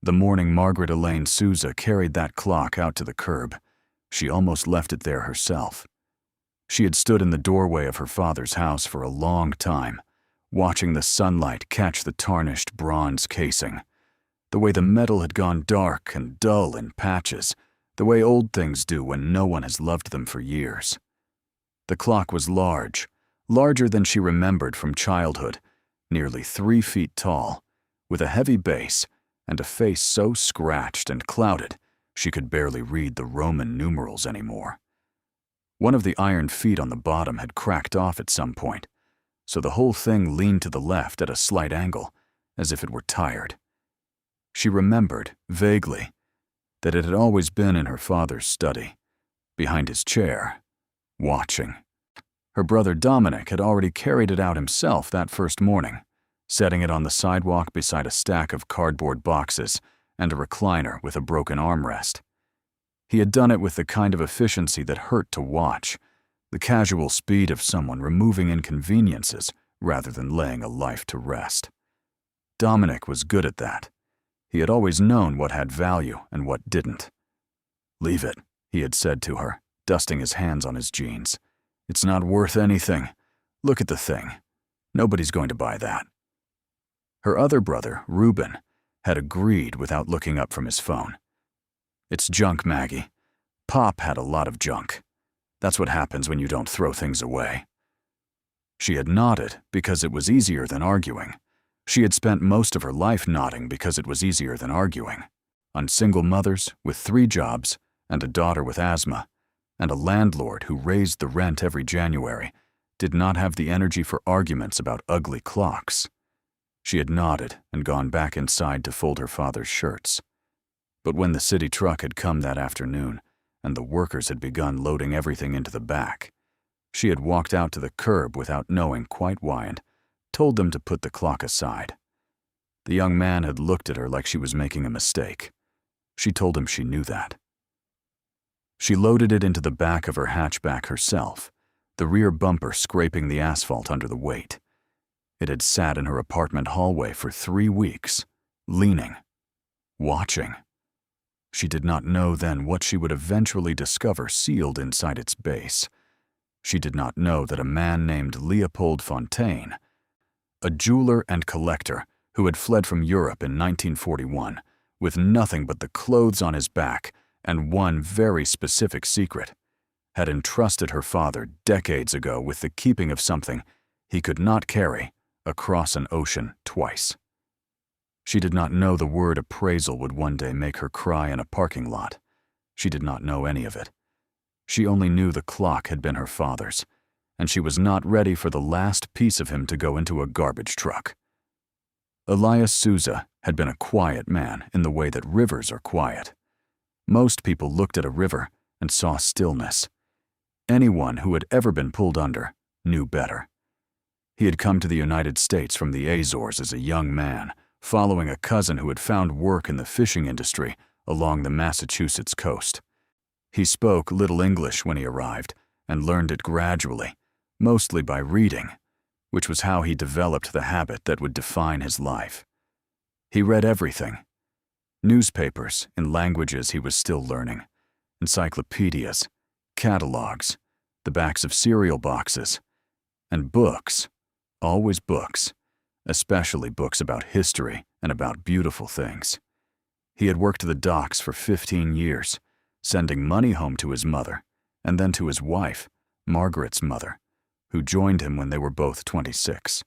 The morning Margaret Elaine Souza carried that clock out to the curb, she almost left it there herself. She had stood in the doorway of her father's house for a long time, watching the sunlight catch the tarnished bronze casing. The way the metal had gone dark and dull in patches, the way old things do when no one has loved them for years. The clock was large, larger than she remembered from childhood, nearly 3 feet tall, with a heavy base and a face so scratched and clouded she could barely read the Roman numerals anymore. One of the iron feet on the bottom had cracked off at some point, so the whole thing leaned to the left at a slight angle, as if it were tired. She remembered, vaguely, that it had always been in her father's study, behind his chair, watching. Her brother Dominic had already carried it out himself that first morning, setting it on the sidewalk beside a stack of cardboard boxes and a recliner with a broken armrest. He had done it with the kind of efficiency that hurt to watch, the casual speed of someone removing inconveniences rather than laying a life to rest. Dominic was good at that. He had always known what had value and what didn't. "Leave it," he had said to her, dusting his hands on his jeans. "It's not worth anything. Look at the thing. Nobody's going to buy that." Her other brother, Reuben, had agreed without looking up from his phone. "It's junk, Maggie. Pop had a lot of junk. That's what happens when you don't throw things away." She had nodded because it was easier than arguing. She had spent most of her life nodding because it was easier than arguing. On single mothers with 3 jobs and a daughter with asthma, and a landlord who raised the rent every January, did not have the energy for arguments about ugly clocks. She had nodded and gone back inside to fold her father's shirts. But when the city truck had come that afternoon, and the workers had begun loading everything into the back, she had walked out to the curb without knowing quite why and told them to put the clock aside. The young man had looked at her like she was making a mistake. She told him she knew that. She loaded it into the back of her hatchback herself, the rear bumper scraping the asphalt under the weight. It had sat in her apartment hallway for 3 weeks, leaning, watching. She did not know then what she would eventually discover sealed inside its base. She did not know that a man named Leopold Fontaine, a jeweler and collector who had fled from Europe in 1941 with nothing but the clothes on his back and one very specific secret, had entrusted her father decades ago with the keeping of something he could not carry across an ocean twice. She did not know the word appraisal would one day make her cry in a parking lot. She did not know any of it. She only knew the clock had been her father's, and she was not ready for the last piece of him to go into a garbage truck. Elias Souza had been a quiet man in the way that rivers are quiet. Most people looked at a river and saw stillness. Anyone who had ever been pulled under knew better. He had come to the United States from the Azores as a young man, following a cousin who had found work in the fishing industry along the Massachusetts coast. He spoke little English when he arrived and learned it gradually, mostly by reading, which was how he developed the habit that would define his life. He read everything. Newspapers in languages he was still learning, encyclopedias, catalogs, the backs of cereal boxes, and books, always books, especially books about history and about beautiful things. He had worked the docks for 15 years, sending money home to his mother, and then to his wife, Margaret's mother, who joined him when they were both 26.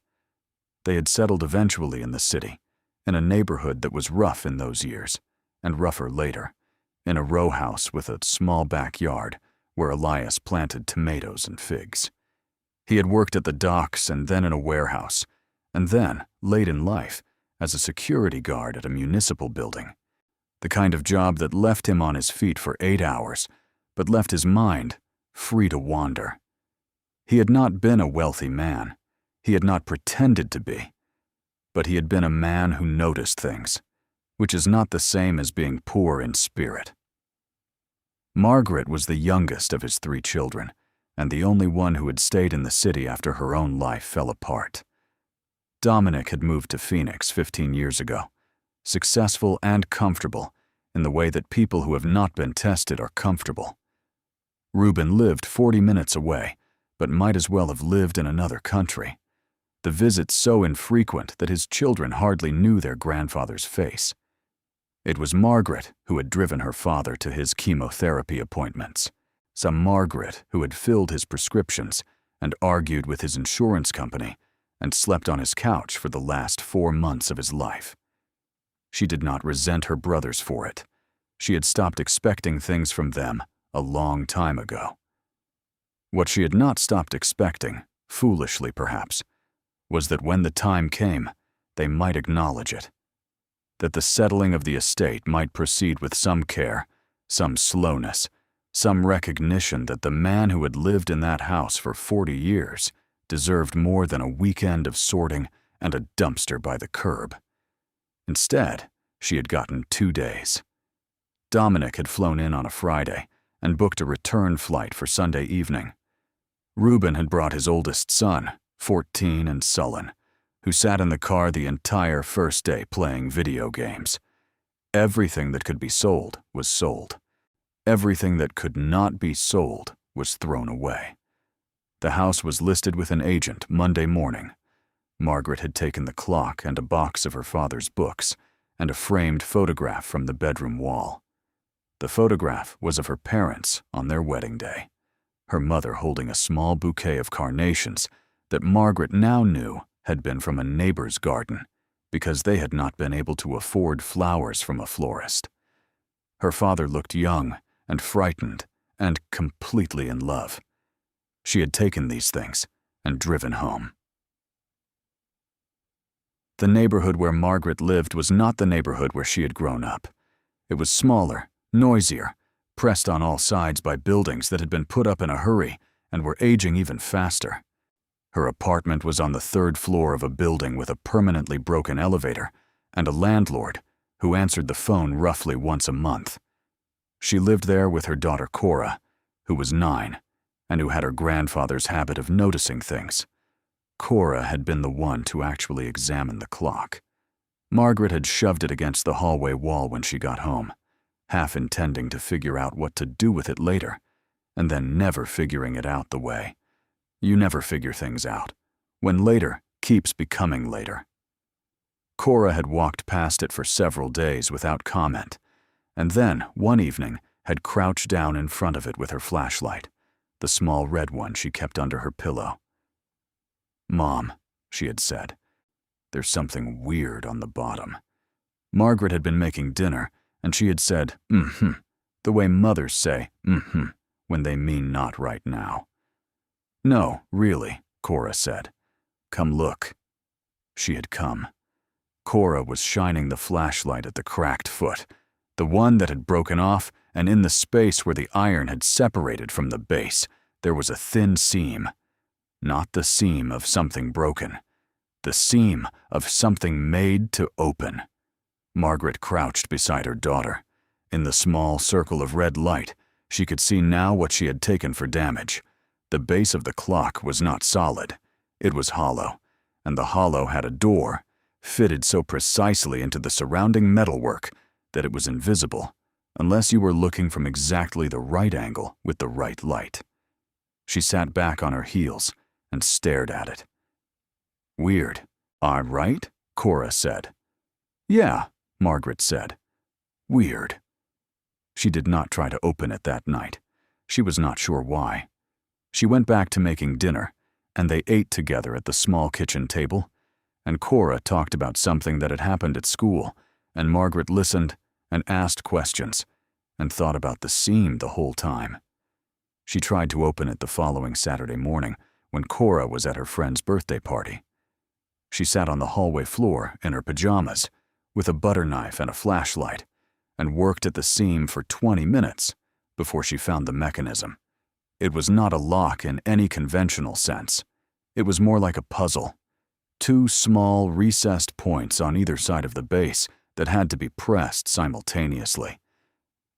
They had settled eventually in the city, in a neighborhood that was rough in those years, and rougher later, in a row house with a small backyard where Elias planted tomatoes and figs. He had worked at the docks and then in a warehouse, and then, late in life, as a security guard at a municipal building. The kind of job that left him on his feet for 8 hours, but left his mind free to wander. He had not been a wealthy man. He had not pretended to be. But he had been a man who noticed things, which is not the same as being poor in spirit. Margaret was the youngest of his 3 children, and the only one who had stayed in the city after her own life fell apart. Dominic had moved to Phoenix 15 years ago, successful and comfortable in the way that people who have not been tested are comfortable. Reuben lived 40 minutes away, but might as well have lived in another country. The visits so infrequent that his children hardly knew their grandfather's face. It was Margaret who had driven her father to his chemotherapy appointments, some Margaret who had filled his prescriptions and argued with his insurance company and slept on his couch for the last 4 months of his life. She did not resent her brothers for it. She had stopped expecting things from them a long time ago. What she had not stopped expecting, foolishly perhaps, was that when the time came, they might acknowledge it. That the settling of the estate might proceed with some care, some slowness, some recognition that the man who had lived in that house for 40 years deserved more than a weekend of sorting and a dumpster by the curb. Instead, she had gotten 2 days. Dominic had flown in on a Friday and booked a return flight for Sunday evening. Reuben had brought his oldest son, 14 and sullen, who sat in the car the entire first day playing video games. Everything that could be sold was sold. Everything that could not be sold was thrown away. The house was listed with an agent Monday morning. Margaret had taken the clock and a box of her father's books and a framed photograph from the bedroom wall. The photograph was of her parents on their wedding day, her mother holding a small bouquet of carnations that Margaret now knew had been from a neighbor's garden because they had not been able to afford flowers from a florist. Her father looked young and frightened and completely in love. She had taken these things and driven home. The neighborhood where Margaret lived was not the neighborhood where she had grown up. It was smaller, noisier, pressed on all sides by buildings that had been put up in a hurry and were aging even faster. Her apartment was on the 3rd floor of a building with a permanently broken elevator and a landlord who answered the phone roughly once a month. She lived there with her daughter Cora, who was 9, and who had her grandfather's habit of noticing things. Cora had been the one to actually examine the clock. Margaret had shoved it against the hallway wall when she got home, half intending to figure out what to do with it later, and then never figuring it out the way. You never figure things out, when later keeps becoming later. Cora had walked past it for several days without comment, and then, one evening, had crouched down in front of it with her flashlight, the small red one she kept under her pillow. "Mom," she had said, "there's something weird on the bottom." Margaret had been making dinner, and she had said, the way mothers say, when they mean not right now. "No, really," Cora said. "Come look." She had come. Cora was shining the flashlight at the cracked foot, the one that had broken off, and in the space where the iron had separated from the base, there was a thin seam. Not the seam of something broken. The seam of something made to open. Margaret crouched beside her daughter. In the small circle of red light, she could see now what she had taken for damage. The base of the clock was not solid. It was hollow, and the hollow had a door, fitted so precisely into the surrounding metalwork that it was invisible, unless you were looking from exactly the right angle with the right light. She sat back on her heels and stared at it. "Weird, right?" Cora said. "Yeah," Margaret said. "Weird." She did not try to open it that night. She was not sure why. She went back to making dinner, and they ate together at the small kitchen table, and Cora talked about something that had happened at school, and Margaret listened and asked questions and thought about the seam the whole time. She tried to open it the following Saturday morning when Cora was at her friend's birthday party. She sat on the hallway floor in her pajamas with a butter knife and a flashlight and worked at the seam for 20 minutes before she found the mechanism. It was not a lock in any conventional sense. It was more like a puzzle. 2 small, recessed points on either side of the base that had to be pressed simultaneously.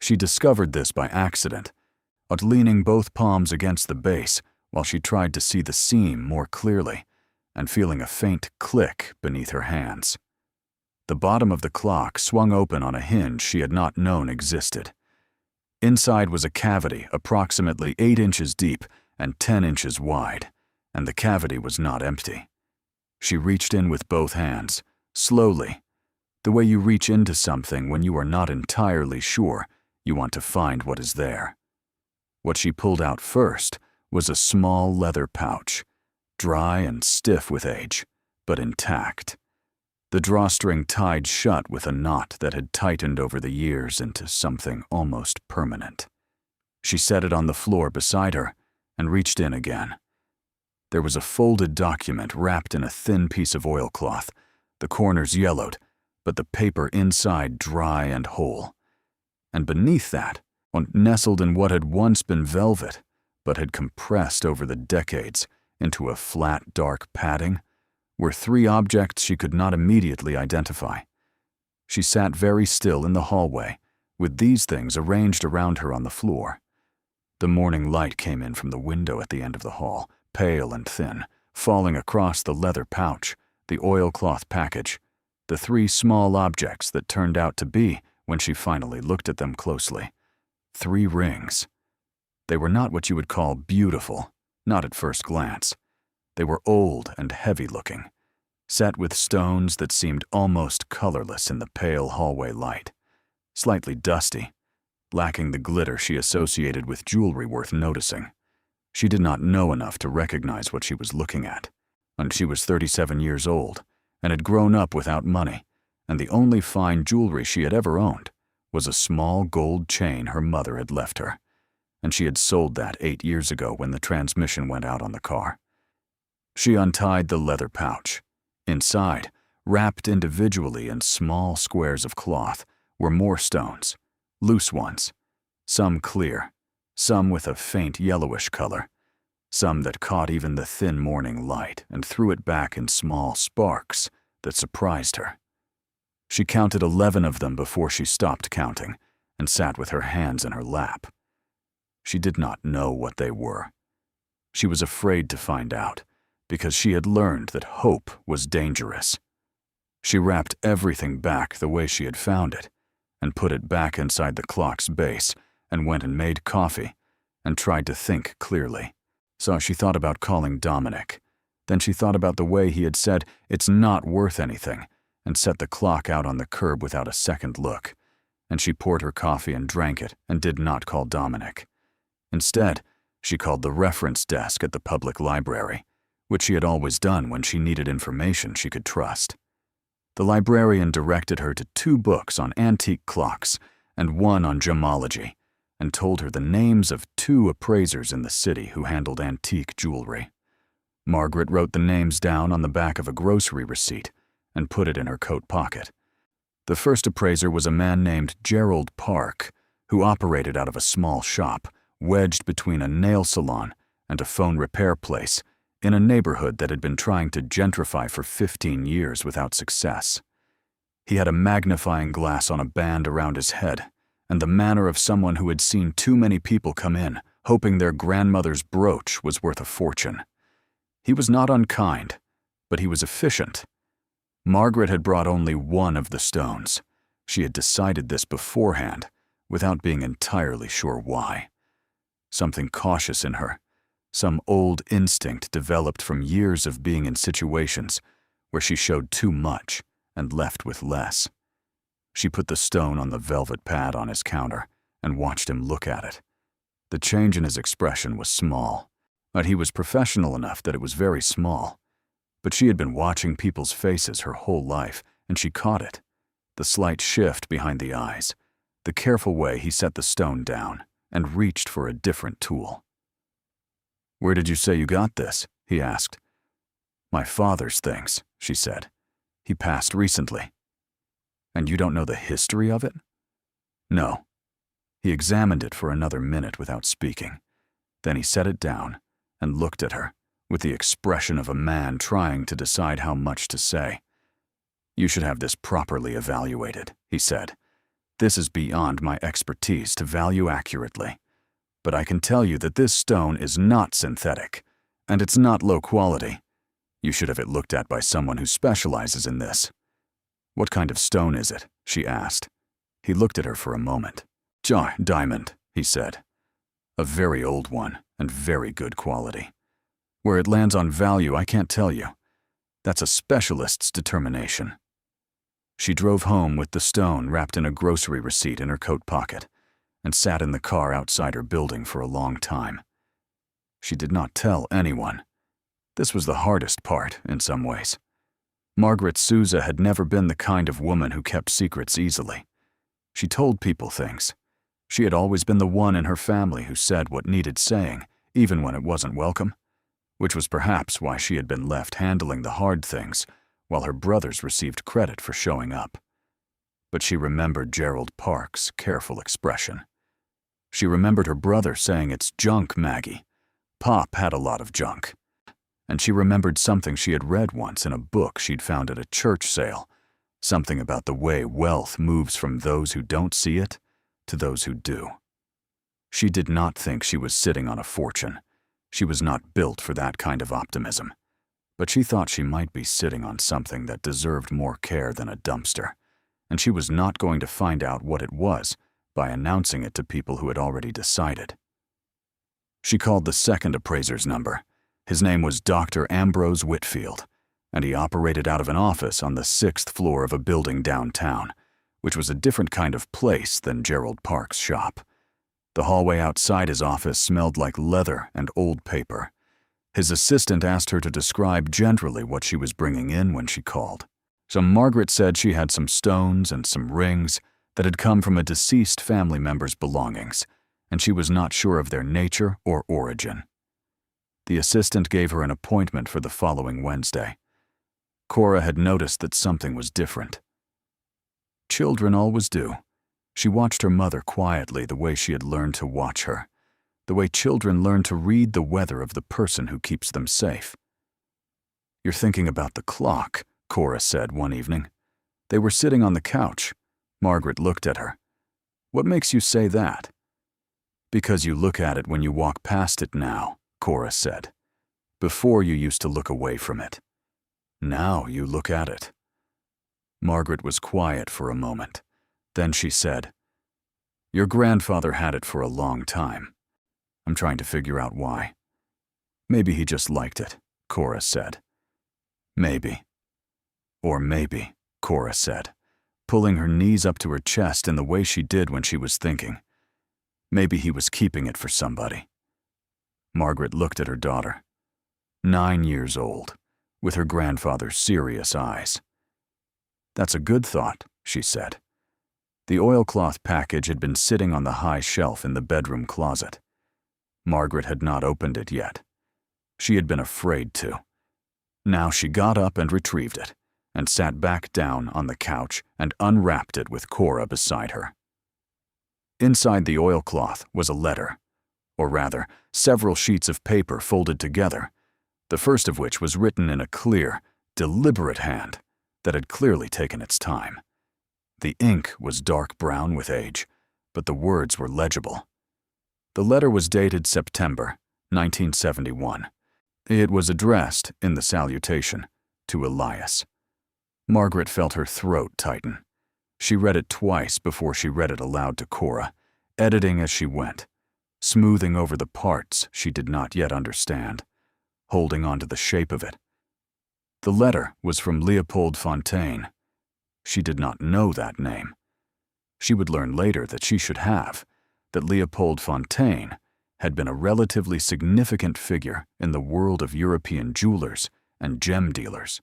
She discovered this by accident, leaning both palms against the base while she tried to see the seam more clearly and feeling a faint click beneath her hands. The bottom of the clock swung open on a hinge she had not known existed. Inside was a cavity approximately 8 inches deep and 10 inches wide, and the cavity was not empty. She reached in with both hands, slowly, the way you reach into something when you are not entirely sure you want to find what is there. What she pulled out first was a small leather pouch, dry and stiff with age, but intact. The drawstring tied shut with a knot that had tightened over the years into something almost permanent. She set it on the floor beside her and reached in again. There was a folded document wrapped in a thin piece of oilcloth, the corners yellowed, but the paper inside dry and whole. And beneath that, nestled in what had once been velvet, but had compressed over the decades into a flat, dark padding, were 3 objects she could not immediately identify. She sat very still in the hallway, with these things arranged around her on the floor. The morning light came in from the window at the end of the hall, pale and thin, falling across the leather pouch, the oilcloth package, the 3 small objects that turned out to be, when she finally looked at them closely, 3 rings. They were not what you would call beautiful, not at first glance. They were old and heavy-looking, set with stones that seemed almost colorless in the pale hallway light, slightly dusty, lacking the glitter she associated with jewelry worth noticing. She did not know enough to recognize what she was looking at, and she was 37 years old and had grown up without money, and the only fine jewelry she had ever owned was a small gold chain her mother had left her, and she had sold that 8 years ago when the transmission went out on the car. She untied the leather pouch. Inside, wrapped individually in small squares of cloth, were more stones, loose ones, some clear, some with a faint yellowish color, some that caught even the thin morning light and threw it back in small sparks that surprised her. She counted 11 of them before she stopped counting and sat with her hands in her lap. She did not know what they were. She was afraid to find out, because she had learned that hope was dangerous. She wrapped everything back the way she had found it, and put it back inside the clock's base, and went and made coffee, and tried to think clearly. So she thought about calling Dominic. Then she thought about the way he had said, "It's not worth anything," and set the clock out on the curb without a second look. And she poured her coffee and drank it, and did not call Dominic. Instead, she called the reference desk at the public library, which she had always done when she needed information she could trust. The librarian directed her to 2 books on antique clocks and 1 on gemology, and told her the names of 2 appraisers in the city who handled antique jewelry. Margaret wrote the names down on the back of a grocery receipt and put it in her coat pocket. The first appraiser was a man named Gerald Park, who operated out of a small shop wedged between a nail salon and a phone repair place in a neighborhood that had been trying to gentrify for 15 years without success. He had a magnifying glass on a band around his head, and the manner of someone who had seen too many people come in, hoping their grandmother's brooch was worth a fortune. He was not unkind, but he was efficient. Margaret had brought only 1 of the stones. She had decided this beforehand, without being entirely sure why. Something cautious in her, some old instinct developed from years of being in situations where she showed too much and left with less. She put the stone on the velvet pad on his counter and watched him look at it. The change in his expression was small, but he was professional enough that it was very small. But she had been watching people's faces her whole life, and she caught it. The slight shift behind the eyes, the careful way he set the stone down and reached for a different tool. "Where did you say you got this?" he asked. "My father's things," she said. "He passed recently." "And you don't know the history of it?" "No." He examined it for another minute without speaking. Then he set it down and looked at her, with the expression of a man trying to decide how much to say. "You should have this properly evaluated," he said. "This is beyond my expertise to value accurately. But I can tell you that this stone is not synthetic, and it's not low quality. You should have it looked at by someone who specializes in this." "What kind of stone is it?" she asked. He looked at her for a moment. "Diamond," he said. "A very old one, and very good quality. Where it lands on value, I can't tell you. That's a specialist's determination." She drove home with the stone wrapped in a grocery receipt in her coat pocket and sat in the car outside her building for a long time. She did not tell anyone. This was the hardest part, in some ways. Margaret Souza had never been the kind of woman who kept secrets easily. She told people things. She had always been the one in her family who said what needed saying, even when it wasn't welcome, which was perhaps why she had been left handling the hard things while her brothers received credit for showing up. But she remembered Gerald Park's careful expression. She remembered her brother saying, "It's junk, Maggie. Pop had a lot of junk." And she remembered something she had read once in a book she'd found at a church sale, something about the way wealth moves from those who don't see it to those who do. She did not think she was sitting on a fortune. She was not built for that kind of optimism. But she thought she might be sitting on something that deserved more care than a dumpster, and she was not going to find out what it was by announcing it to people who had already decided. She called the second appraiser's number. His name was Dr. Ambrose Whitfield, and he operated out of an office on the 6th floor of a building downtown, which was a different kind of place than Gerald Park's shop. The hallway outside his office smelled like leather and old paper. His assistant asked her to describe generally what she was bringing in when she called. So Margaret said she had some stones and some rings that had come from a deceased family member's belongings, and she was not sure of their nature or origin. The assistant gave her an appointment for the following Wednesday. Cora had noticed that something was different. Children always do. She watched her mother quietly the way she had learned to watch her, the way children learn to read the weather of the person who keeps them safe. "You're thinking about the clock," Cora said one evening. They were sitting on the couch. Margaret looked at her. "What makes you say that?" "Because you look at it when you walk past it now," Cora said. "Before you used to look away from it. Now you look at it." Margaret was quiet for a moment. Then she said, "Your grandfather had it for a long time. I'm trying to figure out why." "Maybe he just liked it," Cora said. "Maybe." "Or maybe," Cora said, pulling her knees up to her chest in the way she did when she was thinking. "Maybe he was keeping it for somebody." Margaret looked at her daughter, 9 years old, with her grandfather's serious eyes. "That's a good thought," she said. The oilcloth package had been sitting on the high shelf in the bedroom closet. Margaret had not opened it yet. She had been afraid to. Now she got up and retrieved it, and sat back down on the couch and unwrapped it with Cora beside her. Inside the oilcloth was a letter, or rather, several sheets of paper folded together, the first of which was written in a clear, deliberate hand that had clearly taken its time. The ink was dark brown with age, but the words were legible. The letter was dated September 1971. It was addressed, in the salutation, to Elias. Margaret felt her throat tighten. She read it twice before she read it aloud to Cora, editing as she went, smoothing over the parts she did not yet understand, holding on to the shape of it. The letter was from Leopold Fontaine. She did not know that name. She would learn later that she should have, that Leopold Fontaine had been a relatively significant figure in the world of European jewelers and gem dealers.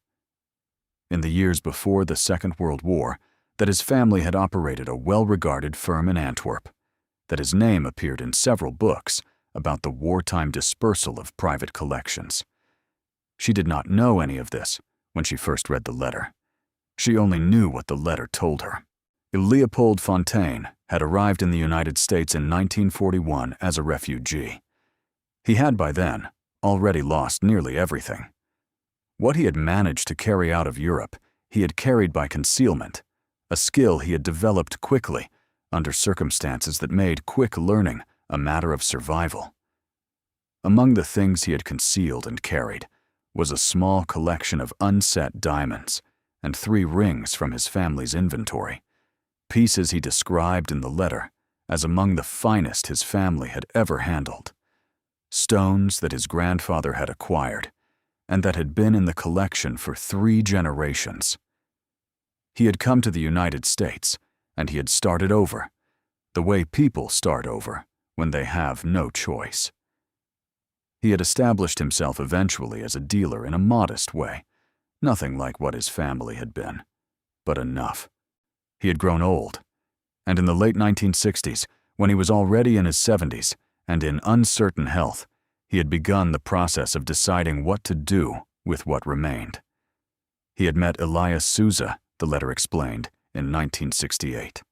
In the years before the Second World War, that his family had operated a well-regarded firm in Antwerp, that his name appeared in several books about the wartime dispersal of private collections. She did not know any of this when she first read the letter. She only knew what the letter told her. Leopold Fontaine had arrived in the United States in 1941 as a refugee. He had by then already lost nearly everything. What he had managed to carry out of Europe, he had carried by concealment, a skill he had developed quickly under circumstances that made quick learning a matter of survival. Among the things he had concealed and carried was a small collection of unset diamonds and 3 rings from his family's inventory, pieces he described in the letter as among the finest his family had ever handled, stones that his grandfather had acquired and that had been in the collection for 3 generations. He had come to the United States, and he had started over, the way people start over when they have no choice. He had established himself eventually as a dealer in a modest way, nothing like what his family had been, but enough. He had grown old, and in the late 1960s, when he was already in his 70s and in uncertain health, he had begun the process of deciding what to do with what remained. He had met Elias Souza, the letter explained, in 1968.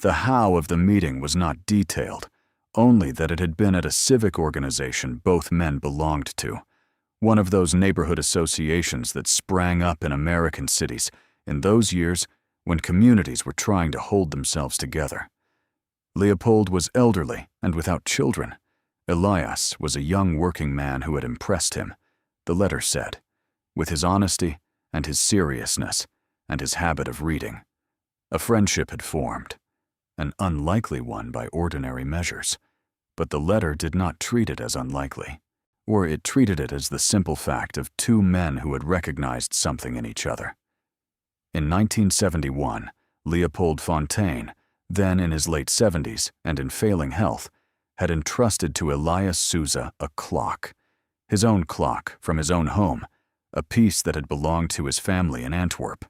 The how of the meeting was not detailed, only that it had been at a civic organization both men belonged to, one of those neighborhood associations that sprang up in American cities in those years when communities were trying to hold themselves together. Leopold was elderly and without children. Elias was a young working man who had impressed him, the letter said, with his honesty and his seriousness and his habit of reading. A friendship had formed, an unlikely one by ordinary measures, but the letter did not treat it as unlikely, or it treated it as the simple fact of 2 men who had recognized something in each other. In 1971, Leopold Fontaine, then in his late 70s and in failing health, had entrusted to Elias Souza a clock, his own clock from his own home, a piece that had belonged to his family in Antwerp.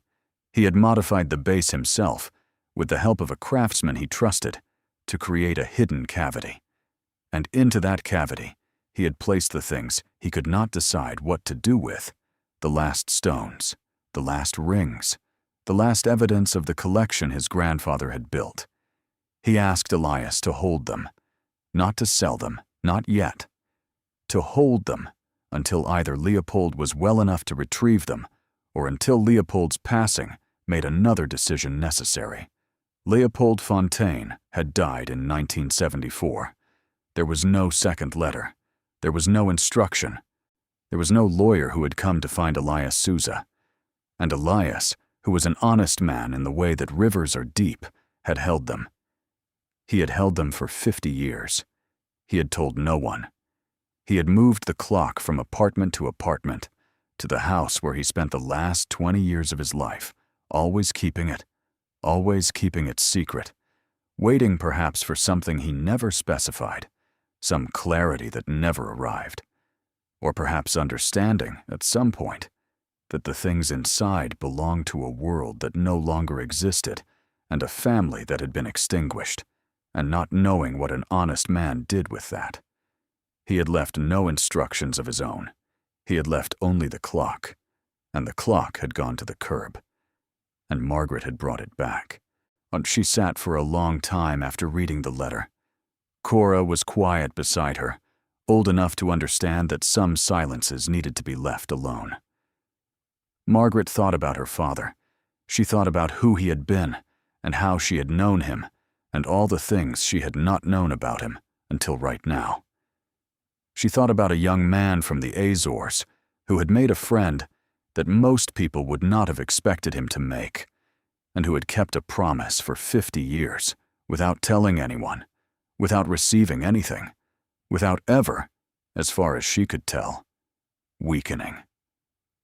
He had modified the base himself, with the help of a craftsman he trusted, to create a hidden cavity. And into that cavity, he had placed the things he could not decide what to do with, the last stones, the last rings, the last evidence of the collection his grandfather had built. He asked Elias to hold them, not to sell them, not yet, to hold them until either Leopold was well enough to retrieve them or until Leopold's passing made another decision necessary. Leopold Fontaine had died in 1974. There was no second letter. There was no instruction. There was no lawyer who had come to find Elias Souza. And Elias, who was an honest man in the way that rivers are deep, had held them. He had held them for 50 years. He had told no one. He had moved the clock from apartment to apartment, to the house where he spent the last 20 years of his life, always keeping it secret, waiting perhaps for something he never specified, some clarity that never arrived, or perhaps understanding at some point that the things inside belonged to a world that no longer existed and a family that had been extinguished, and not knowing what an honest man did with that. He had left no instructions of his own. He had left only the clock, and the clock had gone to the curb. And Margaret had brought it back. And she sat for a long time after reading the letter. Cora was quiet beside her, old enough to understand that some silences needed to be left alone. Margaret thought about her father. She thought about who he had been, and how she had known him, and all the things she had not known about him until right now. She thought about a young man from the Azores who had made a friend that most people would not have expected him to make, and who had kept a promise for 50 years without telling anyone, without receiving anything, without ever, as far as she could tell, weakening.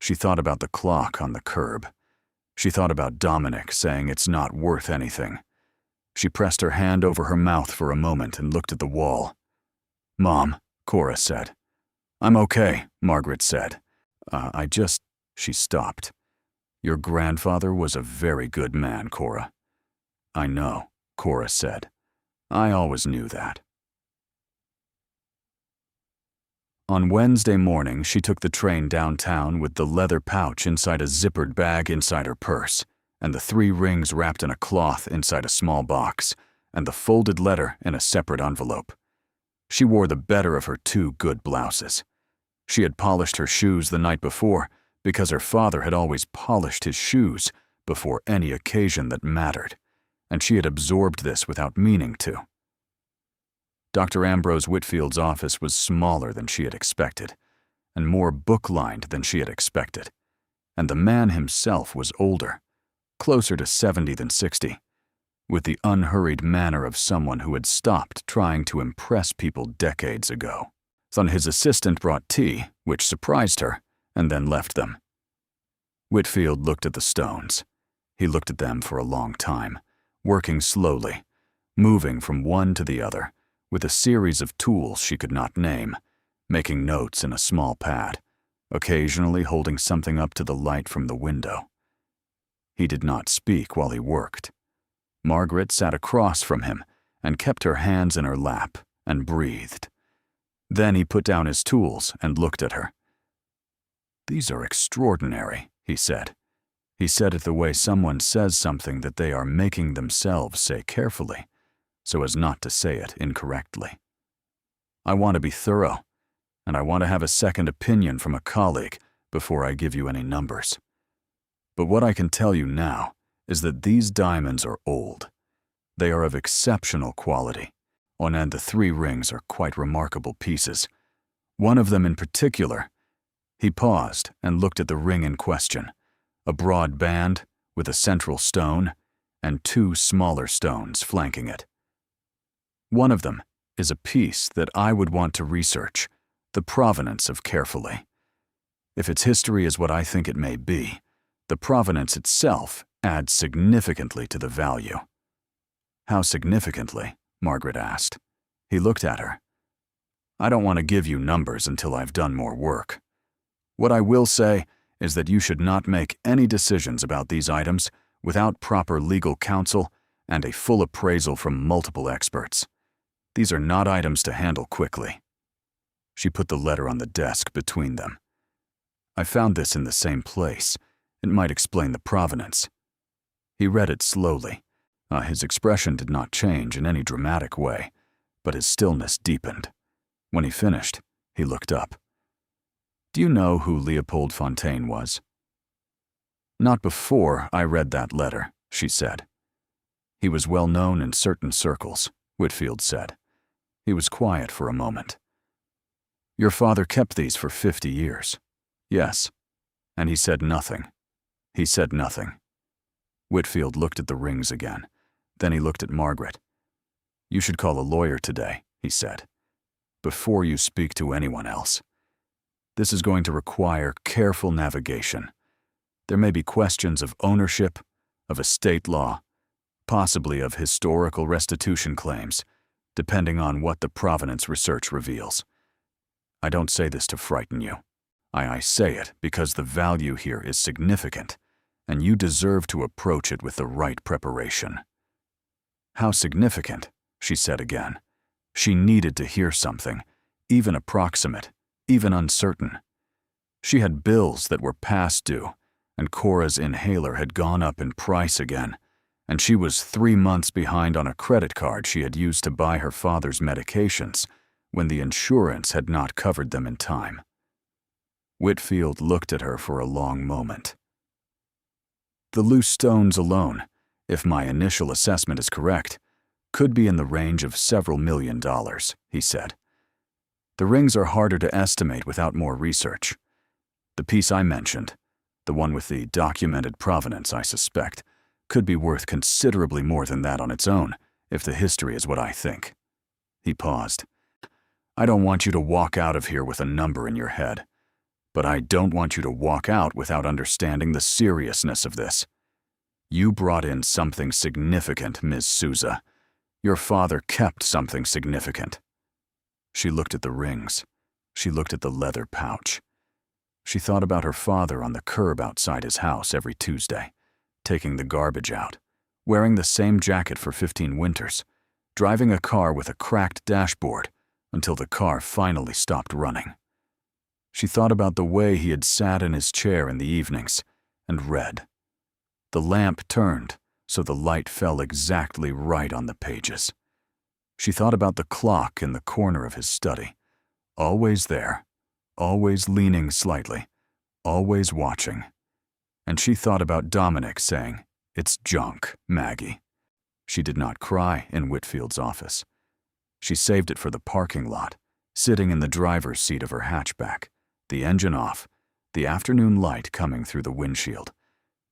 She thought about the clock on the curb. She thought about Dominic saying it's not worth anything. She pressed her hand over her mouth for a moment and looked at the wall. "Mom," Cora said. "I'm okay," Margaret said. She stopped. "Your grandfather was a very good man, Cora." "I know," Cora said. "I always knew that." On Wednesday morning, she took the train downtown with the leather pouch inside a zippered bag inside her purse, and the 3 rings wrapped in a cloth inside a small box, and the folded letter in a separate envelope. She wore the better of her 2 good blouses. She had polished her shoes the night before because her father had always polished his shoes before any occasion that mattered, and she had absorbed this without meaning to. Dr. Ambrose Whitfield's office was smaller than she had expected, and more book-lined than she had expected, and the man himself was older, closer to 70 than 60, with the unhurried manner of someone who had stopped trying to impress people decades ago. Then his assistant brought tea, which surprised her, and then left them. Whitfield looked at the stones. He looked at them for a long time, working slowly, moving from one to the other, with a series of tools she could not name, making notes in a small pad, occasionally holding something up to the light from the window. He did not speak while he worked. Margaret sat across from him and kept her hands in her lap and breathed. Then he put down his tools and looked at her. "These are extraordinary," he said. He said it the way someone says something that they are making themselves say carefully, so as not to say it incorrectly. "I want to be thorough, and I want to have a second opinion from a colleague before I give you any numbers. But what I can tell you now is that these diamonds are old. They are of exceptional quality, and the 3 rings are quite remarkable pieces. One of them in particular." He paused and looked at the ring in question, a broad band with a central stone and 2 smaller stones flanking it. "One of them is a piece that I would want to research, the provenance of carefully. If its history is what I think it may be, the provenance itself adds significantly to the value." "How significantly?" Margaret asked. He looked at her. "I don't want to give you numbers until I've done more work. What I will say is that you should not make any decisions about these items without proper legal counsel and a full appraisal from multiple experts. These are not items to handle quickly." She put the letter on the desk between them. "I found this in the same place. It might explain the provenance." He read it slowly. His expression did not change in any dramatic way, but his stillness deepened. When he finished, he looked up. "Do you know who Leopold Fontaine was?" "Not before I read that letter," she said. "He was well known in certain circles," Whitfield said. He was quiet for a moment. "Your father kept these for 50 years. "Yes." And he said nothing. He said nothing. Whitfield looked at the rings again. Then he looked at Margaret. "You should call a lawyer today," he said, "before you speak to anyone else. This is going to require careful navigation. There may be questions of ownership, of estate law, possibly of historical restitution claims, depending on what the provenance research reveals. I don't say this to frighten you. I say it because the value here is significant, and you deserve to approach it with the right preparation." "How significant?" she said again. She needed to hear something, even approximate, even uncertain. She had bills that were past due, and Cora's inhaler had gone up in price again, and she was 3 months behind on a credit card she had used to buy her father's medications when the insurance had not covered them in time. Whitfield looked at her for a long moment. "The loose stones alone, if my initial assessment is correct, could be in the range of several $1,000,000, he said. "The rings are harder to estimate without more research. The piece I mentioned, the one with the documented provenance, I suspect, could be worth considerably more than that on its own, if the history is what I think." He paused. "I don't want you to walk out of here with a number in your head, but I don't want you to walk out without understanding the seriousness of this. You brought in something significant, Ms. Souza. Your father kept something significant." She looked at the rings. She looked at the leather pouch. She thought about her father on the curb outside his house every Tuesday, taking the garbage out, wearing the same jacket for 15 winters, driving a car with a cracked dashboard until the car finally stopped running. She thought about the way he had sat in his chair in the evenings and read. The lamp turned so the light fell exactly right on the pages. She thought about the clock in the corner of his study, always there, always leaning slightly, always watching. And she thought about Dominic saying, "It's junk, Maggie." She did not cry in Whitfield's office. She saved it for the parking lot, sitting in the driver's seat of her hatchback, the engine off, the afternoon light coming through the windshield,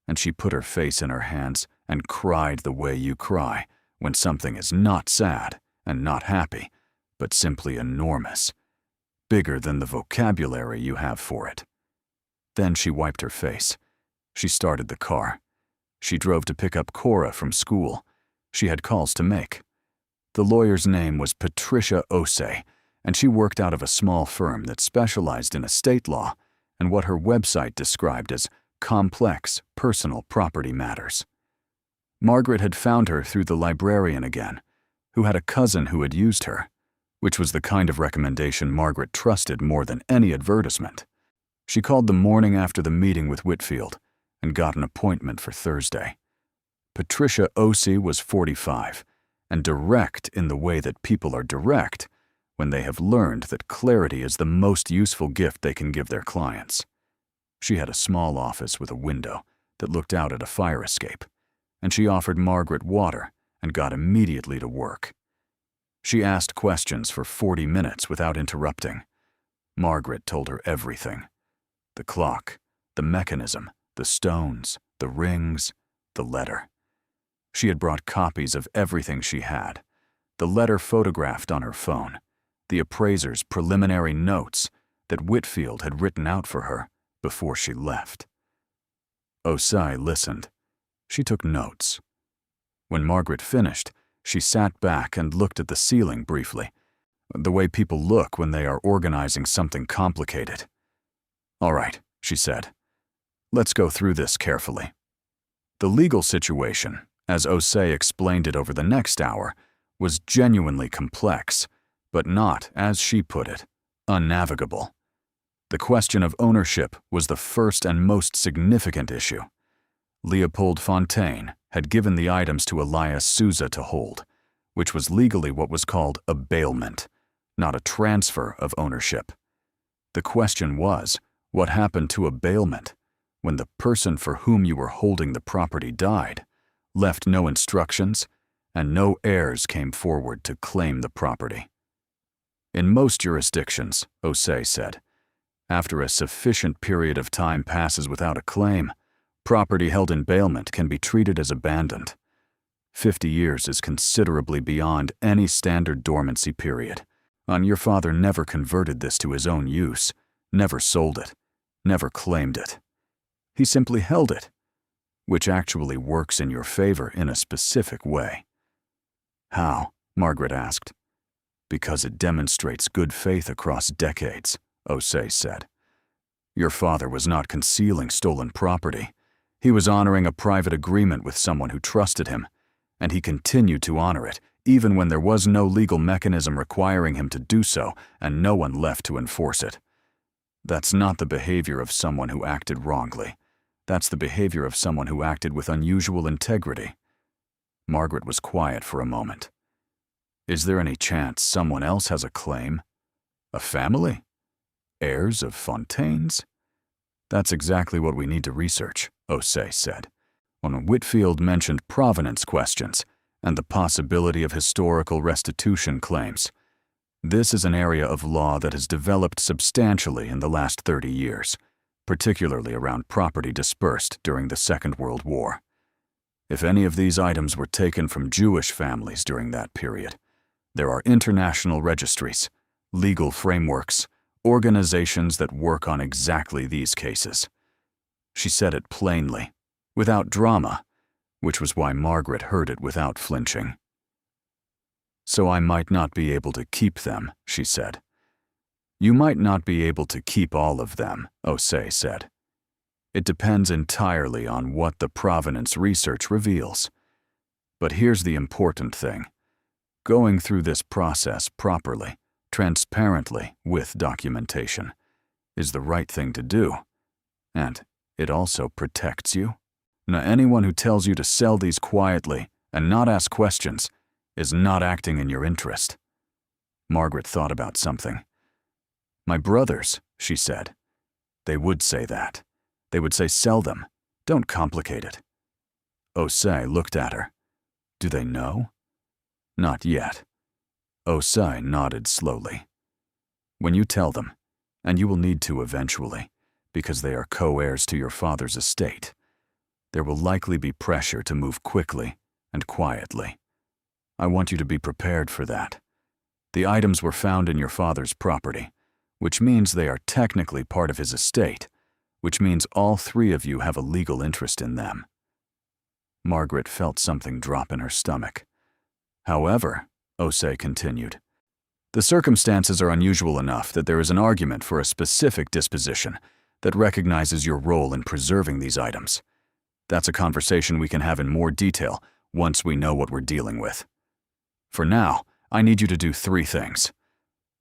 and she put her face in her hands and cried the way you cry when something is not sad and not happy, but simply enormous, bigger than the vocabulary you have for it. Then she wiped her face. She started the car. She drove to pick up Cora from school. She had calls to make. The lawyer's name was Patricia Osei, and she worked out of a small firm that specialized in estate law and what her website described as complex personal property matters. Margaret had found her through the librarian again, who had a cousin who had used her, which was the kind of recommendation Margaret trusted more than any advertisement. She called the morning after the meeting with Whitfield and got an appointment for Thursday. Patricia Osei was 45 and direct in the way that people are direct when they have learned that clarity is the most useful gift they can give their clients. She had a small office with a window that looked out at a fire escape, and she offered Margaret water and got immediately to work. She asked questions for 40 minutes without interrupting. Margaret told her everything: the clock, the mechanism, the stones, the rings, the letter. She had brought copies of everything she had: the letter photographed on her phone, the appraiser's preliminary notes that Whitfield had written out for her before she left. Osei listened. She took notes. When Margaret finished, she sat back and looked at the ceiling briefly, the way people look when they are organizing something complicated. "All right," she said. "Let's go through this carefully." The legal situation, as Osei explained it over the next hour, was genuinely complex, but not, as she put it, unnavigable. The question of ownership was the first and most significant issue. Leopold Fontaine had given the items to Elias Souza to hold, which was legally what was called a bailment, not a transfer of ownership. The question was, what happened to a bailment when the person for whom you were holding the property died, left no instructions, and no heirs came forward to claim the property? In most jurisdictions, Osei said, after a sufficient period of time passes without a claim, property held in bailment can be treated as abandoned. 50 years is considerably beyond any standard dormancy period, and your father never converted this to his own use, never sold it, never claimed it. He simply held it, which actually works in your favor in a specific way. "How?" Margaret asked. "Because it demonstrates good faith across decades," Osei said. "Your father was not concealing stolen property. He was honoring a private agreement with someone who trusted him, and he continued to honor it, even when there was no legal mechanism requiring him to do so and no one left to enforce it. That's not the behavior of someone who acted wrongly. That's the behavior of someone who acted with unusual integrity." Margaret was quiet for a moment. "Is there any chance someone else has a claim? A family? Heirs of Fontaines?" "That's exactly what we need to research," Osei said. When Whitfield mentioned provenance questions and the possibility of historical restitution claims, this is an area of law that has developed substantially in the last 30 years, particularly around property dispersed during the Second World War. If any of these items were taken from Jewish families during that period, there are international registries, legal frameworks, organizations that work on exactly these cases. She said it plainly, without drama, which was why Margaret heard it without flinching. "So I might not be able to keep them," she said. "You might not be able to keep all of them," Osei said. "It depends entirely on what the provenance research reveals. But here's the important thing. Going through this process properly, transparently, with documentation, is the right thing to do. And it also protects you. Now, anyone who tells you to sell these quietly and not ask questions is not acting in your interest." Margaret thought about something. "My brothers," she said. "They would say that. They would say sell them. Don't complicate it." Osei looked at her. "Do they know?" "Not yet." Osei nodded slowly. "When you tell them, and you will need to eventually, because they are co-heirs to your father's estate. There will likely be pressure to move quickly and quietly. I want you to be prepared for that. The items were found in your father's property, which means they are technically part of his estate, which means all three of you have a legal interest in them. Margaret felt something drop in her stomach. However, Osei continued, the circumstances are unusual enough that there is an argument for a specific disposition that recognizes your role in preserving these items. That's a conversation we can have in more detail once we know what we're dealing with. For now, I need you to do 3 things.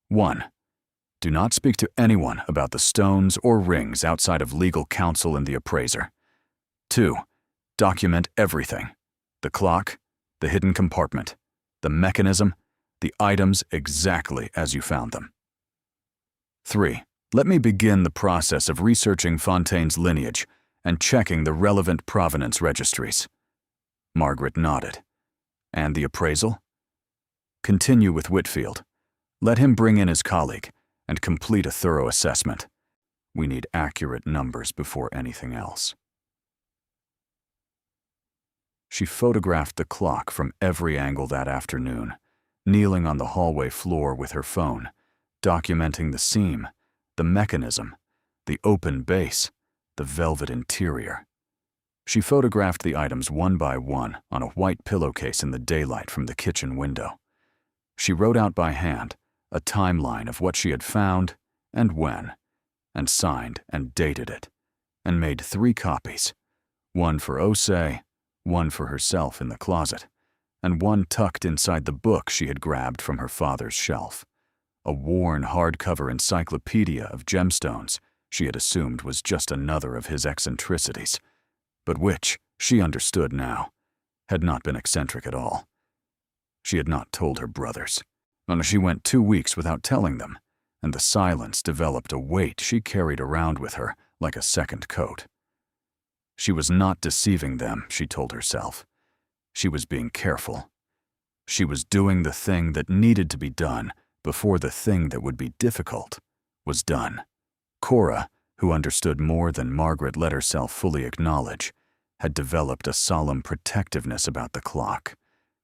1. Do not speak to anyone about the stones or rings outside of legal counsel and the appraiser. 2. Document everything: the clock, the hidden compartment, the mechanism, the items exactly as you found them. 3. Let me begin the process of researching Fontaine's lineage and checking the relevant provenance registries. Margaret nodded. And the appraisal? Continue with Whitfield. Let him bring in his colleague and complete a thorough assessment. We need accurate numbers before anything else. She photographed the clock from every angle that afternoon, kneeling on the hallway floor with her phone, documenting the seam, the mechanism, the open base, the velvet interior. She photographed the items one by one on a white pillowcase in the daylight from the kitchen window. She wrote out by hand a timeline of what she had found and when, and signed and dated it, and made 3 copies, one for Osei, one for herself in the closet, and one tucked inside the book she had grabbed from her father's shelf, a worn hardcover encyclopedia of gemstones she had assumed was just another of his eccentricities, but which, she understood now, had not been eccentric at all. She had not told her brothers, and she went 2 weeks without telling them, and the silence developed a weight she carried around with her like a second coat. She was not deceiving them, she told herself. She was being careful. She was doing the thing that needed to be done before the thing that would be difficult was done. Cora, who understood more than Margaret let herself fully acknowledge, had developed a solemn protectiveness about the clock.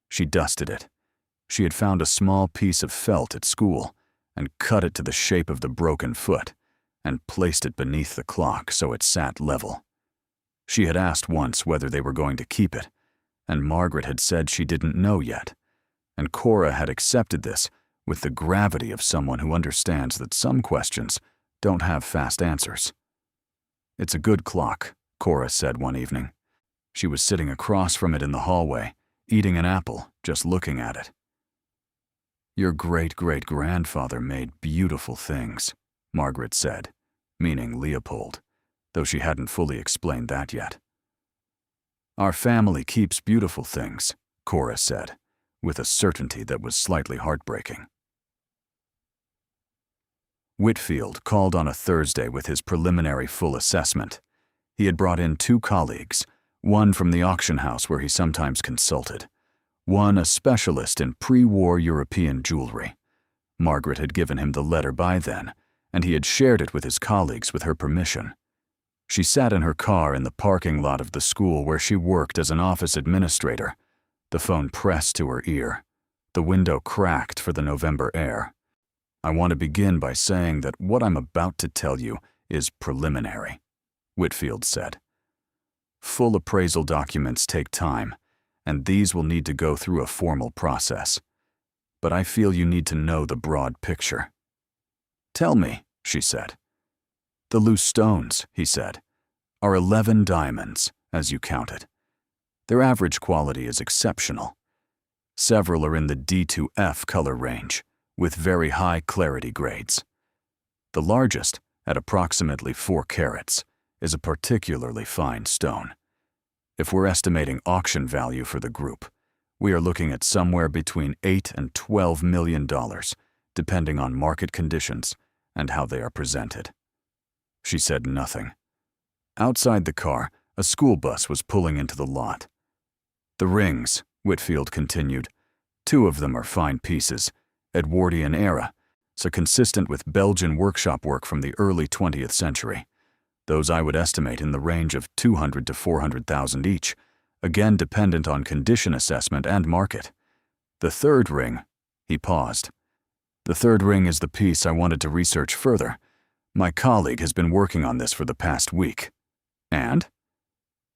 She dusted it. She had found a small piece of felt at school and cut it to the shape of the broken foot and placed it beneath the clock so it sat level. She had asked once whether they were going to keep it, and Margaret had said she didn't know yet, and Cora had accepted this with the gravity of someone who understands that some questions don't have fast answers. It's a good clock, Cora said one evening. She was sitting across from it in the hallway, eating an apple, just looking at it. Your great-great-grandfather made beautiful things, Margaret said, meaning Leopold, though she hadn't fully explained that yet. Our family keeps beautiful things, Cora said, with a certainty that was slightly heartbreaking. Whitfield called on a Thursday with his preliminary full assessment. He had brought in 2 colleagues, one from the auction house where he sometimes consulted, one a specialist in pre-war European jewelry. Margaret had given him the letter by then, and he had shared it with his colleagues with her permission. She sat in her car in the parking lot of the school where she worked as an office administrator, the phone pressed to her ear, the window cracked for the November air. I want to begin by saying that what I'm about to tell you is preliminary, Whitfield said. Full appraisal documents take time, and these will need to go through a formal process. But I feel you need to know the broad picture. Tell me, she said. The loose stones, he said, are 11 diamonds, as you counted. Their average quality is exceptional. Several are in the D2F color range, with very high clarity grades. The largest, at approximately 4 carats, is a particularly fine stone. If we're estimating auction value for the group, we are looking at somewhere between $8 and $12 million, depending on market conditions and how they are presented. She said nothing. Outside the car, a school bus was pulling into the lot. The rings, Whitfield continued, 2 of them are fine pieces, Edwardian era, so consistent with Belgian workshop work from the early 20th century. Those I would estimate in the range of 200 to 400,000 each, again dependent on condition assessment and market. The third ring, he paused. The third ring is the piece I wanted to research further. My colleague has been working on this for the past week. And?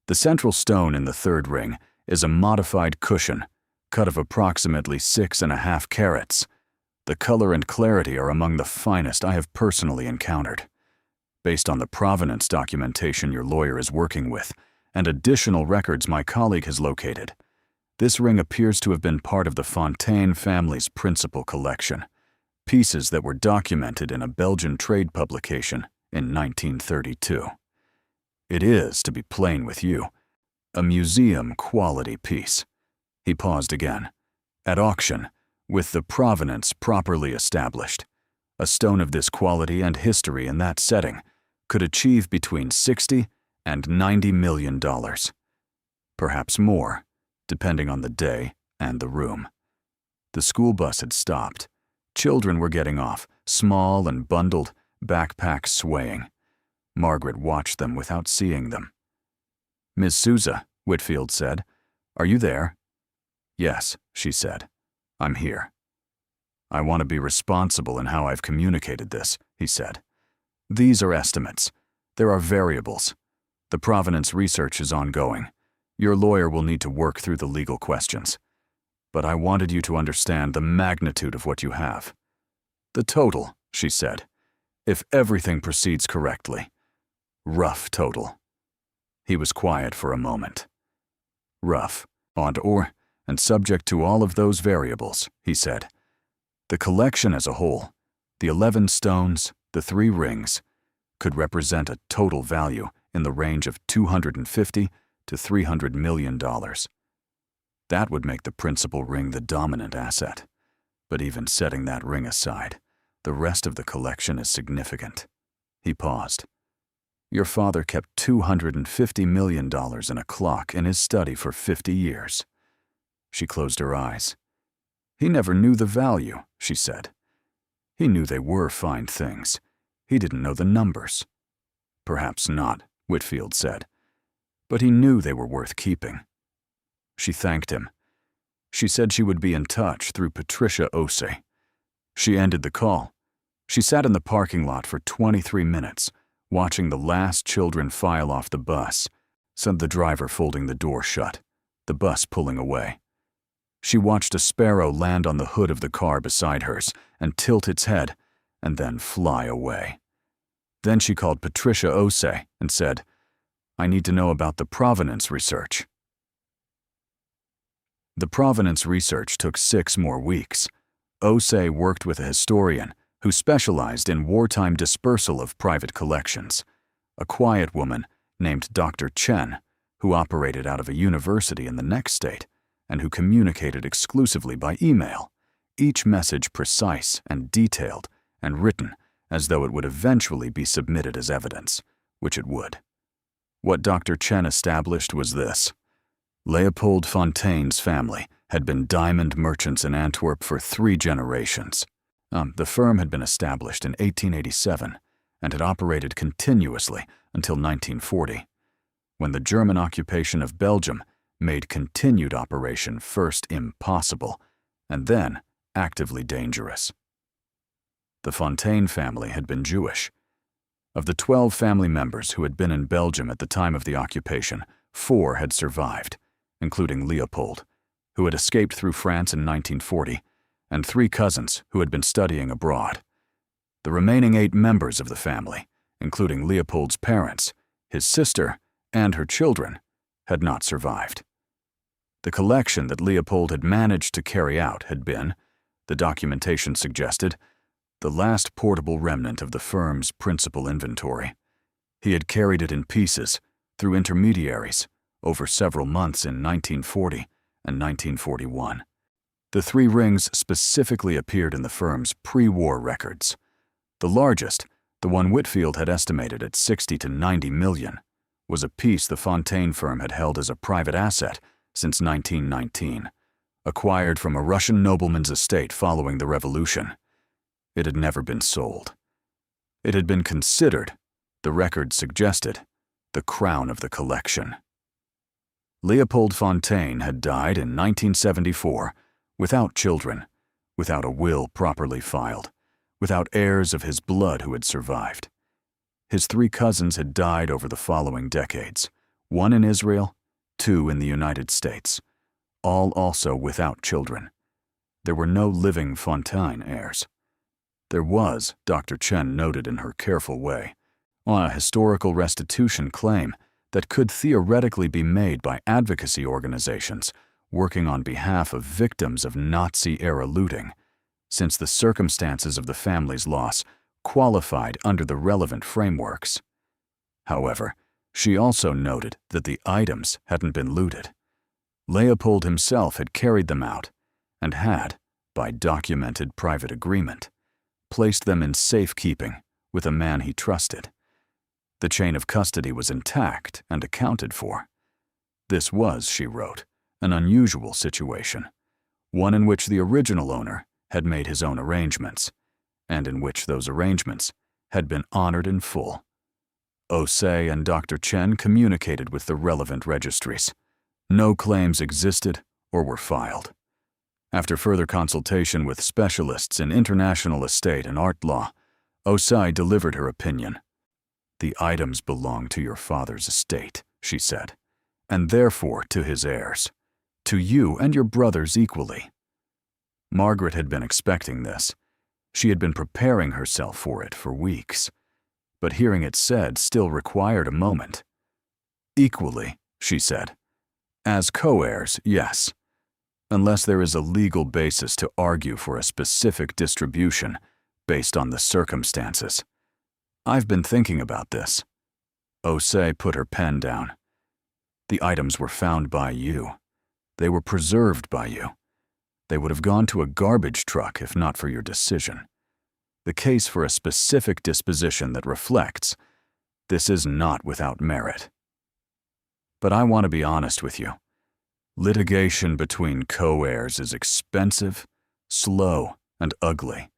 The central stone in the third ring is a modified cushion, cut of approximately 6.5 carats. The color and clarity are among the finest I have personally encountered. Based on the provenance documentation your lawyer is working with, and additional records my colleague has located, this ring appears to have been part of the Fontaine family's principal collection, pieces that were documented in a Belgian trade publication in 1932. It is, to be plain with you, a museum-quality piece. He paused again. At auction, with the provenance properly established, a stone of this quality and history in that setting could achieve between $60 and $90 million. Perhaps more, depending on the day and the room. The school bus had stopped. Children were getting off, small and bundled, backpacks swaying. Margaret watched them without seeing them. "Miss Souza," Whitfield said, "are you there?" "Yes," she said. "I'm here." "I want to be responsible in how I've communicated this," he said. "These are estimates. There are variables. The provenance research is ongoing. Your lawyer will need to work through the legal questions. But I wanted you to understand the magnitude of what you have. The total," she said, "if everything proceeds correctly. Rough total." He was quiet for a moment. "Rough, and subject to all of those variables," he said. "The collection as a whole, the 11 stones, the 3 rings, could represent a total value in the range of $250 to $300 million. That would make the principal ring the dominant asset. But even setting that ring aside, the rest of the collection is significant." He paused. "Your father kept $250 million in a clock in his study for 50 years. She closed her eyes. "He never knew the value," she said. "He knew they were fine things. He didn't know the numbers." "Perhaps not," Whitfield said. "But he knew they were worth keeping." She thanked him. She said she would be in touch through Patricia Ose. She ended the call. She sat in the parking lot for 23 minutes, watching the last children file off the bus, the driver folding the door shut, the bus pulling away. She watched a sparrow land on the hood of the car beside hers and tilt its head, and then fly away. Then she called Patricia Ose and said, "I need to know about the provenance research." The provenance research took 6 more weeks. Ose worked with a historian who specialized in wartime dispersal of private collections, a quiet woman named Dr. Chen, who operated out of a university in the next state and who communicated exclusively by email, each message precise and detailed and written as though it would eventually be submitted as evidence, which it would. What Dr. Chen established was this: Leopold Fontaine's family had been diamond merchants in Antwerp for 3 generations. The firm had been established in 1887 and had operated continuously until 1940, when the German occupation of Belgium made continued operation first impossible and then actively dangerous. The Fontaine family had been Jewish. Of the 12 family members who had been in Belgium at the time of the occupation, 4 had survived, including Leopold, who had escaped through France in 1940, and 3 cousins who had been studying abroad. The remaining 8 members of the family, including Leopold's parents, his sister, and her children, had not survived. The collection that Leopold had managed to carry out had been, the documentation suggested, the last portable remnant of the firm's principal inventory. He had carried it in pieces, through intermediaries, over several months in 1940 and 1941. The 3 rings specifically appeared in the firm's pre-war records. The largest, the one Whitfield had estimated at 60 to 90 million, was a piece the Fontaine firm had held as a private asset since 1919, acquired from a Russian nobleman's estate following the revolution. It had never been sold. It had been considered, The record suggested the crown of the collection. Leopold Fontaine had died in 1974 without children, without a will properly filed, without heirs of his blood who had survived. His 3 cousins had died over the following decades, 1 in Israel, 2 in the United States, all also without children. There were no living Fontaine heirs. There was, Dr. Chen noted in her careful way, a historical restitution claim that could theoretically be made by advocacy organizations working on behalf of victims of Nazi-era looting, since the circumstances of the family's loss qualified under the relevant frameworks. However, she also noted that the items hadn't been looted. Leopold himself had carried them out and had, by documented private agreement, placed them in safekeeping with a man he trusted. The chain of custody was intact and accounted for. This was, she wrote, an unusual situation, one in which the original owner had made his own arrangements, and in which those arrangements had been honored in full. Osei and Dr. Chen communicated with the relevant registries. No claims existed or were filed. After further consultation with specialists in international estate and art law, Osei delivered her opinion. "The items belong to your father's estate," she said, "and therefore to his heirs, to you and your brothers equally." Margaret had been expecting this. She had been preparing herself for it for weeks, but hearing it said still required a moment. "Equally," she said. "As co-heirs, yes. Unless there is a legal basis to argue for a specific distribution based on the circumstances. I've been thinking about this." Osei put her pen down. "The items were found by you. They were preserved by you. They would have gone to a garbage truck if not for your decision. The case for a specific disposition that reflects, this is not without merit. But I want to be honest with you. Litigation between co-heirs is expensive, slow, and ugly.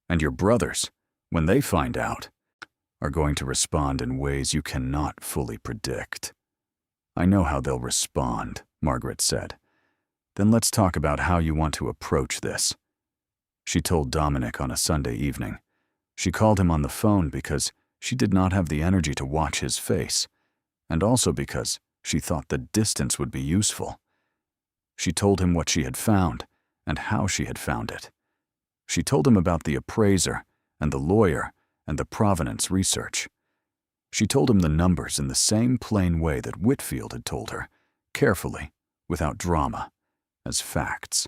And your brothers, when they find out, are going to respond in ways you cannot fully predict." "I know how they'll respond," Margaret said. "Then let's talk about how you want to approach this." She told Dominic on a Sunday evening. She called him on the phone because she did not have the energy to watch his face, and also because she thought the distance would be useful. She told him what she had found and how she had found it. She told him about the appraiser and the lawyer and the provenance research. She told him the numbers in the same plain way that Whitfield had told her, carefully, without drama, as facts.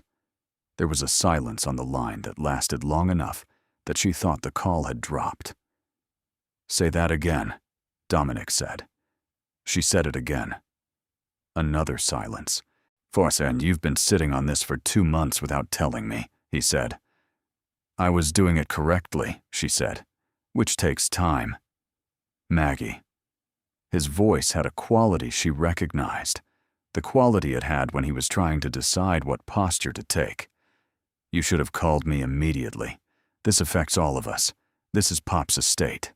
There was a silence on the line that lasted long enough that she thought the call had dropped. "Say that again," Dominic said. She said it again. Another silence. "Fontaine, you've been sitting on this for 2 months without telling me," he said. "I was doing it correctly," she said, "which takes time." Maggie. His voice had a quality she recognized, the quality it had when he was trying to decide what posture to take. "You should have called me immediately. This affects all of us. This is Pop's estate."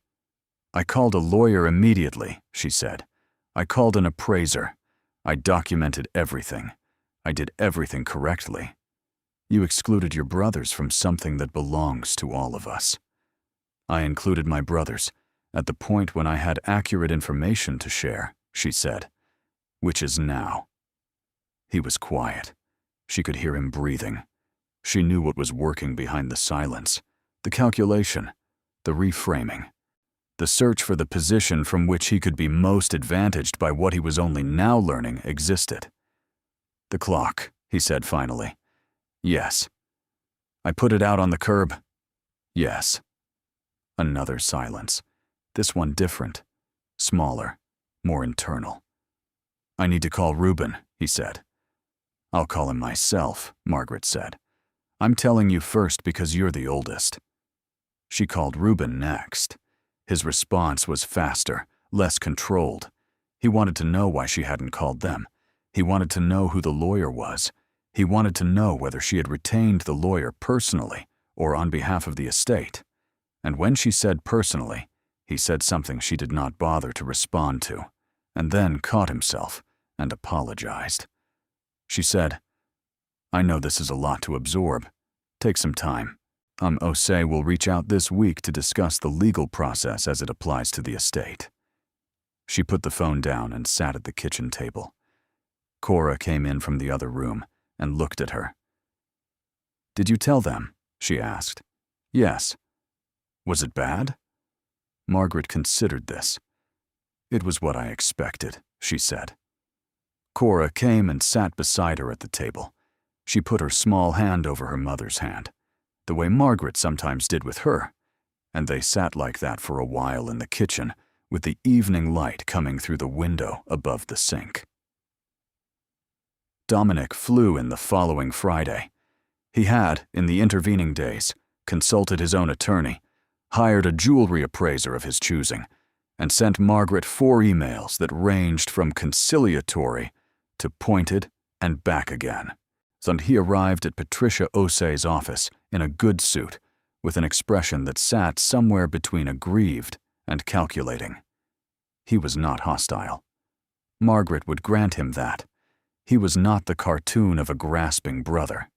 "I called a lawyer immediately," she said. "I called an appraiser. I documented everything. I did everything correctly. You excluded your brothers from something that belongs to all of us." "I included my brothers at the point when I had accurate information to share," she said. "Which is now." He was quiet. She could hear him breathing. She knew what was working behind the silence, the calculation, the reframing, the search for the position from which he could be most advantaged by what he was only now learning existed. "The clock," he said finally. "Yes." "I put it out on the curb." "Yes." Another silence, this one different, smaller, more internal. "I need to call Reuben," he said. "I'll call him myself," Margaret said. "I'm telling you first because you're the oldest." She called Reuben next. His response was faster, less controlled. He wanted to know why she hadn't called them. He wanted to know who the lawyer was. He wanted to know whether she had retained the lawyer personally or on behalf of the estate. And when she said personally, He said something she did not bother to respond to, and then caught himself and apologized. She said, "I know this is a lot to absorb. Take some time. Osei will reach out this week to discuss the legal process as it applies to the estate." She put the phone down and sat at the kitchen table. Cora came in from the other room and looked at her. "Did you tell them?" she asked. "Yes." "Was it bad?" Margaret considered this. "It was what I expected," she said. Cora came and sat beside her at the table. She put her small hand over her mother's hand, the way Margaret sometimes did with her, and they sat like that for a while in the kitchen, with the evening light coming through the window above the sink. Dominic flew in the following Friday. He had, in the intervening days, consulted his own attorney, hired a jewelry appraiser of his choosing, and sent Margaret 4 emails that ranged from conciliatory to pointed and back again. So he arrived at Patricia Osei's office in a good suit, with an expression that sat somewhere between aggrieved and calculating. He was not hostile. Margaret would grant him that. He was not the cartoon of a grasping brother.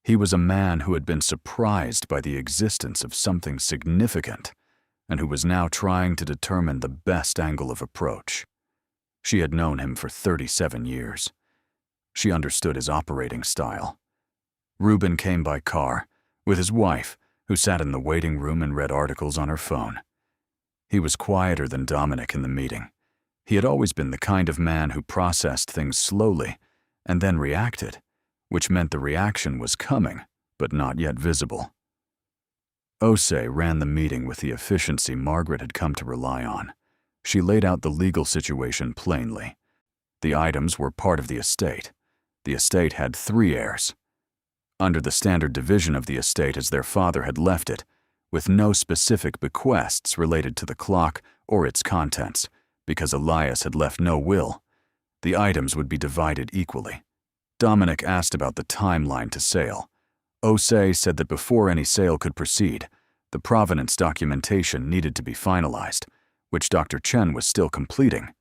He was a man who had been surprised by the existence of something significant and who was now trying to determine the best angle of approach. She had known him for 37 years. She understood his operating style. Reuben came by car, with his wife, who sat in the waiting room and read articles on her phone. He was quieter than Dominic in the meeting. He had always been the kind of man who processed things slowly and then reacted, which meant the reaction was coming, but not yet visible. Osei ran the meeting with the efficiency Margaret had come to rely on. She laid out the legal situation plainly. The items were part of the estate. The estate had 3 heirs. Under the standard division of the estate as their father had left it, with no specific bequests related to the clock or its contents, because Elias had left no will, the items would be divided equally. Dominic asked about the timeline to sale. Osei said that before any sale could proceed, the Provenience documentation needed to be finalized, which Dr. Chen was still completing,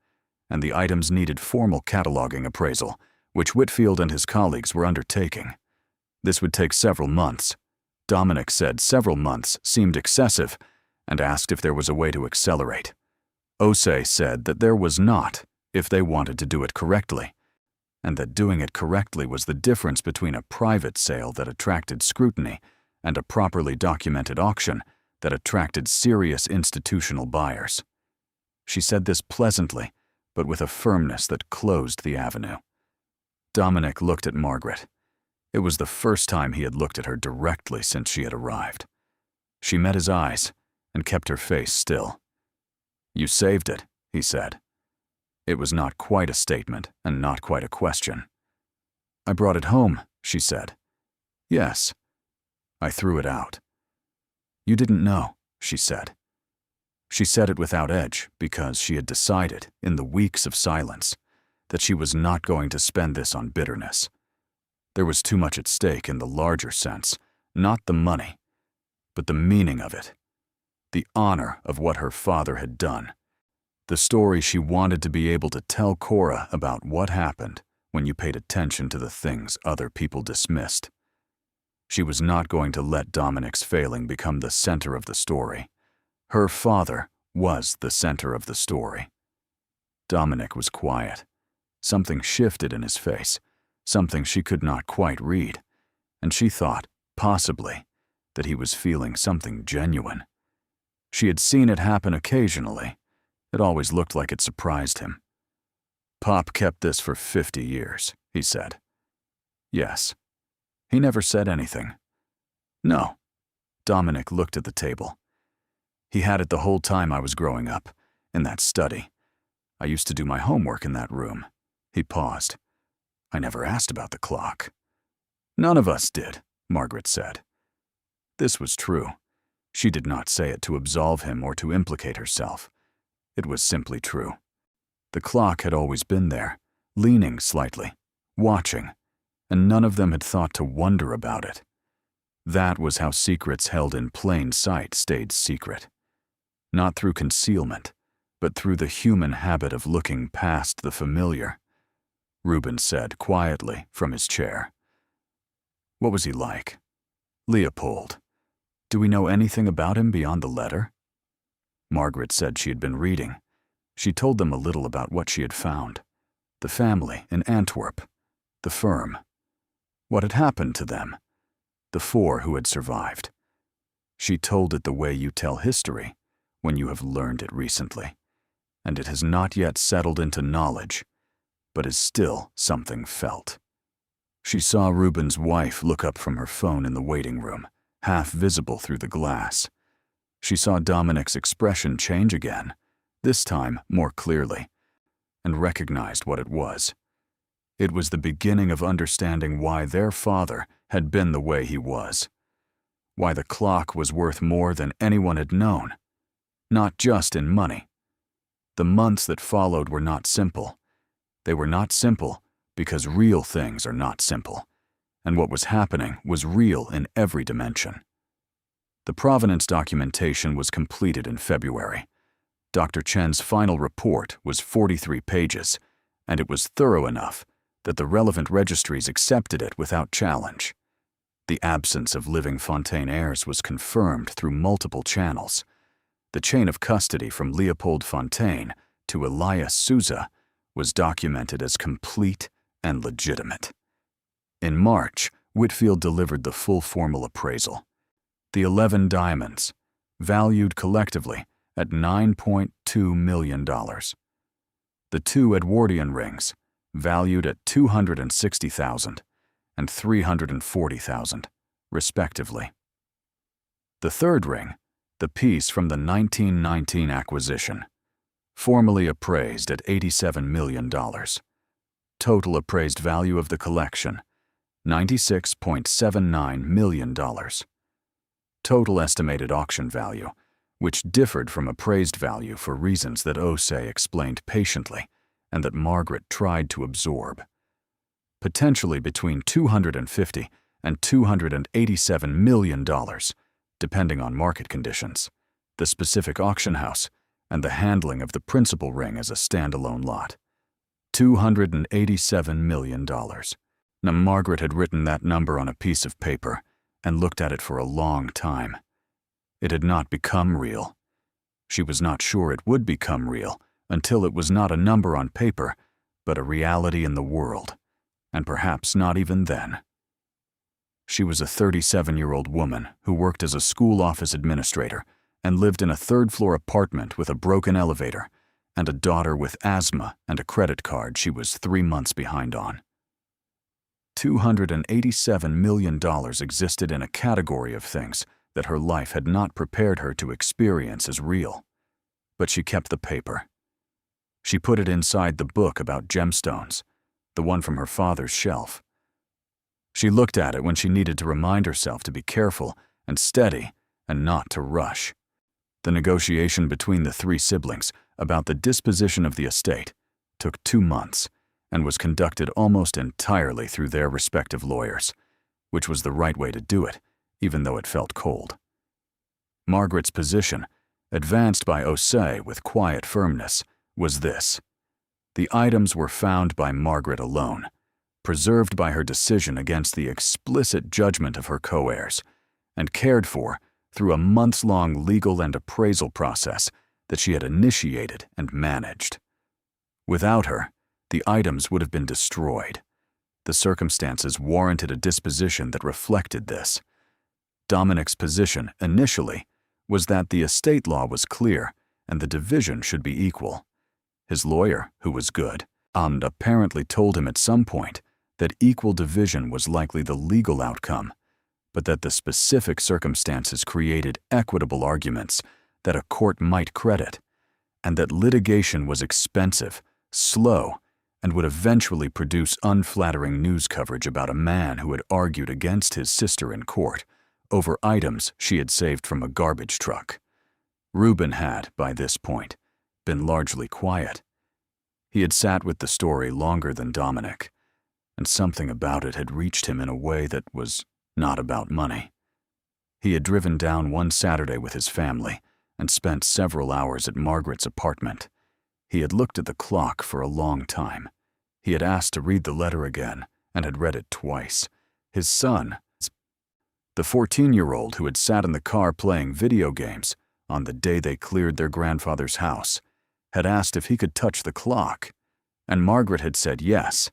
and the items needed formal cataloging appraisal, which Whitfield and his colleagues were undertaking. This would take several months. Dominic said several months seemed excessive and asked if there was a way to accelerate. Osei said that there was not, if they wanted to do it correctly, and that doing it correctly was the difference between a private sale that attracted scrutiny and a properly documented auction that attracted serious institutional buyers. She said this pleasantly, but with a firmness that closed the avenue. Dominic looked at Margaret. It was the first time he had looked at her directly since she had arrived. She met his eyes and kept her face still. "You saved it," he said. It was not quite a statement and not quite a question. "I brought it home," she said. "Yes." "I threw it out." "You didn't know," she said. She said it without edge because she had decided, in the weeks of silence, that she was not going to spend this on bitterness. There was too much at stake in the larger sense, not the money, but the meaning of it, the honor of what her father had done, the story she wanted to be able to tell Cora about what happened when you paid attention to the things other people dismissed. She was not going to let Dominic's failing become the center of the story. Her father was the center of the story. Dominic was quiet. Something shifted in his face, something she could not quite read, and she thought, possibly, that he was feeling something genuine. She had seen it happen occasionally. It always looked like it surprised him. "Pop kept this for 50 years, he said. "Yes." "He never said anything." "No." Dominic looked at the table. "He had it the whole time I was growing up, in that study. I used to do my homework in that room." He paused. "I never asked about the clock." "None of us did," Margaret said. This was true. She did not say it to absolve him or to implicate herself. It was simply true. The clock had always been there, leaning slightly, watching, and none of them had thought to wonder about it. That was how secrets held in plain sight stayed secret. not through concealment, but through the human habit of looking past the familiar, Reuben said quietly from his chair. What was he like? Leopold. Do we know anything about him beyond the letter? Margaret said she had been reading. She told them a little about what she had found. The family in Antwerp. The firm. What had happened to them. The 4 who had survived. She told it the way you tell history, when you have learned it recently, and it has not yet settled into knowledge, but is still something felt. She saw Reuben's wife look up from her phone in the waiting room, half visible through the glass. She saw Dominic's expression change again, this time more clearly, and recognized what it was. It was the beginning of understanding why their father had been the way he was, why the clock was worth more than anyone had known, not just in money. The months that followed were not simple. They were not simple because real things are not simple, and what was happening was real in every dimension. The Provenience documentation was completed in February. Dr. Chen's final report was 43 pages, and it was thorough enough that the relevant registries accepted it without challenge. The absence of living Fontaine heirs was confirmed through multiple channels. The chain of custody from Leopold Fontaine to Elias Souza was documented as complete and legitimate. In March, Whitfield delivered the full formal appraisal. The 11 diamonds, valued collectively at $9.2 million. The 2 Edwardian rings, valued at $260,000 and $340,000, respectively. The 3rd ring, the piece from the 1919 acquisition, formally appraised at $87 million. Total appraised value of the collection, $96.79 million. Total estimated auction value, which differed from appraised value for reasons that Osei explained patiently and that Margaret tried to absorb. Potentially between $250 and $287 million, depending on market conditions, the specific auction house, and the handling of the principal ring as a standalone lot. $287 million. Now, Margaret had written that number on a piece of paper and looked at it for a long time. It had not become real. She was not sure it would become real until it was not a number on paper, but a reality in the world, and perhaps not even then. She was a 37-year-old woman who worked as a school office administrator and lived in a 3rd-floor apartment with a broken elevator and a daughter with asthma and a credit card she was 3 months behind on. $287 million existed in a category of things that her life had not prepared her to experience as real. But she kept the paper. She put it inside the book about gemstones, the one from her father's shelf. She looked at it when she needed to remind herself to be careful and steady and not to rush. The negotiation between the 3 siblings about the disposition of the estate took 2 months and was conducted almost entirely through their respective lawyers, which was the right way to do it, even though it felt cold. Margaret's position, advanced by Osei with quiet firmness, was this. The items were found by Margaret alone, preserved by her decision against the explicit judgment of her co-heirs, and cared for through a months-long legal and appraisal process that she had initiated and managed. Without her, the items would have been destroyed. The circumstances warranted a disposition that reflected this. Dominic's position, initially, was that the estate law was clear and the division should be equal. His lawyer, who was good, apparently told him at some point that equal division was likely the legal outcome, but that the specific circumstances created equitable arguments that a court might credit, and that litigation was expensive, slow, and would eventually produce unflattering news coverage about a man who had argued against his sister in court over items she had saved from a garbage truck. Reuben had, by this point, been largely quiet. He had sat with the story longer than Dominic, and something about it had reached him in a way that was not about money. He had driven down one Saturday with his family and spent several hours at Margaret's apartment. He had looked at the clock for a long time. He had asked to read the letter again and had read it twice. His son, the 14-year-old who had sat in the car playing video games on the day they cleared their grandfather's house, had asked if he could touch the clock, and Margaret had said yes,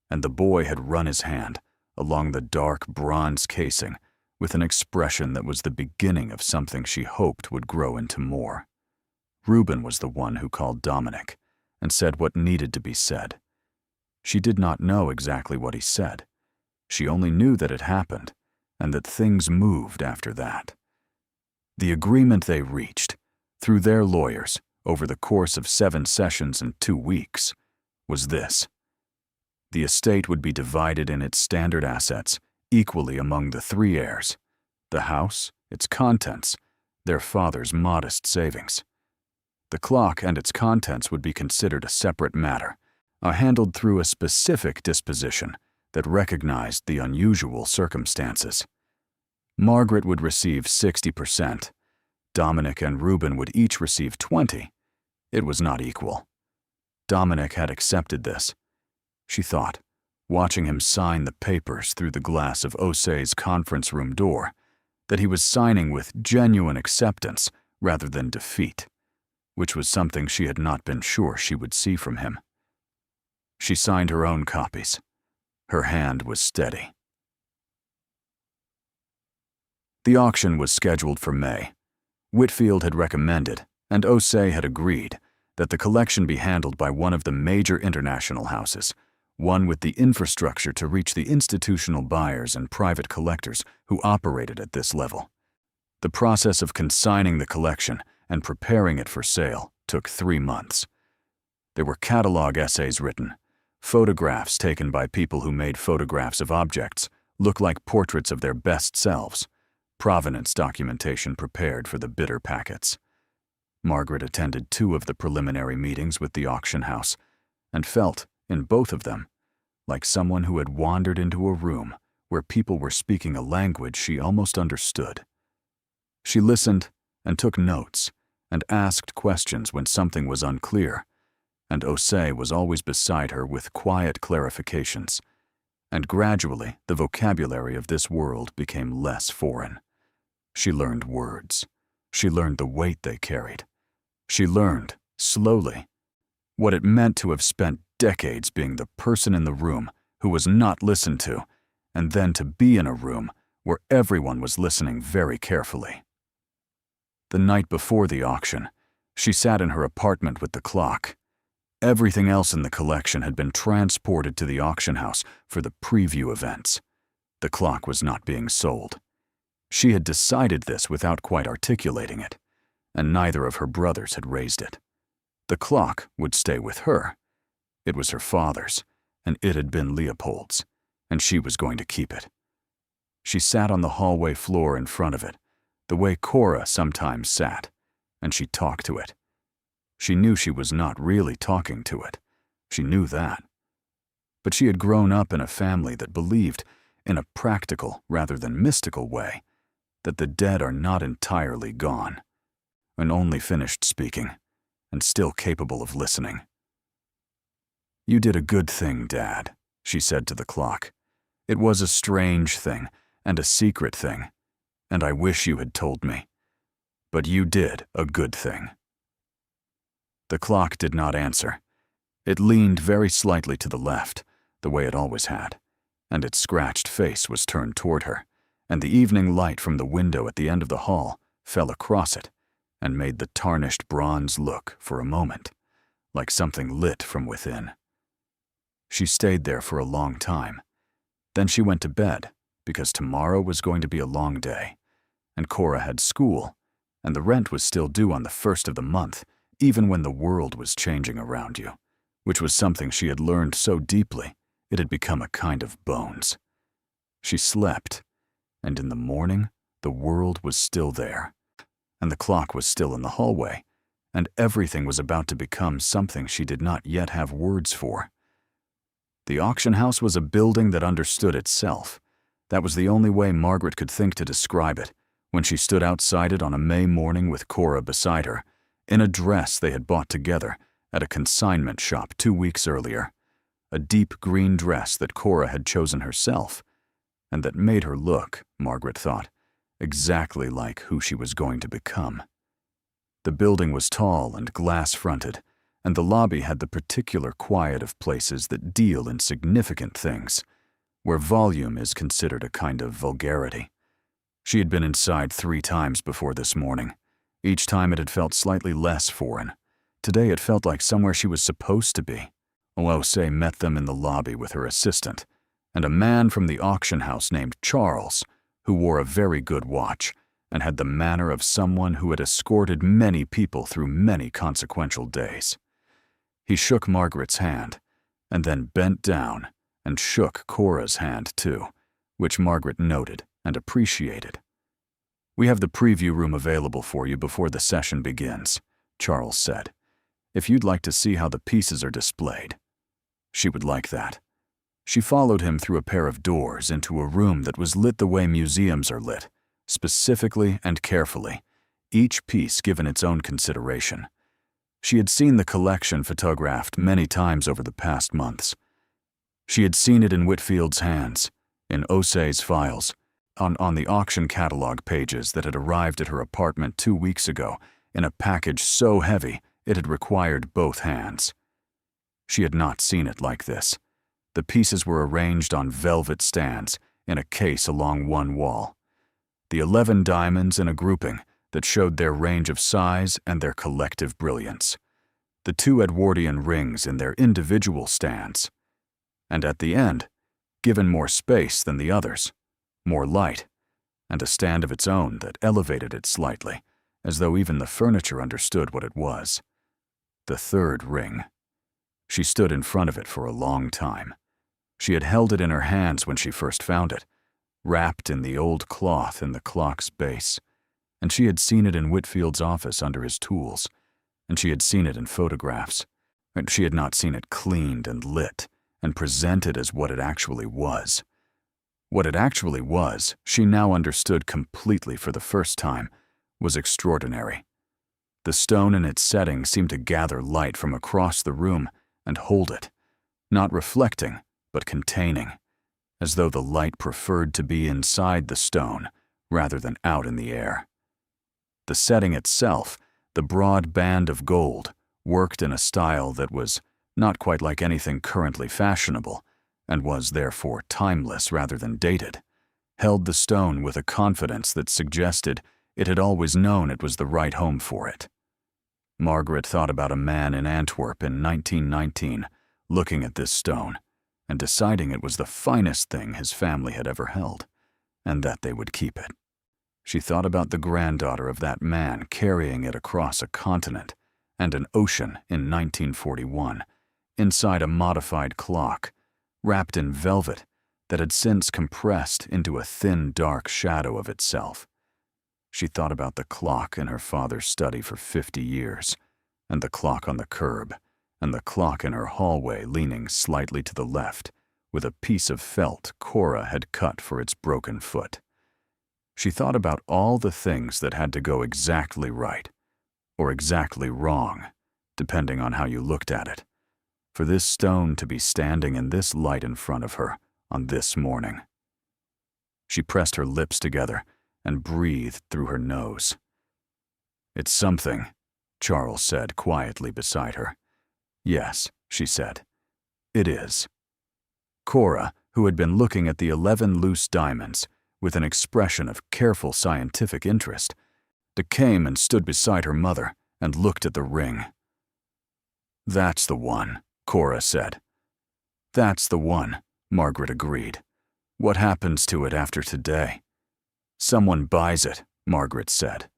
and the boy had run his hand along the dark bronze casing with an expression that was the beginning of something she hoped would grow into more. Reuben was the one who called Dominic and said what needed to be said. She did not know exactly what he said. She only knew that it happened and that things moved after that. The agreement they reached, through their lawyers, over the course of 7 sessions and 2 weeks, was this. The estate would be divided in its standard assets equally among the 3 heirs: the house, its contents, their father's modest savings. The clock and its contents would be considered a separate matter, handled through a specific disposition that recognized the unusual circumstances. Margaret would receive 60%. Dominic and Reuben would each receive 20%. It was not equal. Dominic had accepted this. She thought, watching him sign the papers through the glass of Ose's conference room door, that he was signing with genuine acceptance rather than defeat, which was something she had not been sure she would see from him. She signed her own copies. Her hand was steady. The auction was scheduled for May. Whitfield had recommended, and Ose had agreed, that the collection be handled by one of the major international houses, one with the infrastructure to reach the institutional buyers and private collectors who operated at this level. The process of consigning the collection and preparing it for sale took 3 months. There were catalog essays written, photographs taken by people who made photographs of objects look like portraits of their best selves, Provenience documentation prepared for the bidder packets. Margaret attended 2 of the preliminary meetings with the auction house and felt, in both of them, like someone who had wandered into a room where people were speaking a language she almost understood. She listened and took notes and asked questions when something was unclear, and Ose was always beside her with quiet clarifications, and gradually the vocabulary of this world became less foreign. She learned words. She learned the weight they carried. She learned, slowly, what it meant to have spent decades being the person in the room who was not listened to, and then to be in a room where everyone was listening very carefully. The night before the auction, she sat in her apartment with the clock. Everything else in the collection had been transported to the auction house for the preview events. The clock was not being sold. She had decided this without quite articulating it, and neither of her brothers had raised it. The clock would stay with her. It was her father's, and it had been Leopold's, and she was going to keep it. She sat on the hallway floor in front of it, the way Cora sometimes sat, and she talked to it. She knew she was not really talking to it. She knew that. But she had grown up in a family that believed, in a practical rather than mystical way, that the dead are not entirely gone, and only finished speaking, and still capable of listening. "You did a good thing, Dad," she said to the clock. "It was a strange thing, and a secret thing, and I wish you had told me. But you did a good thing." The clock did not answer. It leaned very slightly to the left, the way it always had, and its scratched face was turned toward her, and the evening light from the window at the end of the hall fell across it and made the tarnished bronze look, for a moment, like something lit from within. She stayed there for a long time. Then she went to bed, because tomorrow was going to be a long day, and Cora had school, and the rent was still due on the 1st of the month, even when the world was changing around you, which was something she had learned so deeply it had become a kind of bones. She slept, and in the morning the world was still there, and the clock was still in the hallway, and everything was about to become something she did not yet have words for. The auction house was a building that understood itself. That was the only way Margaret could think to describe it, when she stood outside it on a May morning with Cora beside her, in a dress they had bought together at a consignment shop 2 weeks earlier, a deep green dress that Cora had chosen herself, and that made her look, Margaret thought, exactly like who she was going to become. The building was tall and glass-fronted, and the lobby had the particular quiet of places that deal in significant things, where volume is considered a kind of vulgarity. She had been inside 3 times before this morning. Each time it had felt slightly less foreign. Today it felt like somewhere she was supposed to be. Elias met them in the lobby with her assistant, and a man from the auction house named Charles, who wore a very good watch and had the manner of someone who had escorted many people through many consequential days. He shook Margaret's hand, and then bent down and shook Cora's hand too, which Margaret noted and appreciated. "We have the preview room available for you before the session begins," Charles said. "If you'd like to see how the pieces are displayed." She would like that. She followed him through a pair of doors into a room that was lit the way museums are lit, specifically and carefully, each piece given its own consideration. She had seen the collection photographed many times over the past months. She had seen it in Whitfield's hands, in Osei's files, on the auction catalog pages that had arrived at her apartment 2 weeks ago in a package so heavy it had required both hands. She had not seen it like this. The pieces were arranged on velvet stands in a case along one wall. The 11 diamonds in a grouping that showed their range of size and their collective brilliance. The 2 Edwardian rings in their individual stands. And at the end, given more space than the others, more light, and a stand of its own that elevated it slightly, as though even the furniture understood what it was. The 3rd ring. She stood in front of it for a long time. She had held it in her hands when she first found it, wrapped in the old cloth in the clock's base, and she had seen it in Whitfield's office under his tools, and she had seen it in photographs, and she had not seen it cleaned and lit and presented as what it actually was. What it actually was, she now understood completely for the first time, was extraordinary. The stone in its setting seemed to gather light from across the room and hold it, not reflecting, but containing, as though the light preferred to be inside the stone rather than out in the air. The setting itself, the broad band of gold, worked in a style that was not quite like anything currently fashionable, and was therefore timeless rather than dated, held the stone with a confidence that suggested it had always known it was the right home for it. Margaret thought about a man in Antwerp in 1919 looking at this stone and deciding it was the finest thing his family had ever held, and that they would keep it. She thought about the granddaughter of that man carrying it across a continent and an ocean in 1941, inside a modified clock, wrapped in velvet that had since compressed into a thin, dark shadow of itself. She thought about the clock in her father's study for 50 years, and the clock on the curb, and the clock in her hallway leaning slightly to the left, with a piece of felt Cora had cut for its broken foot. She thought about all the things that had to go exactly right, or exactly wrong, depending on how you looked at it, for this stone to be standing in this light in front of her on this morning. She pressed her lips together and breathed through her nose. "It's something," Charles said quietly beside her. "Yes," she said. "It is." Cora, who had been looking at the 11 loose diamonds with an expression of careful scientific interest, came and stood beside her mother and looked at the ring. "That's the one," Cora said. "That's the one," Margaret agreed. "What happens to it after today?" "Someone buys it," Margaret said.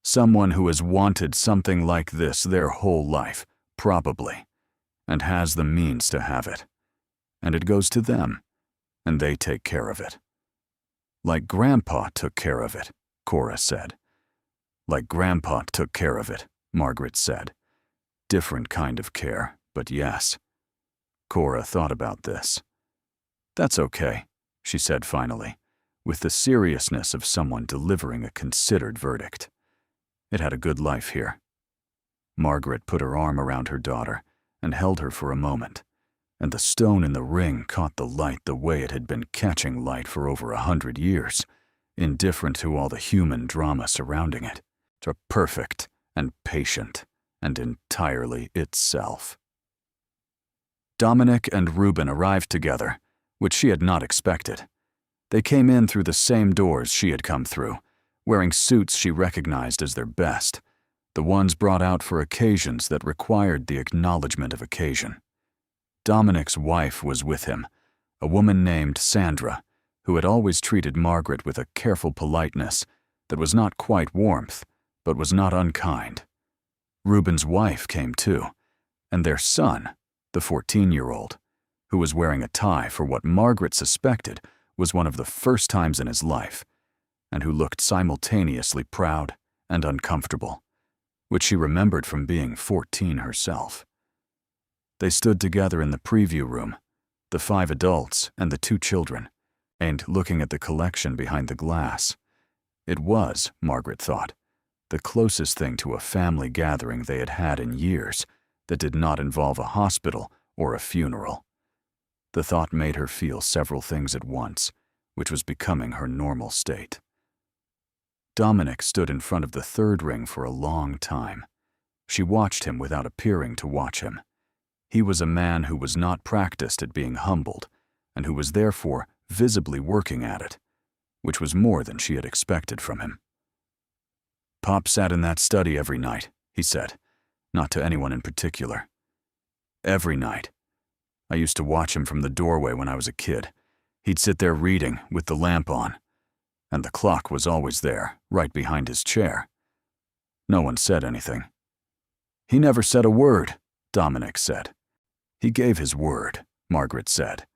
"Someone who has wanted something like this their whole life, probably, and has the means to have it. And it goes to them, and they take care of it." "Like Grandpa took care of it," Cora said. "Like Grandpa took care of it," Margaret said. "Different kind of care, but yes." Cora thought about this. "That's okay," she said finally. with the seriousness of someone delivering a considered verdict. It had a good life here. Margaret put her arm around her daughter and held her for a moment, and the stone in the ring caught the light the way it had been catching light for over 100 years, indifferent to all the human drama surrounding it, to perfect and patient and entirely itself. Dominic and Reuben arrived together, which she had not expected. They came in through the same doors she had come through, wearing suits she recognized as their best, the ones brought out for occasions that required the acknowledgement of occasion. Dominic's wife was with him, a woman named Sandra, who had always treated Margaret with a careful politeness that was not quite warmth, but was not unkind. Reuben's wife came too, and their son, the 14-year-old, who was wearing a tie for what Margaret suspected was one of the first times in his life, and who looked simultaneously proud and uncomfortable, which she remembered from being 14 herself. They stood together in the preview room, the 5 adults and the 2 children, and looking at the collection behind the glass. It was, Margaret thought, the closest thing to a family gathering they had had in years that did not involve a hospital or a funeral. The thought made her feel several things at once, which was becoming her normal state. Dominic stood in front of the 3rd ring for a long time. She watched him without appearing to watch him. He was a man who was not practiced at being humbled, and who was therefore visibly working at it, which was more than she had expected from him. "Pop sat in that study every night," he said, not to anyone in particular. "Every night. I used to watch him from the doorway when I was a kid. He'd sit there reading with the lamp on, and the clock was always there, right behind his chair. No one said anything." "He never said a word," Dominic said. "He gave his word," Margaret said.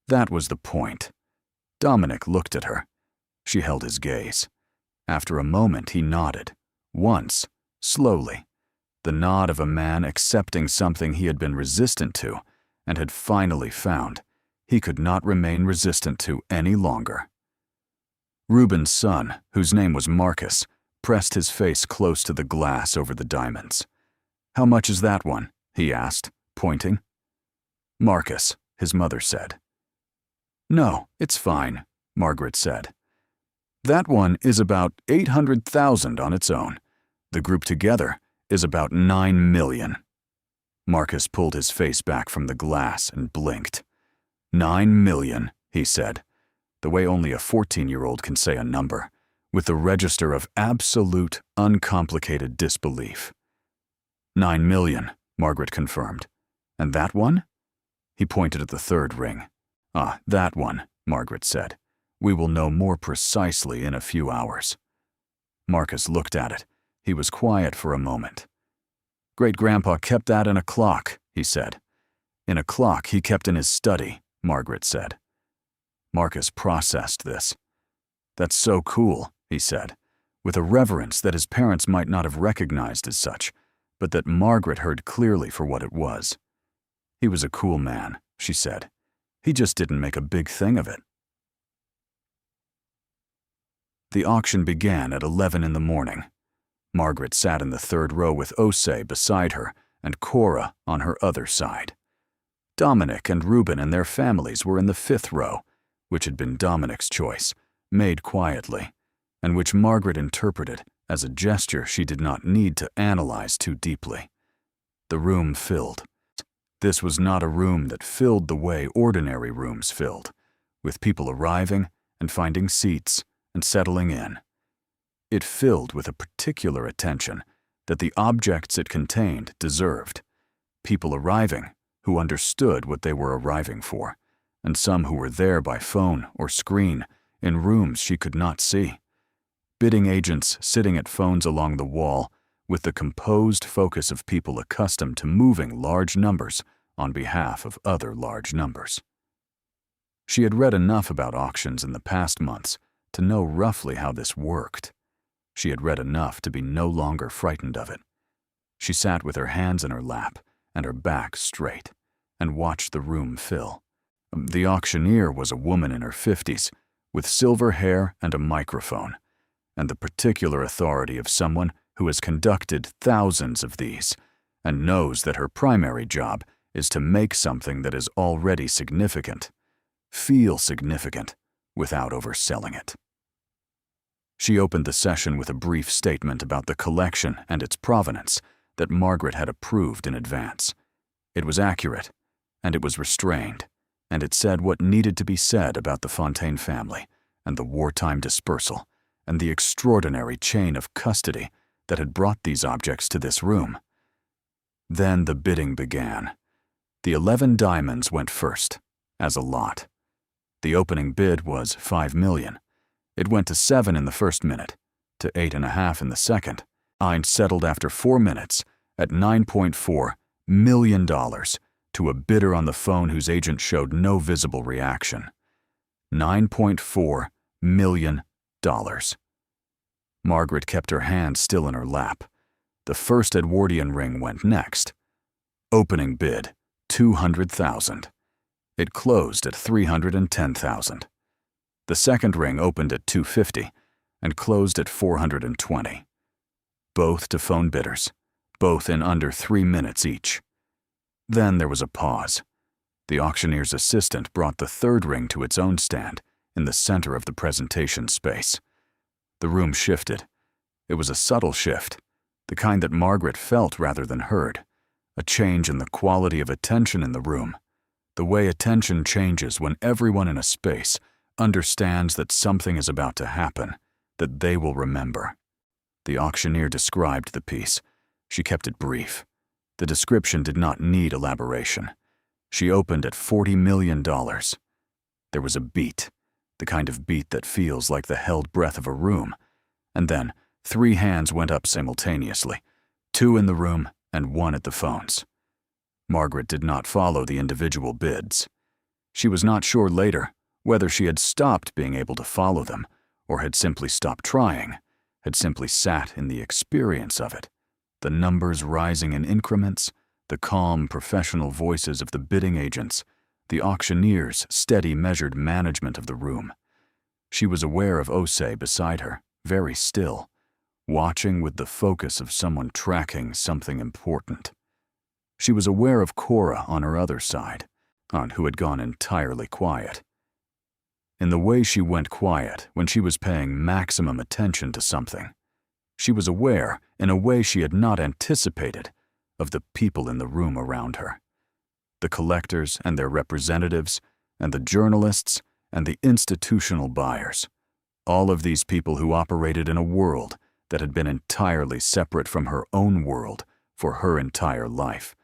That was the point. Dominic looked at her. She held his gaze. After a moment, he nodded. Once, slowly. The nod of a man accepting something he had been resistant to and had finally found he could not remain resistant to any longer. Reuben's son, whose name was Marcus, pressed his face close to the glass over the diamonds. "How much is that one?" he asked, pointing. "Marcus," his mother said. "No, it's fine," Margaret said. "That one is about 800,000 on its own. The group together is about 9 million. Marcus pulled his face back from the glass and blinked. 9 million, he said, the way only a 14-year-old can say a number, with the register of absolute, uncomplicated disbelief. 9 million, Margaret confirmed. "And that one?" He pointed at the 3rd ring. "Ah, that one," Margaret said. "We will know more precisely in a few hours." Marcus looked at it. He was quiet for a moment. "Great-grandpa kept that in a clock," he said. "In a clock he kept in his study," Margaret said. Marcus processed this. "That's so cool," he said, with a reverence that his parents might not have recognized as such, but that Margaret heard clearly for what it was. "He was a cool man," she said. "He just didn't make a big thing of it." The auction began at 11 in the morning. Margaret sat in the 3rd row with Osei beside her and Cora on her other side. Dominic and Reuben and their families were in the 5th row, which had been Dominic's choice, made quietly, and which Margaret interpreted as a gesture she did not need to analyze too deeply. The room filled. This was not a room that filled the way ordinary rooms filled, with people arriving and finding seats and settling in. It filled with a particular attention that the objects it contained deserved. People arriving who understood what they were arriving for, and some who were there by phone or screen in rooms she could not see. Bidding agents sitting at phones along the wall with the composed focus of people accustomed to moving large numbers on behalf of other large numbers. She had read enough about auctions in the past months to know roughly how this worked. She had read enough to be no longer frightened of it. She sat with her hands in her lap and her back straight and watched the room fill. The auctioneer was a woman in her 50s, with silver hair and a microphone, and the particular authority of someone who has conducted thousands of these and knows that her primary job is to make something that is already significant feel significant without overselling it. She opened the session with a brief statement about the collection and its provenance that Margaret had approved in advance. It was accurate, and it was restrained, and it said what needed to be said about the Fontaine family and the wartime dispersal and the extraordinary chain of custody that had brought these objects to this room. Then the bidding began. The 11 diamonds went first, as a lot. The opening bid was $5 million. It went to 7 in the first minute, to 8.5 in the second. Ein settled after 4 minutes at $9.4 million to a bidder on the phone whose agent showed no visible reaction. $9.4 million. Margaret kept her hand still in her lap. The first Edwardian ring went next. Opening bid, $200,000. It closed at $310,000. The second ring opened at $250 and closed at $420. Both to phone bidders, both in under 3 minutes each. Then there was a pause. The auctioneer's assistant brought the third ring to its own stand in the center of the presentation space. The room shifted. It was a subtle shift, the kind that Margaret felt rather than heard, a change in the quality of attention in the room, the way attention changes when everyone in a space understands that something is about to happen, that they will remember. The auctioneer described the piece. She kept it brief. The description did not need elaboration. She opened at $40 million. There was a beat, the kind of beat that feels like the held breath of a room, and then 3 hands went up simultaneously, 2 in the room and 1 at the phones. Margaret did not follow the individual bids. She was not sure later whether she had stopped being able to follow them or had simply stopped trying, had simply sat in the experience of it, the numbers rising in increments, the calm, professional voices of the bidding agents, the auctioneer's steady, measured management of the room. She was aware of Osei beside her, very still, watching with the focus of someone tracking something important. She was aware of Cora on her other side, who had gone entirely quiet. In the way she went quiet when she was paying maximum attention to something, she was aware, in a way she had not anticipated, of the people in the room around her. The collectors and their representatives, and the journalists, and the institutional buyers. All of these people who operated in a world that had been entirely separate from her own world for her entire life.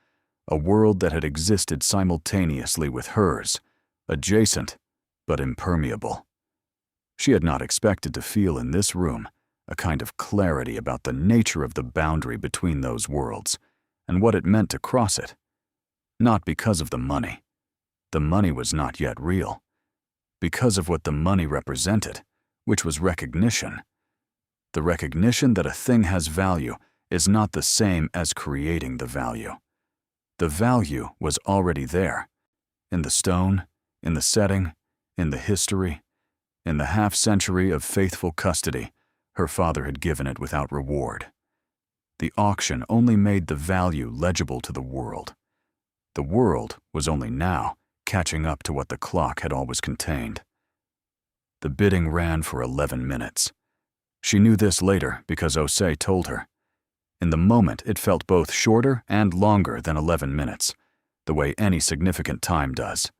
A world that had existed simultaneously with hers, adjacent but impermeable. She had not expected to feel in this room a kind of clarity about the nature of the boundary between those worlds and what it meant to cross it. Not because of the money. The money was not yet real. Because of what the money represented, which was recognition. The recognition that a thing has value is not the same as creating the value. The value was already there, in the stone, in the setting, in the history, in the half-century of faithful custody her father had given it without reward. The auction only made the value legible to the world. The world was only now catching up to what the clock had always contained. The bidding ran for 11 minutes. She knew this later because Osei told her. In the moment, it felt both shorter and longer than 11 minutes, the way any significant time does.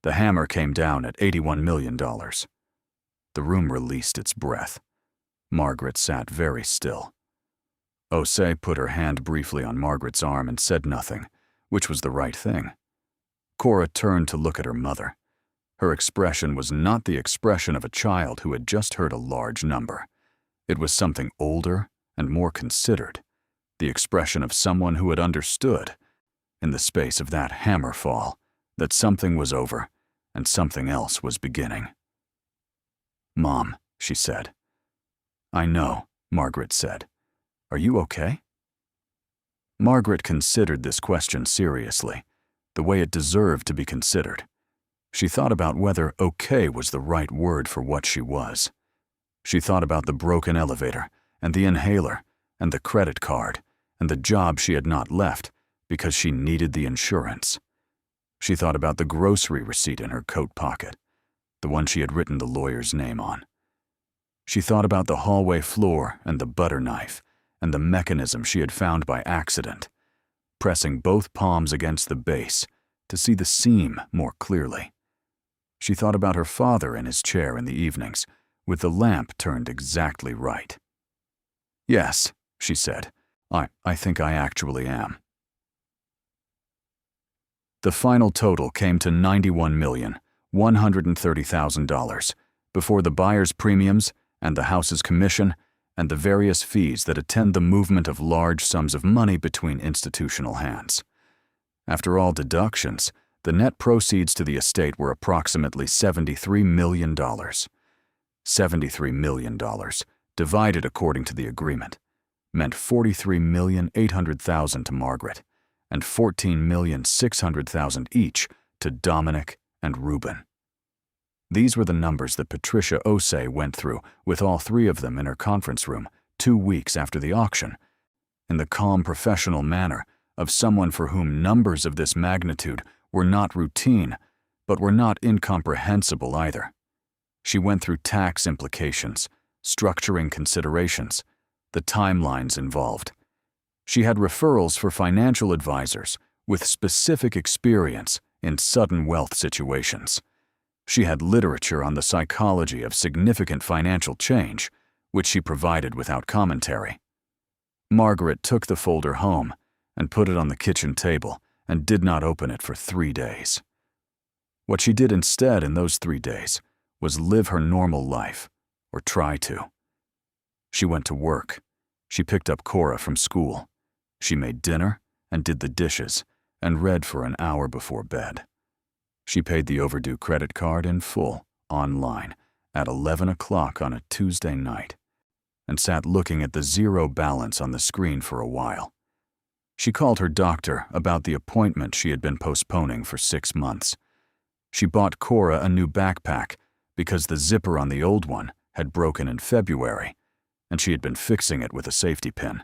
The hammer came down at $81 million. The room released its breath. Margaret sat very still. Osei put her hand briefly on Margaret's arm and said nothing, which was the right thing. Cora turned to look at her mother. Her expression was not the expression of a child who had just heard a large number. It was something older and more considered, the expression of someone who had understood, in the space of that hammer fall, that something was over and something else was beginning. "Mom," she said. "I know," Margaret said. "Are you okay?" Margaret considered this question seriously, the way it deserved to be considered. She thought about whether okay was the right word for what she was. She thought about the broken elevator, and the inhaler, and the credit card, and the job she had not left because she needed the insurance. She thought about the grocery receipt in her coat pocket, the one she had written the lawyer's name on. She thought about the hallway floor and the butter knife, and the mechanism she had found by accident, pressing both palms against the base to see the seam more clearly. She thought about her father in his chair in the evenings, with the lamp turned exactly right. "Yes," she said, I think I actually am." The final total came to $91,130,000 before the buyer's premiums and the house's commission and the various fees that attend the movement of large sums of money between institutional hands. After all deductions, the net proceeds to the estate were approximately $73 million. $73 million, divided according to the agreement, meant $43,800,000 to Margaret and $14,600,000 each to Dominic and Reuben. These were the numbers that Patricia Osei went through with all three of them in her conference room 2 weeks after the auction, in the calm professional manner of someone for whom numbers of this magnitude were not routine, but were not incomprehensible either. She went through tax implications, structuring considerations, the timelines involved. She had referrals for financial advisors with specific experience in sudden wealth situations. She had literature on the psychology of significant financial change, which she provided without commentary. Margaret took the folder home and put it on the kitchen table and did not open it for 3 days. What she did instead in those 3 days was live her normal life, or try to. She went to work. She picked up Cora from school. She made dinner and did the dishes and read for an hour before bed. She paid the overdue credit card in full, online, at 11 o'clock on a Tuesday night, and sat looking at the zero balance on the screen for a while. She called her doctor about the appointment she had been postponing for 6 months. She bought Cora a new backpack because the zipper on the old one had broken in February, and she had been fixing it with a safety pin.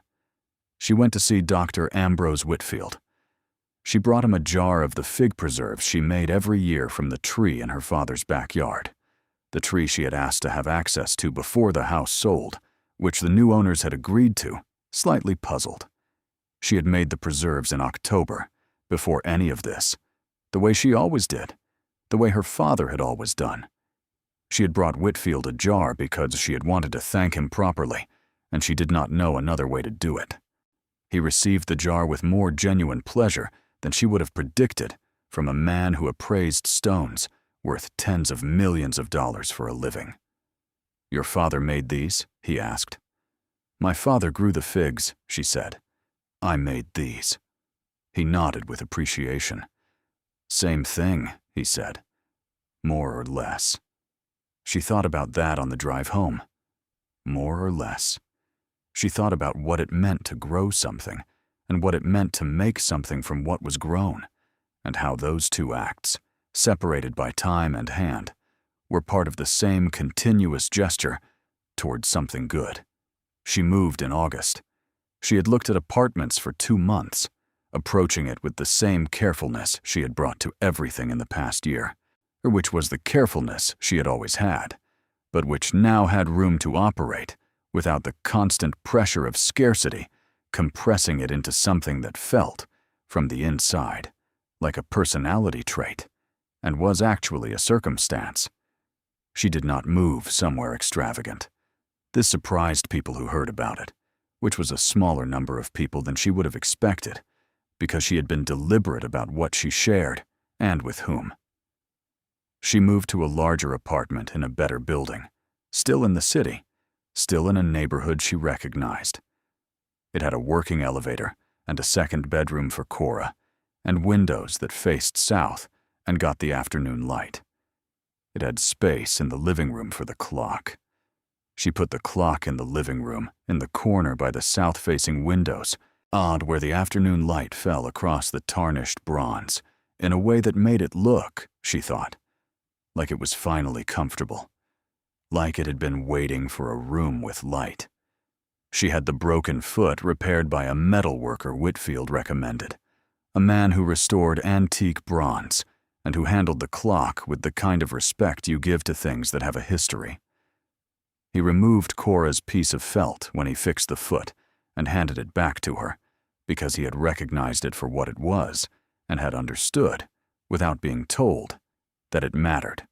She went to see Dr. Ambrose Whitfield. She brought him a jar of the fig preserves she made every year from the tree in her father's backyard, the tree she had asked to have access to before the house sold, which the new owners had agreed to, slightly puzzled. She had made the preserves in October, before any of this, the way she always did, the way her father had always done. She had brought Whitfield a jar because she had wanted to thank him properly, and she did not know another way to do it. He received the jar with more genuine pleasure than she would have predicted from a man who appraised stones worth tens of millions of dollars for a living. "Your father made these?" he asked. "My father grew the figs," she said. "I made these." He nodded with appreciation. "Same thing," he said. "More or less." She thought about that on the drive home. More or less. She thought about what it meant to grow something, and what it meant to make something from what was grown, and how those two acts, separated by time and hand, were part of the same continuous gesture toward something good. She moved in August. She had looked at apartments for 2 months, approaching it with the same carefulness she had brought to everything in the past year, or which was the carefulness she had always had, but which now had room to operate without the constant pressure of scarcity compressing it into something that felt, from the inside, like a personality trait, and was actually a circumstance. She did not move somewhere extravagant. This surprised people who heard about it, which was a smaller number of people than she would have expected, because she had been deliberate about what she shared and with whom. She moved to a larger apartment in a better building, still in the city, still in a neighborhood she recognized. It had a working elevator and a second bedroom for Cora, and windows that faced south and got the afternoon light. It had space in the living room for the clock. She put the clock in the living room, in the corner by the south-facing windows, odd where the afternoon light fell across the tarnished bronze, in a way that made it look, she thought, like it was finally comfortable, like it had been waiting for a room with light. She had the broken foot repaired by a metal worker Whitfield recommended, a man who restored antique bronze and who handled the clock with the kind of respect you give to things that have a history. He removed Cora's piece of felt when he fixed the foot and handed it back to her, because he had recognized it for what it was and had understood, without being told, that it mattered.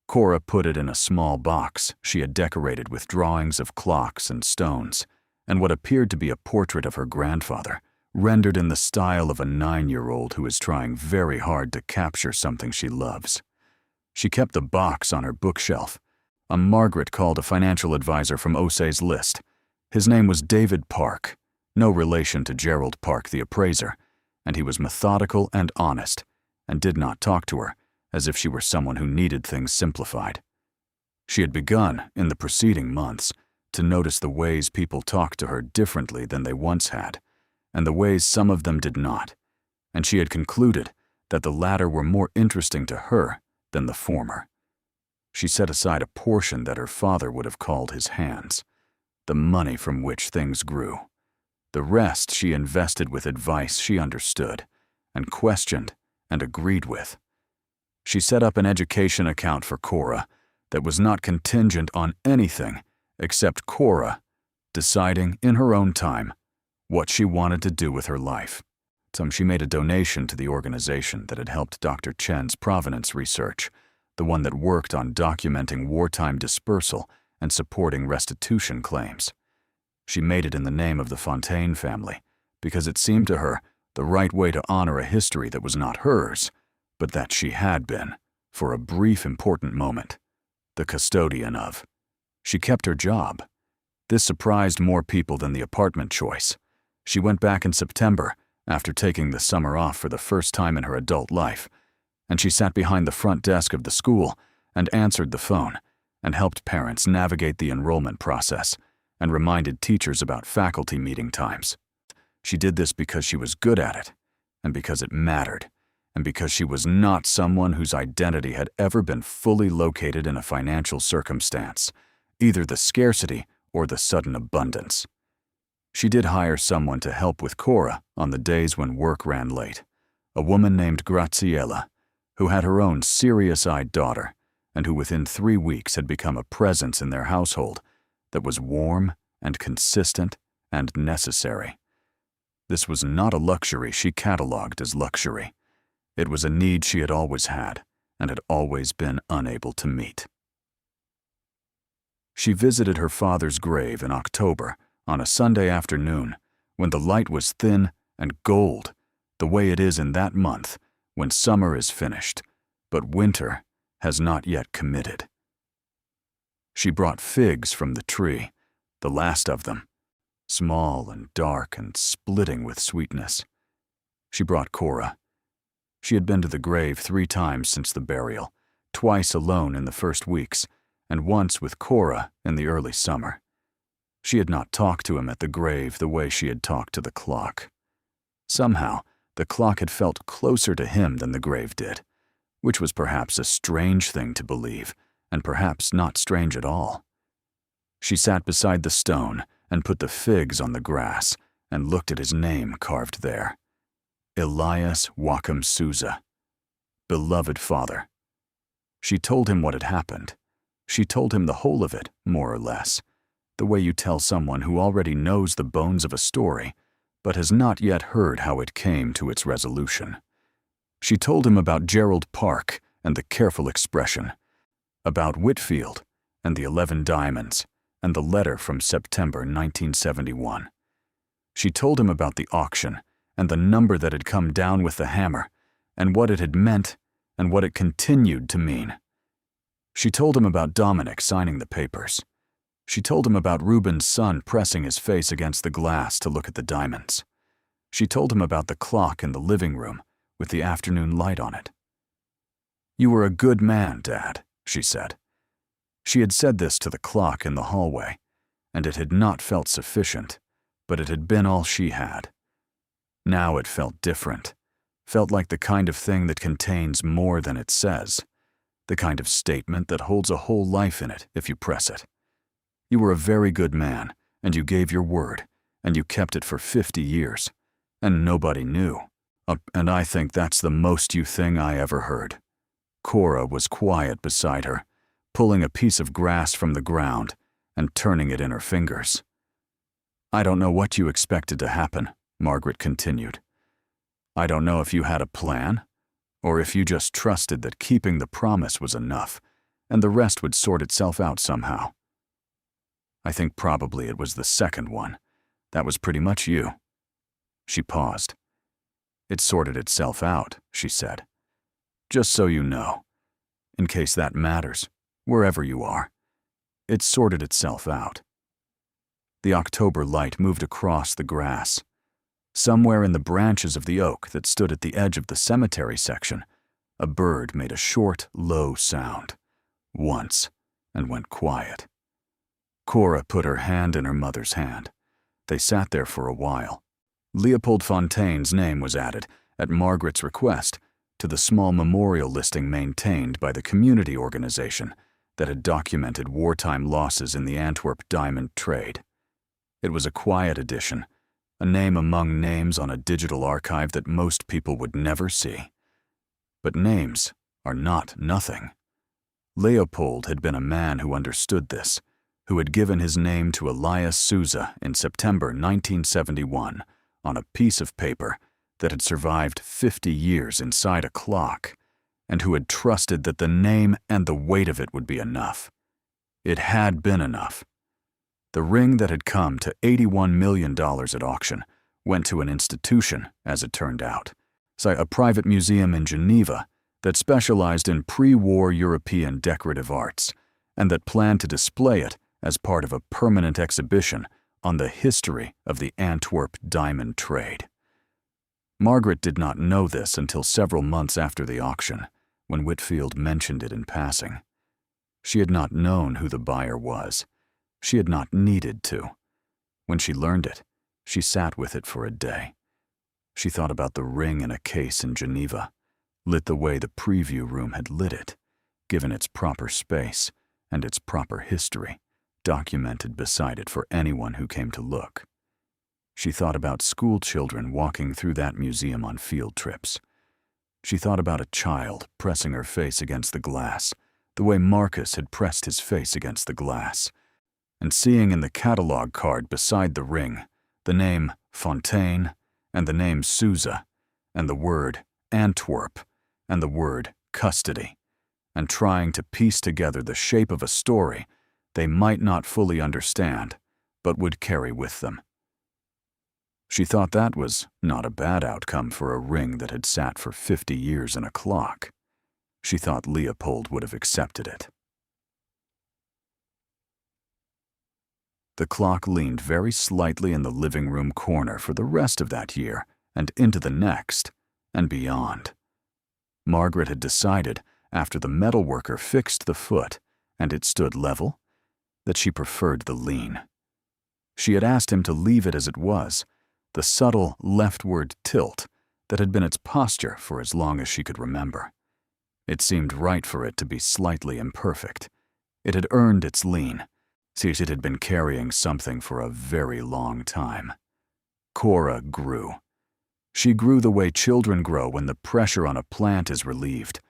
Cora put it in a small box she had decorated with drawings of clocks and stones, and what appeared to be a portrait of her grandfather, rendered in the style of a 9-year-old who is trying very hard to capture something she loves. She kept the box on her bookshelf. Margaret called a financial advisor from Osei's list. His name was David Park, no relation to Gerald Park, the appraiser, and he was methodical and honest, and did not talk to her as if she were someone who needed things simplified. She had begun, in the preceding months, to notice the ways people talked to her differently than they once had, and the ways some of them did not, and she had concluded that the latter were more interesting to her than the former. She set aside a portion that her father would have called his hands, the money from which things grew. The rest she invested with advice she understood, and questioned, and agreed with. She set up an education account for Cora that was not contingent on anything except Cora deciding in her own time what she wanted to do with her life. She made a donation to the organization that had helped Dr. Chen's Provenience research, the one that worked on documenting wartime dispersal and supporting restitution claims. She made it in the name of the Fontaine family because it seemed to her the right way to honor a history that was not hers, but that she had been, for a brief important moment, the custodian of. She kept her job. This surprised more people than the apartment choice. She went back in September, after taking the summer off for the first time in her adult life, and she sat behind the front desk of the school and answered the phone and helped parents navigate the enrollment process and reminded teachers about faculty meeting times. She did this because she was good at it, and because it mattered, and because she was not someone whose identity had ever been fully located in a financial circumstance, either the scarcity or the sudden abundance. She did hire someone to help with Cora on the days when work ran late, a woman named Graziella, who had her own serious-eyed daughter, and who within 3 weeks had become a presence in their household that was warm and consistent and necessary. This was not a luxury she catalogued as luxury. It was a need she had always had and had always been unable to meet. She visited her father's grave in October on a Sunday afternoon when the light was thin and gold, the way it is in that month when summer is finished, but winter has not yet committed. She brought figs from the tree, the last of them, small and dark and splitting with sweetness. She brought Cora. She had been to the grave 3 times since the burial, twice alone in the first weeks, and once with Cora in the early summer. She had not talked to him at the grave the way she had talked to the clock. Somehow, the clock had felt closer to him than the grave did, which was perhaps a strange thing to believe, and perhaps not strange at all. She sat beside the stone and put the figs on the grass and looked at his name carved there. Elias Souza, beloved father. She told him what had happened. She told him the whole of it, more or less, the way you tell someone who already knows the bones of a story, but has not yet heard how it came to its resolution. She told him about Gerald Park and the careful expression, about Whitfield and the 11 diamonds and the letter from September 1971. She told him about the auction and the number that had come down with the hammer and what it had meant and what it continued to mean. She told him about Dominic signing the papers. She told him about Reuben's son pressing his face against the glass to look at the diamonds. She told him about the clock in the living room with the afternoon light on it. "You were a good man, Dad," she said. She had said this to the clock in the hallway, and it had not felt sufficient, but it had been all she had. Now it felt different, felt like the kind of thing that contains more than it says. The kind of statement that holds a whole life in it if you press it. You were a very good man, and you gave your word, and you kept it for 50 years, and nobody knew. And I think that's the most you thing I ever heard. Cora was quiet beside her, pulling a piece of grass from the ground and turning it in her fingers. I don't know what you expected to happen, Margaret continued. I don't know if you had a plan, or if you just trusted that keeping the promise was enough, and the rest would sort itself out somehow. I think probably it was the second one. That was pretty much you. She paused. It sorted itself out, she said. Just so you know, in case that matters, wherever you are, it sorted itself out. The October light moved across the grass. Somewhere in the branches of the oak that stood at the edge of the cemetery section, a bird made a short, low sound, once, and went quiet. Cora put her hand in her mother's hand. They sat there for a while. Leopold Fontaine's name was added, at Margaret's request, to the small memorial listing maintained by the community organization that had documented wartime losses in the Antwerp diamond trade. It was a quiet addition, a name among names on a digital archive that most people would never see. But names are not nothing. Leopold had been a man who understood this, who had given his name to Elias Souza in September 1971 on a piece of paper that had survived 50 years inside a clock, and who had trusted that the name and the weight of it would be enough. It had been enough. The ring that had come to $81 million at auction went to an institution, as it turned out, a private museum in Geneva that specialized in pre-war European decorative arts and that planned to display it as part of a permanent exhibition on the history of the Antwerp diamond trade. Margaret did not know this until several months after the auction, when Whitfield mentioned it in passing. She had not known who the buyer was. She had not needed to. When she learned it, she sat with it for a day. She thought about the ring in a case in Geneva, lit the way the preview room had lit it, given its proper space and its proper history, documented beside it for anyone who came to look. She thought about school children walking through that museum on field trips. She thought about a child pressing her face against the glass, the way Marcus had pressed his face against the glass, and seeing in the catalog card beside the ring the name Fontaine and the name Souza and the word Antwerp and the word custody, and trying to piece together the shape of a story they might not fully understand, but would carry with them. She thought that was not a bad outcome for a ring that had sat for 50 years in a clock. She thought Leopold would have accepted it. The clock leaned very slightly in the living room corner for the rest of that year and into the next, and beyond. Margaret had decided, after the metalworker fixed the foot and it stood level, that she preferred the lean. She had asked him to leave it as it was, the subtle leftward tilt that had been its posture for as long as she could remember. It seemed right for it to be slightly imperfect. It had earned its lean, since it had been carrying something for a very long time. Cora grew. She grew the way children grow when the pressure on a plant is relieved,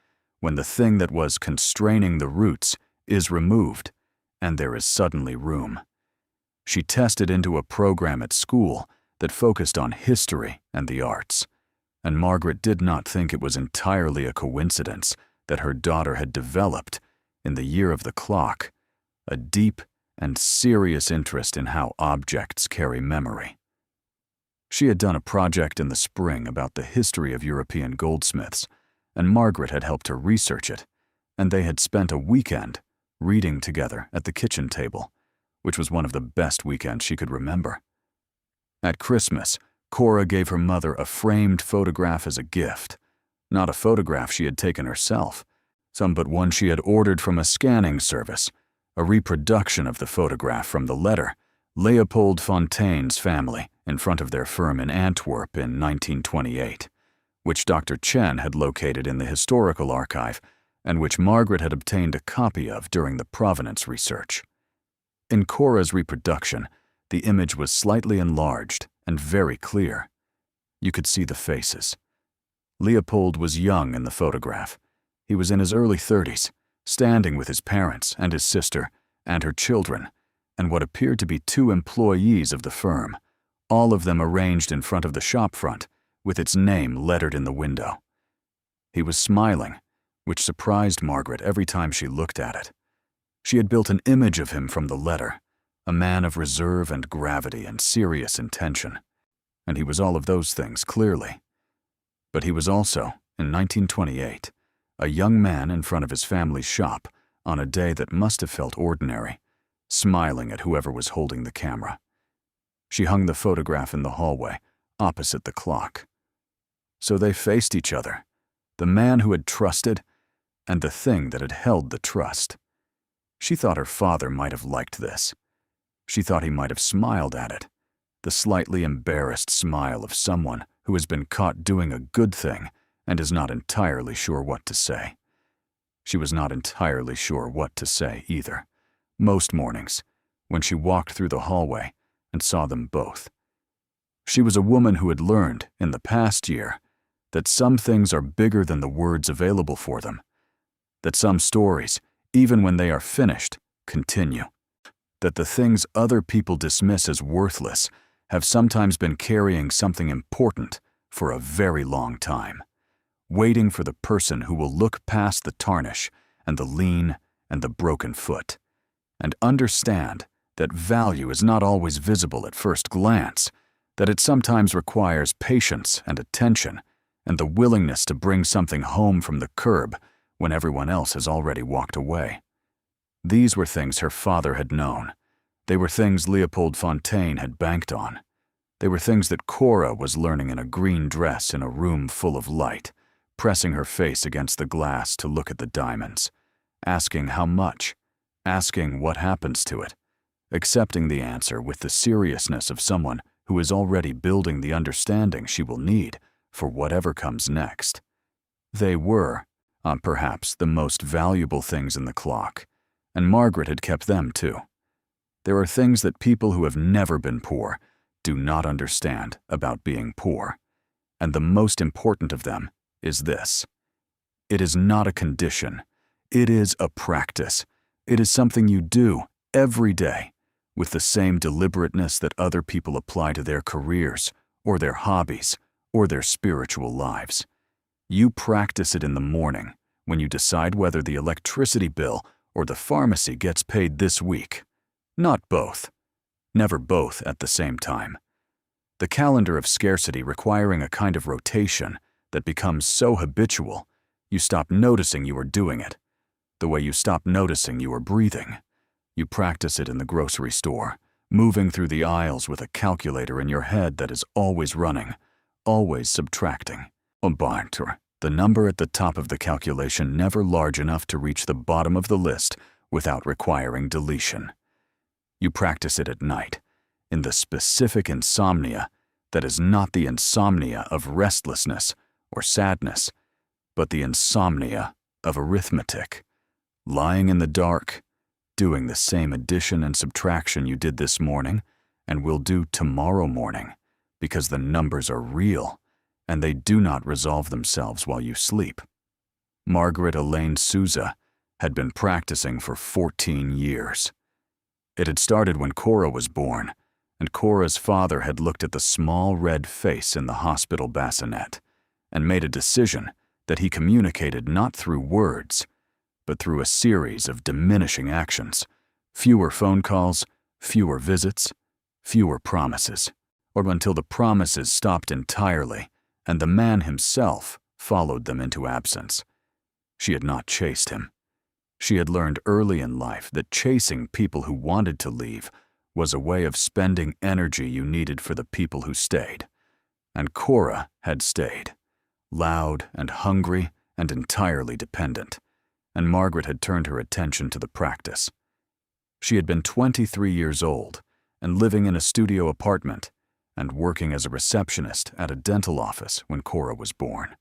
when the thing that was constraining the roots is removed, and there is suddenly room. She tested into a program at school that focused on history and the arts, and Margaret did not think it was entirely a coincidence that her daughter had developed, in the year of the clock, a deep and serious interest in how objects carry memory. She had done a project in the spring about the history of European goldsmiths, and Margaret had helped her research it, and they had spent a weekend reading together at the kitchen table, which was one of the best weekends she could remember. At Christmas, Cora gave her mother a framed photograph as a gift, not a photograph she had taken herself, but one she had ordered from a scanning service, a reproduction of the photograph from the letter Leopold Fontaine's family in front of their firm in Antwerp in 1928, which Dr. Chen had located in the historical archive and which Margaret had obtained a copy of during the Provenience research. In Cora's reproduction, the image was slightly enlarged and very clear. You could see the faces. Leopold was young in the photograph. He was in his early 30s, standing with his parents and his sister and her children, and what appeared to be 2 employees of the firm, all of them arranged in front of the shop front, with its name lettered in the window. He was smiling, which surprised Margaret every time she looked at it. She had built an image of him from the letter, a man of reserve and gravity and serious intention, and he was all of those things clearly. But he was also, in 1928, a young man in front of his family's shop on a day that must have felt ordinary, smiling at whoever was holding the camera. She hung the photograph in the hallway, opposite the clock. So they faced each other, the man who had trusted and the thing that had held the trust. She thought her father might have liked this. She thought he might have smiled at it, the slightly embarrassed smile of someone who has been caught doing a good thing and is not entirely sure what to say. She was not entirely sure what to say either, most mornings, when she walked through the hallway and saw them both. She was a woman who had learned, in the past year, that some things are bigger than the words available for them, that some stories, even when they are finished, continue, that the things other people dismiss as worthless have sometimes been carrying something important for a very long time, waiting for the person who will look past the tarnish and the lean and the broken foot, and understand that value is not always visible at first glance, that it sometimes requires patience and attention and the willingness to bring something home from the curb when everyone else has already walked away. These were things her father had known. They were things Leopold Fontaine had banked on. They were things that Cora was learning in a green dress in a room full of light, pressing her face against the glass to look at the diamonds, asking how much, asking what happens to it, accepting the answer with the seriousness of someone who is already building the understanding she will need for whatever comes next. They were, perhaps, the most valuable things in the clock, and Margaret had kept them too. There are things that people who have never been poor do not understand about being poor, and the most important of them is this. It is not a condition. It is a practice. It is something you do every day with the same deliberateness that other people apply to their careers or their hobbies or their spiritual lives. You practice it in the morning when you decide whether the electricity bill or the pharmacy gets paid this week. Not both. Never both at the same time. The calendar of scarcity requiring a kind of rotation that becomes so habitual, you stop noticing you are doing it, the way you stop noticing you are breathing. You practice it in the grocery store, moving through the aisles with a calculator in your head that is always running, always subtracting. The number at the top of the calculation never large enough to reach the bottom of the list without requiring deletion. You practice it at night, in the specific insomnia that is not the insomnia of restlessness or sadness, but the insomnia of arithmetic, lying in the dark, doing the same addition and subtraction you did this morning and will do tomorrow morning, because the numbers are real and they do not resolve themselves while you sleep. Margaret Souza had been practicing for 14 years. It had started when Cora was born, and Cora's father had looked at the small red face in the hospital bassinet and made a decision that he communicated not through words, but through a series of diminishing actions, fewer phone calls, fewer visits, fewer promises, or until the promises stopped entirely and the man himself followed them into absence. She had not chased him. She had learned early in life that chasing people who wanted to leave was a way of spending energy you needed for the people who stayed. And Cora had stayed, loud and hungry and entirely dependent, and Margaret had turned her attention to the practice. She had been 23 years old and living in a studio apartment and working as a receptionist at a dental office when Cora was born.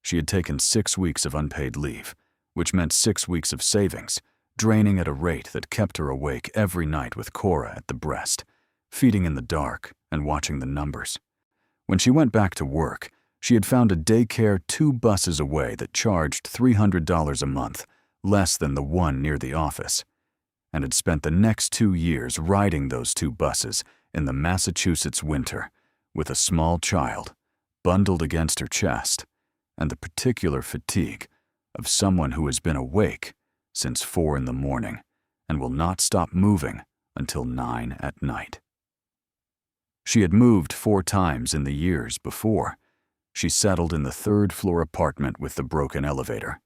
She had taken 6 weeks of unpaid leave, which meant 6 weeks of savings, draining at a rate that kept her awake every night with Cora at the breast, feeding in the dark and watching the numbers. When she went back to work, she had found a daycare 2 buses away that charged $300 a month, less than the one near the office, and had spent the next 2 years riding those 2 buses in the Massachusetts winter with a small child bundled against her chest and the particular fatigue of someone who has been awake since 4 in the morning and will not stop moving until 9 at night. She had moved 4 times in the years before. She settled in the 3rd-floor apartment with the broken elevator.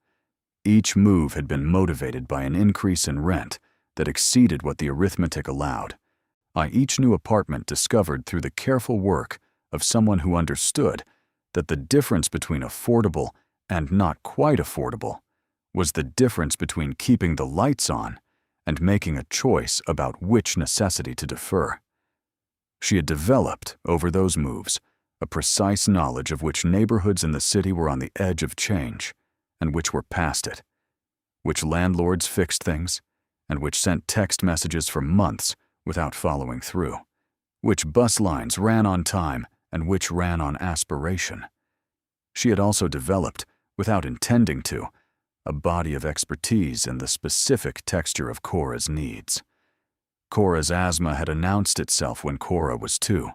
Each move had been motivated by an increase in rent that exceeded what the arithmetic allowed. Each new apartment discovered through the careful work of someone who understood that the difference between affordable and not quite affordable was the difference between keeping the lights on and making a choice about which necessity to defer. She had developed, over those moves, a precise knowledge of which neighborhoods in the city were on the edge of change and which were past it, which landlords fixed things, and which sent text messages for months without following through, which bus lines ran on time and which ran on aspiration. She had also developed, without intending to, a body of expertise in the specific texture of Cora's needs. Cora's asthma had announced itself when Cora was 2,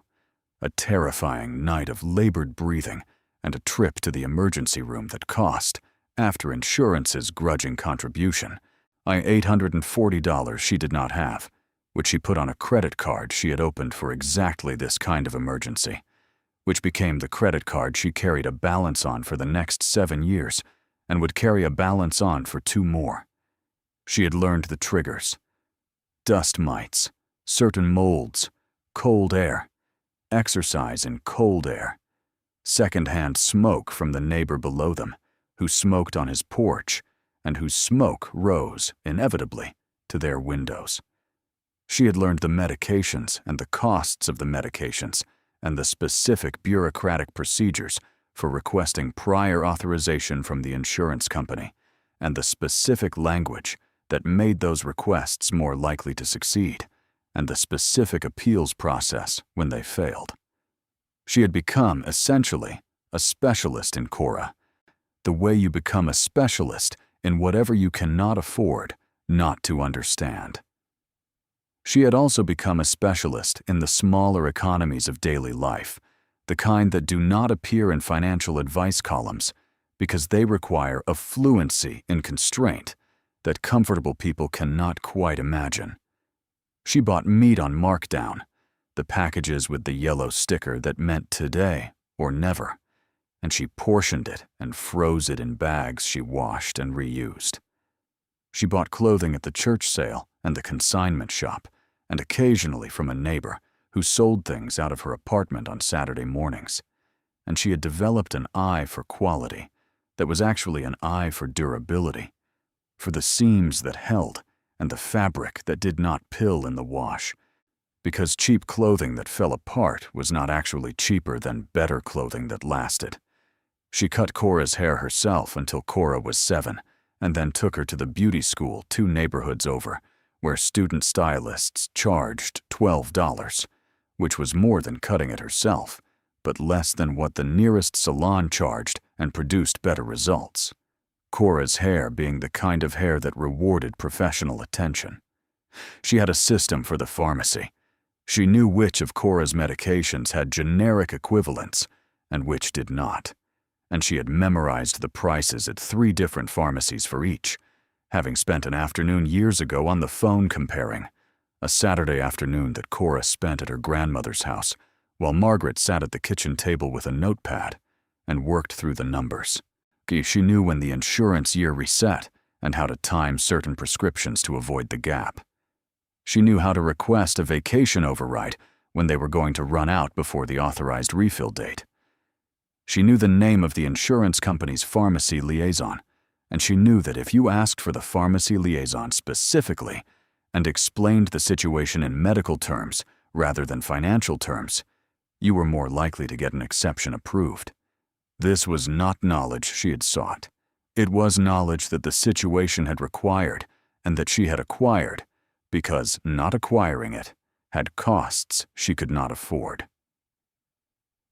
a terrifying night of labored breathing and a trip to the emergency room that cost, after insurance's grudging contribution, $840 she did not have, which she put on a credit card she had opened for exactly this kind of emergency, which became the credit card she carried a balance on for the next 7 years and would carry a balance on for 2 more. She had learned the triggers: dust mites, certain molds, cold air, exercise in cold air, second-hand smoke from the neighbor below them, who smoked on his porch and whose smoke rose, inevitably, to their windows. She had learned the medications and the costs of the medications and the specific bureaucratic procedures for requesting prior authorization from the insurance company and the specific language that made those requests more likely to succeed and the specific appeals process when they failed. She had become, essentially, a specialist in Cora, the way you become a specialist in whatever you cannot afford not to understand. She had also become a specialist in the smaller economies of daily life, the kind that do not appear in financial advice columns because they require a fluency in constraint that comfortable people cannot quite imagine. She bought meat on markdown, the packages with the yellow sticker that meant today or never, and she portioned it and froze it in bags she washed and reused. She bought clothing at the church sale and the consignment shop, and occasionally from a neighbor who sold things out of her apartment on Saturday mornings, and she had developed an eye for quality that was actually an eye for durability, for the seams that held and the fabric that did not pill in the wash, because cheap clothing that fell apart was not actually cheaper than better clothing that lasted. She cut Cora's hair herself until Cora was 7, and then took her to the beauty school 2 neighborhoods over, where student stylists charged $12, which was more than cutting it herself, but less than what the nearest salon charged and produced better results. Cora's hair being the kind of hair that rewarded professional attention. She had a system for the pharmacy. She knew which of Cora's medications had generic equivalents and which did not, and she had memorized the prices at 3 different pharmacies for each, having spent an afternoon years ago on the phone comparing, a Saturday afternoon that Cora spent at her grandmother's house, while Margaret sat at the kitchen table with a notepad and worked through the numbers. She knew when the insurance year reset and how to time certain prescriptions to avoid the gap. She knew how to request a vacation override when they were going to run out before the authorized refill date. She knew the name of the insurance company's pharmacy liaison, and she knew that if you asked for the pharmacy liaison specifically and explained the situation in medical terms rather than financial terms, you were more likely to get an exception approved. This was not knowledge she had sought. It was knowledge that the situation had required and that she had acquired, because not acquiring it had costs she could not afford.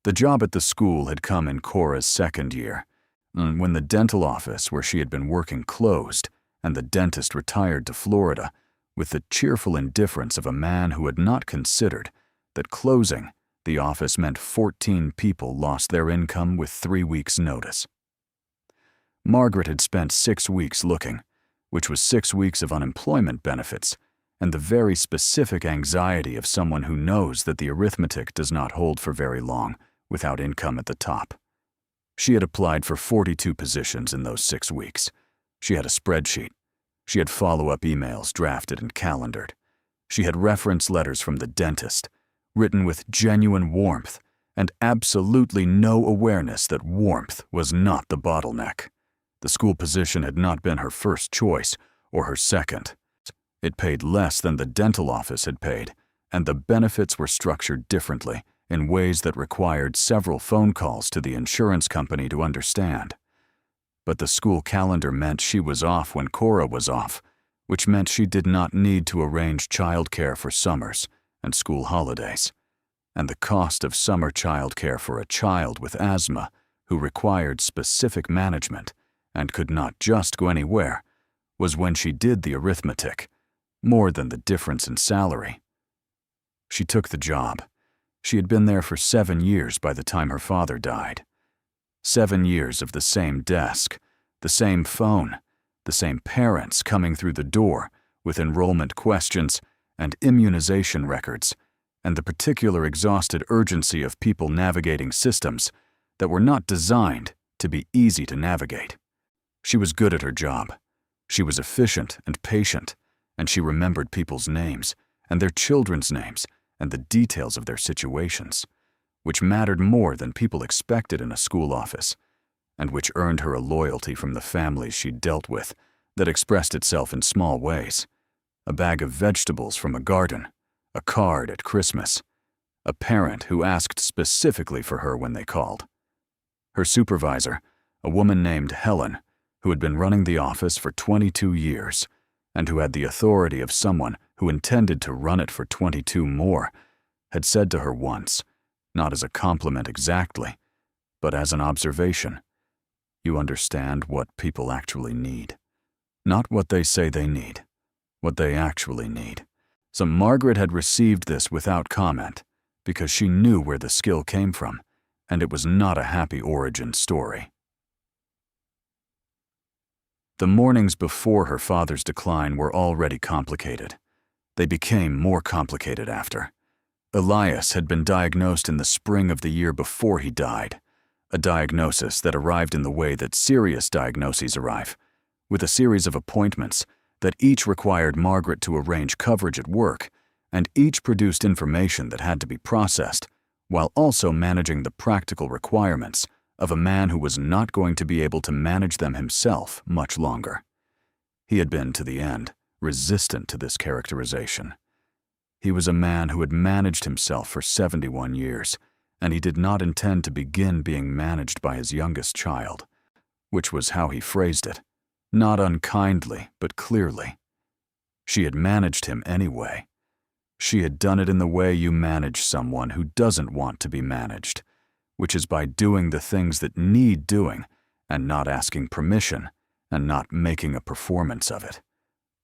The job at the school had come in Cora's second year, when the dental office where she had been working closed and the dentist retired to Florida with the cheerful indifference of a man who had not considered that closing the office meant 14 people lost their income with 3 weeks' notice. Margaret had spent 6 weeks looking, which was 6 weeks of unemployment benefits and the very specific anxiety of someone who knows that the arithmetic does not hold for very long without income at the top. She had applied for 42 positions in those 6 weeks. She had a spreadsheet. She had follow-up emails drafted and calendared. She had reference letters from the dentist, written with genuine warmth and absolutely no awareness that warmth was not the bottleneck. The school position had not been her first choice or her second. It paid less than the dental office had paid, and the benefits were structured differently in ways that required several phone calls to the insurance company to understand. But the school calendar meant she was off when Cora was off, which meant she did not need to arrange childcare for summers and school holidays. And the cost of summer childcare for a child with asthma who required specific management and could not just go anywhere was, when she did the arithmetic, more than the difference in salary. She took the job. She had been there for 7 years by the time her father died. 7 years of the same desk, the same phone, the same parents coming through the door with enrollment questions and immunization records, and the particular exhausted urgency of people navigating systems that were not designed to be easy to navigate. She was good at her job. She was efficient and patient, and she remembered people's names and their children's names and the details of their situations, which mattered more than people expected in a school office, and which earned her a loyalty from the families she dealt with that expressed itself in small ways. A bag of vegetables from a garden, a card at Christmas, a parent who asked specifically for her when they called. Her supervisor, a woman named Helen, who had been running the office for 22 years, and who had the authority of someone who intended to run it for 22 more, had said to her once, not as a compliment exactly, but as an observation, "You understand what people actually need. Not what they say they need, what they actually need." So Margaret had received this without comment, because she knew where the skill came from, and it was not a happy origin story. The mornings before her father's decline were already complicated. They became more complicated after. Elias had been diagnosed in the spring of the year before he died, a diagnosis that arrived in the way that serious diagnoses arrive, with a series of appointments that each required Margaret to arrange coverage at work, and each produced information that had to be processed, while also managing the practical requirements of a man who was not going to be able to manage them himself much longer. He had been, to the end, resistant to this characterization. He was a man who had managed himself for 71 years, and he did not intend to begin being managed by his youngest child, which was how he phrased it, not unkindly, but clearly. She had managed him anyway. She had done it in the way you manage someone who doesn't want to be managed, which is by doing the things that need doing and not asking permission and not making a performance of it,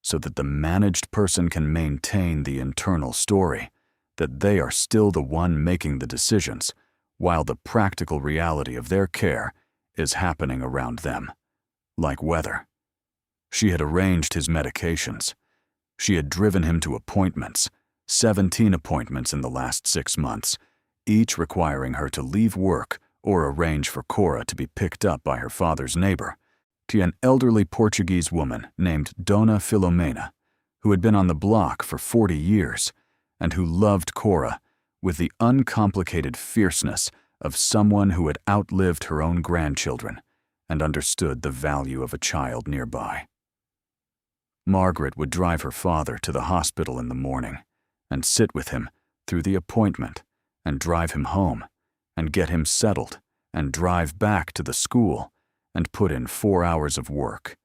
so that the managed person can maintain the internal story that they are still the one making the decisions, while the practical reality of their care is happening around them, like weather. She had arranged his medications. She had driven him to appointments, 17 appointments in the last 6 months, each requiring her to leave work or arrange for Cora to be picked up by her father's neighbor, to an elderly Portuguese woman named Dona Filomena, who had been on the block for 40 years and who loved Cora with the uncomplicated fierceness of someone who had outlived her own grandchildren and understood the value of a child nearby. Margaret would drive her father to the hospital in the morning and sit with him through the appointment and drive him home and get him settled and drive back to the school and put in 4 hours of work,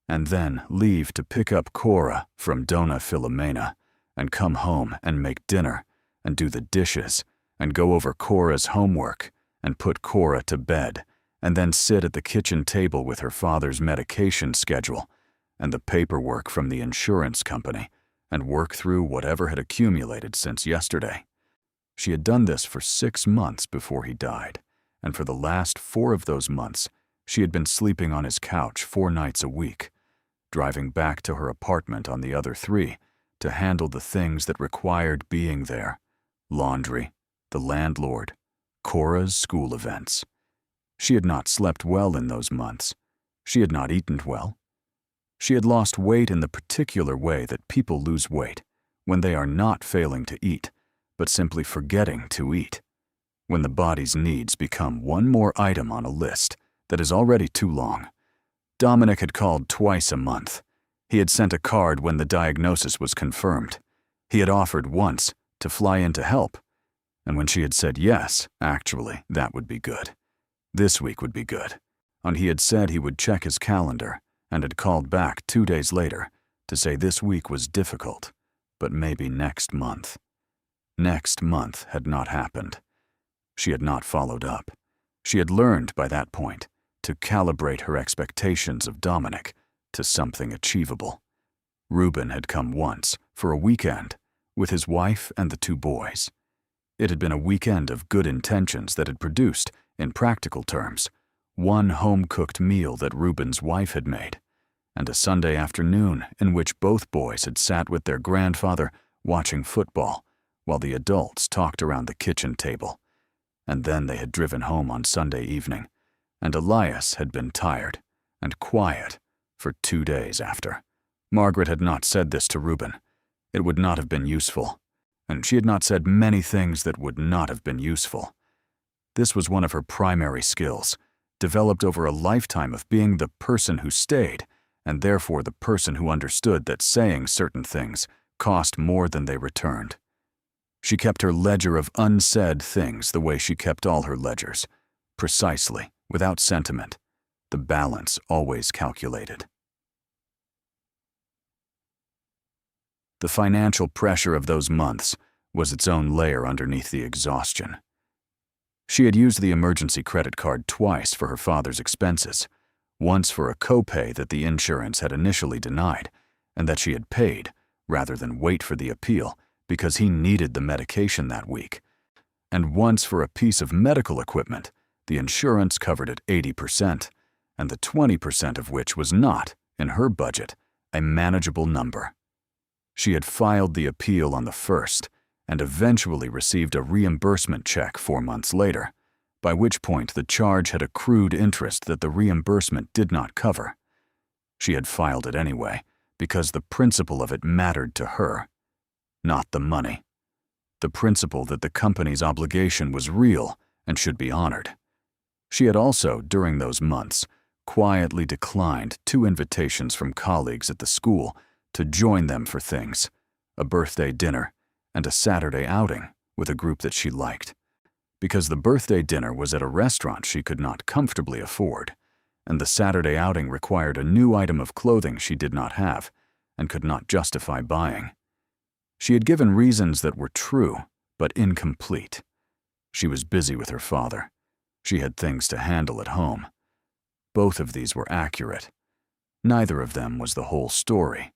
and then leave to pick up Cora from Dona Filomena and come home and make dinner and do the dishes and go over Cora's homework and put Cora to bed and then sit at the kitchen table with her father's medication schedule and the paperwork from the insurance company and work through whatever had accumulated since yesterday. She had done this for 6 months before he died, and for the last 4 of those months, she had been sleeping on his couch 4 nights a week, driving back to her apartment on the other 3 to handle the things that required being there: laundry, the landlord, Cora's school events. She had not slept well in those months. She had not eaten well. She had lost weight in the particular way that people lose weight, when they are not failing to eat, but simply forgetting to eat, when the body's needs become one more item on a list that is already too long. Dominic had called twice a month. He had sent a card when the diagnosis was confirmed. He had offered once to fly in to help, and when she had said yes, actually, that would be good. This week would be good. And he had said he would check his calendar and had called back 2 days later to say this week was difficult, but maybe next month. Next month had not happened. She had not followed up. She had learned by that point to calibrate her expectations of Dominic to something achievable. Reuben had come once for a weekend with his wife and the 2 boys. It had been a weekend of good intentions that had produced, in practical terms, 1 home-cooked meal that Reuben's wife had made, and a Sunday afternoon in which both boys had sat with their grandfather watching football while the adults talked around the kitchen table. And then they had driven home on Sunday evening, and Elias had been tired and quiet for 2 days after. Margaret had not said this to Reuben. It would not have been useful, and she had not said many things that would not have been useful. This was one of her primary skills, developed over a lifetime of being the person who stayed, and therefore the person who understood that saying certain things cost more than they returned. She kept her ledger of unsaid things the way she kept all her ledgers, precisely, without sentiment, the balance always calculated. The financial pressure of those months was its own layer underneath the exhaustion. She had used the emergency credit card twice for her father's expenses, once for a copay that the insurance had initially denied, and that she had paid, rather than wait for the appeal, because he needed the medication that week, and once for a piece of medical equipment the insurance covered at 80%, and the 20% of which was not, in her budget, a manageable number. She had filed the appeal on the 1st, and eventually received a reimbursement check 4 months later, by which point the charge had accrued interest that the reimbursement did not cover. She had filed it anyway, because the principle of it mattered to her, not the money. The principle that the company's obligation was real and should be honored. She had also, during those months, quietly declined 2 invitations from colleagues at the school to join them for things, a birthday dinner and a Saturday outing with a group that she liked, because the birthday dinner was at a restaurant she could not comfortably afford, and the Saturday outing required a new item of clothing she did not have and could not justify buying. She had given reasons that were true, but incomplete. She was busy with her father. She had things to handle at home. Both of these were accurate. Neither of them was the whole story.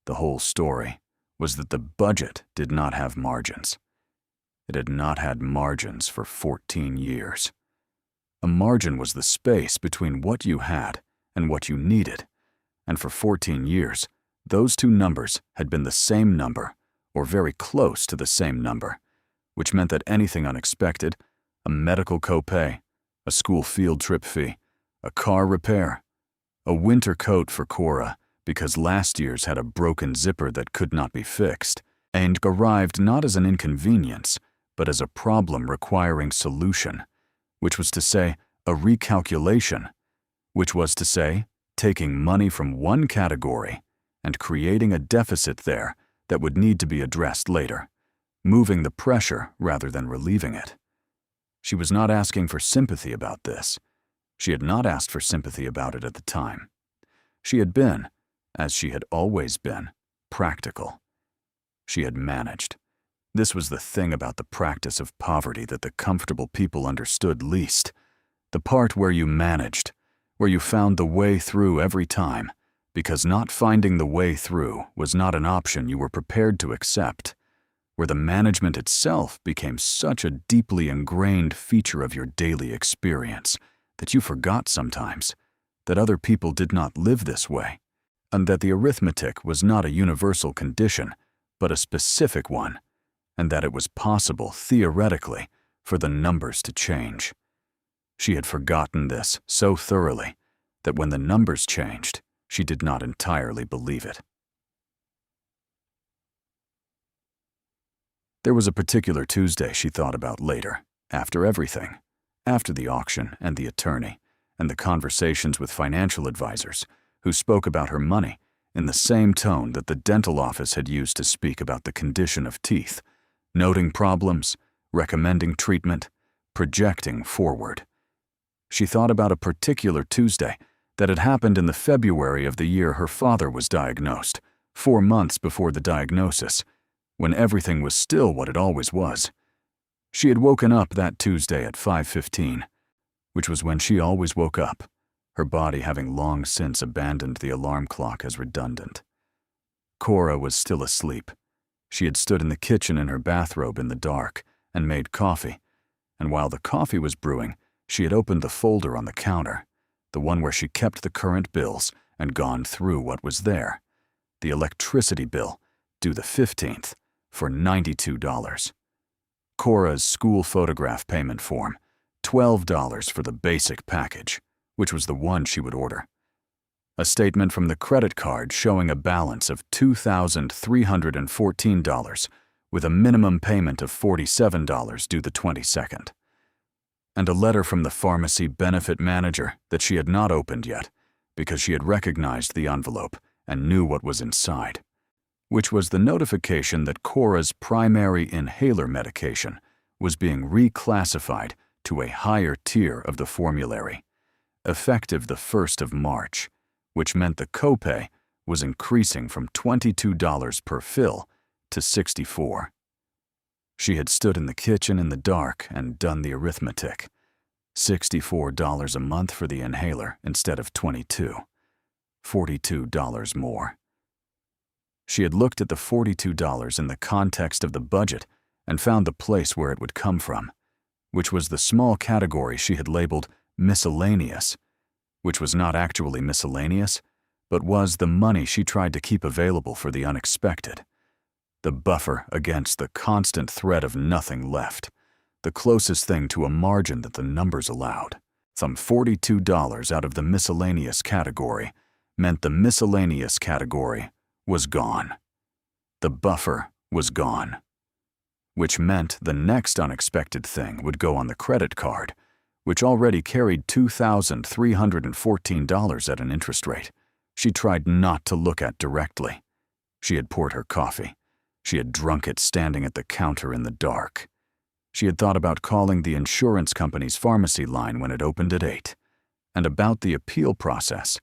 The whole story was that the budget did not have margins. It had not had margins for 14 years. A margin was the space between what you had and what you needed, and for 14 years, those 2 numbers had been the same number, or very close to the same number, which meant that anything unexpected, a medical copay, a school field trip fee, a car repair, a winter coat for Cora because last year's had a broken zipper that could not be fixed, and arrived not as an inconvenience, but as a problem requiring solution, which was to say, a recalculation, which was to say, taking money from one category and creating a deficit there that would need to be addressed later, moving the pressure rather than relieving it. She was not asking for sympathy about this. She had not asked for sympathy about it at the time. She had been, as she had always been, practical. She had managed. This was the thing about the practice of poverty that the comfortable people understood least. The part where you managed, where you found the way through every time, because not finding the way through was not an option you were prepared to accept, where the management itself became such a deeply ingrained feature of your daily experience that you forgot sometimes that other people did not live this way, and that the arithmetic was not a universal condition, but a specific one, and that it was possible, theoretically, for the numbers to change. She had forgotten this so thoroughly that when the numbers changed, she did not entirely believe it. There was a particular Tuesday she thought about later, after everything, after the auction and the attorney, and the conversations with financial advisors who spoke about her money in the same tone that the dental office had used to speak about the condition of teeth, noting problems, recommending treatment, projecting forward. She thought about a particular Tuesday that had happened in the February of the year her father was diagnosed, 4 months before the diagnosis, when everything was still what it always was. She had woken up that Tuesday at 5:15, which was when she always woke up, her body having long since abandoned the alarm clock as redundant. Cora was still asleep. She had stood in the kitchen in her bathrobe in the dark and made coffee, and while the coffee was brewing, she had opened the folder on the counter, the one where she kept the current bills, and gone through what was there. The electricity bill, due the 15th, for $92. Cora's school photograph payment form, $12 for the basic package, which was the one she would order. A statement from the credit card showing a balance of $2,314 with a minimum payment of $47 due the 22nd. And a letter from the pharmacy benefit manager that she had not opened yet because she had recognized the envelope and knew what was inside, which was the notification that Cora's primary inhaler medication was being reclassified to a higher tier of the formulary, effective the 1st of March, which meant the copay was increasing from $22 per fill to $64. She had stood in the kitchen in the dark and done the arithmetic. $64 a month for the inhaler instead of $22. $42 more. She had looked at the $42 in the context of the budget and found the place where it would come from, which was the small category she had labeled miscellaneous, which was not actually miscellaneous, but was the money she tried to keep available for the unexpected. The buffer against the constant threat of nothing left, the closest thing to a margin that the numbers allowed. Some $42 out of the miscellaneous category meant the miscellaneous category was gone. The buffer was gone, which meant the next unexpected thing would go on the credit card, which already carried $2,314 at an interest rate she tried not to look at directly. She had poured her coffee. She had drunk it standing at the counter in the dark. She had thought about calling the insurance company's pharmacy line when it opened at 8, and about the appeal process,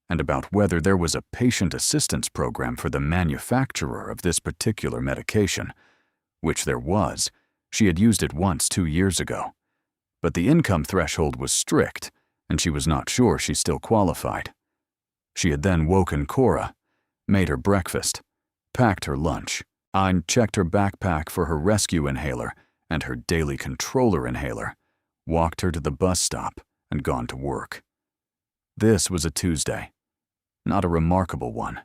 and about whether there was a patient assistance program for the manufacturer of this particular medication, which there was. She had used it once 2 years ago. But the income threshold was strict, and she was not sure she still qualified. She had then woken Cora, made her breakfast, packed her lunch, and checked her backpack for her rescue inhaler and her daily controller inhaler, walked her to the bus stop, and gone to work. This was a Tuesday, not a remarkable one.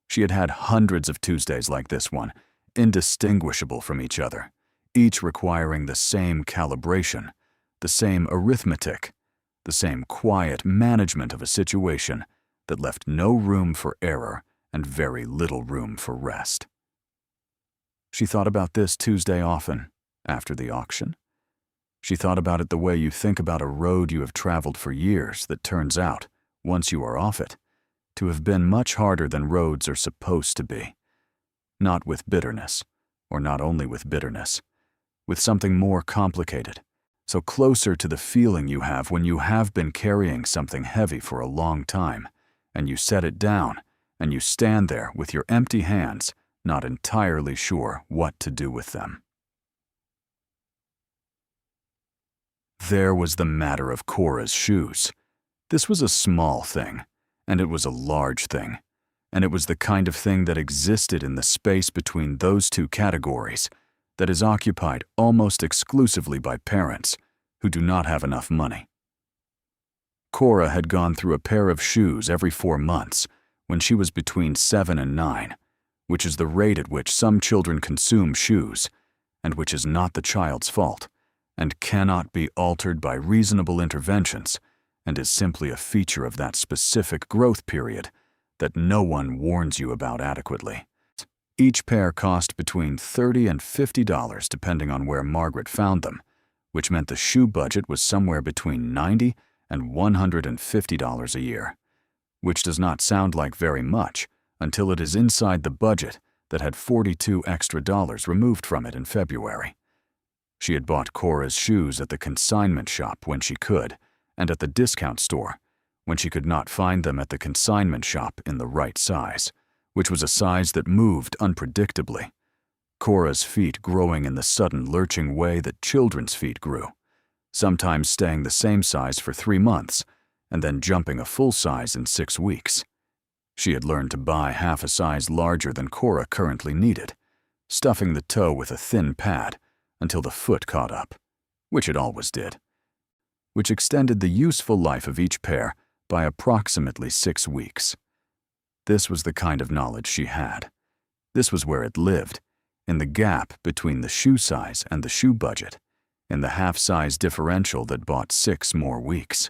She had had hundreds of Tuesdays like this one, indistinguishable from each other, each requiring the same calibration, the same arithmetic, the same quiet management of a situation that left no room for error and very little room for rest. She thought about this Tuesday often, after the auction. She thought about it the way you think about a road you have traveled for years that turns out, once you are off it, to have been much harder than roads are supposed to be. Not with bitterness, or not only with bitterness, with something more complicated, so closer to the feeling you have when you have been carrying something heavy for a long time, and you set it down, and you stand there with your empty hands, not entirely sure what to do with them. There was the matter of Cora's shoes. This was a small thing, and it was a large thing, and it was the kind of thing that existed in the space between those two categories that is occupied almost exclusively by parents who do not have enough money. Cora had gone through a pair of shoes every 4 months when she was between 7 and 9, which is the rate at which some children consume shoes, and which is not the child's fault, and cannot be altered by reasonable interventions, and is simply a feature of that specific growth period that no one warns you about adequately. Each pair cost between $30 and $50 depending on where Margaret found them, which meant the shoe budget was somewhere between $90 and $150 a year, which does not sound like very much until it is inside the budget that had $42 extra removed from it in February. She had bought Cora's shoes at the consignment shop when she could, and at the discount store when she could not find them at the consignment shop in the right size, which was a size that moved unpredictably, Cora's feet growing in the sudden lurching way that children's feet grew, sometimes staying the same size for 3 months and then jumping a full size in 6 weeks. She had learned to buy half a size larger than Cora currently needed, stuffing the toe with a thin pad until the foot caught up, which it always did, which extended the useful life of each pair by approximately 6 weeks. This was the kind of knowledge she had. This was where it lived, in the gap between the shoe size and the shoe budget, in the half-size differential that bought 6 more weeks.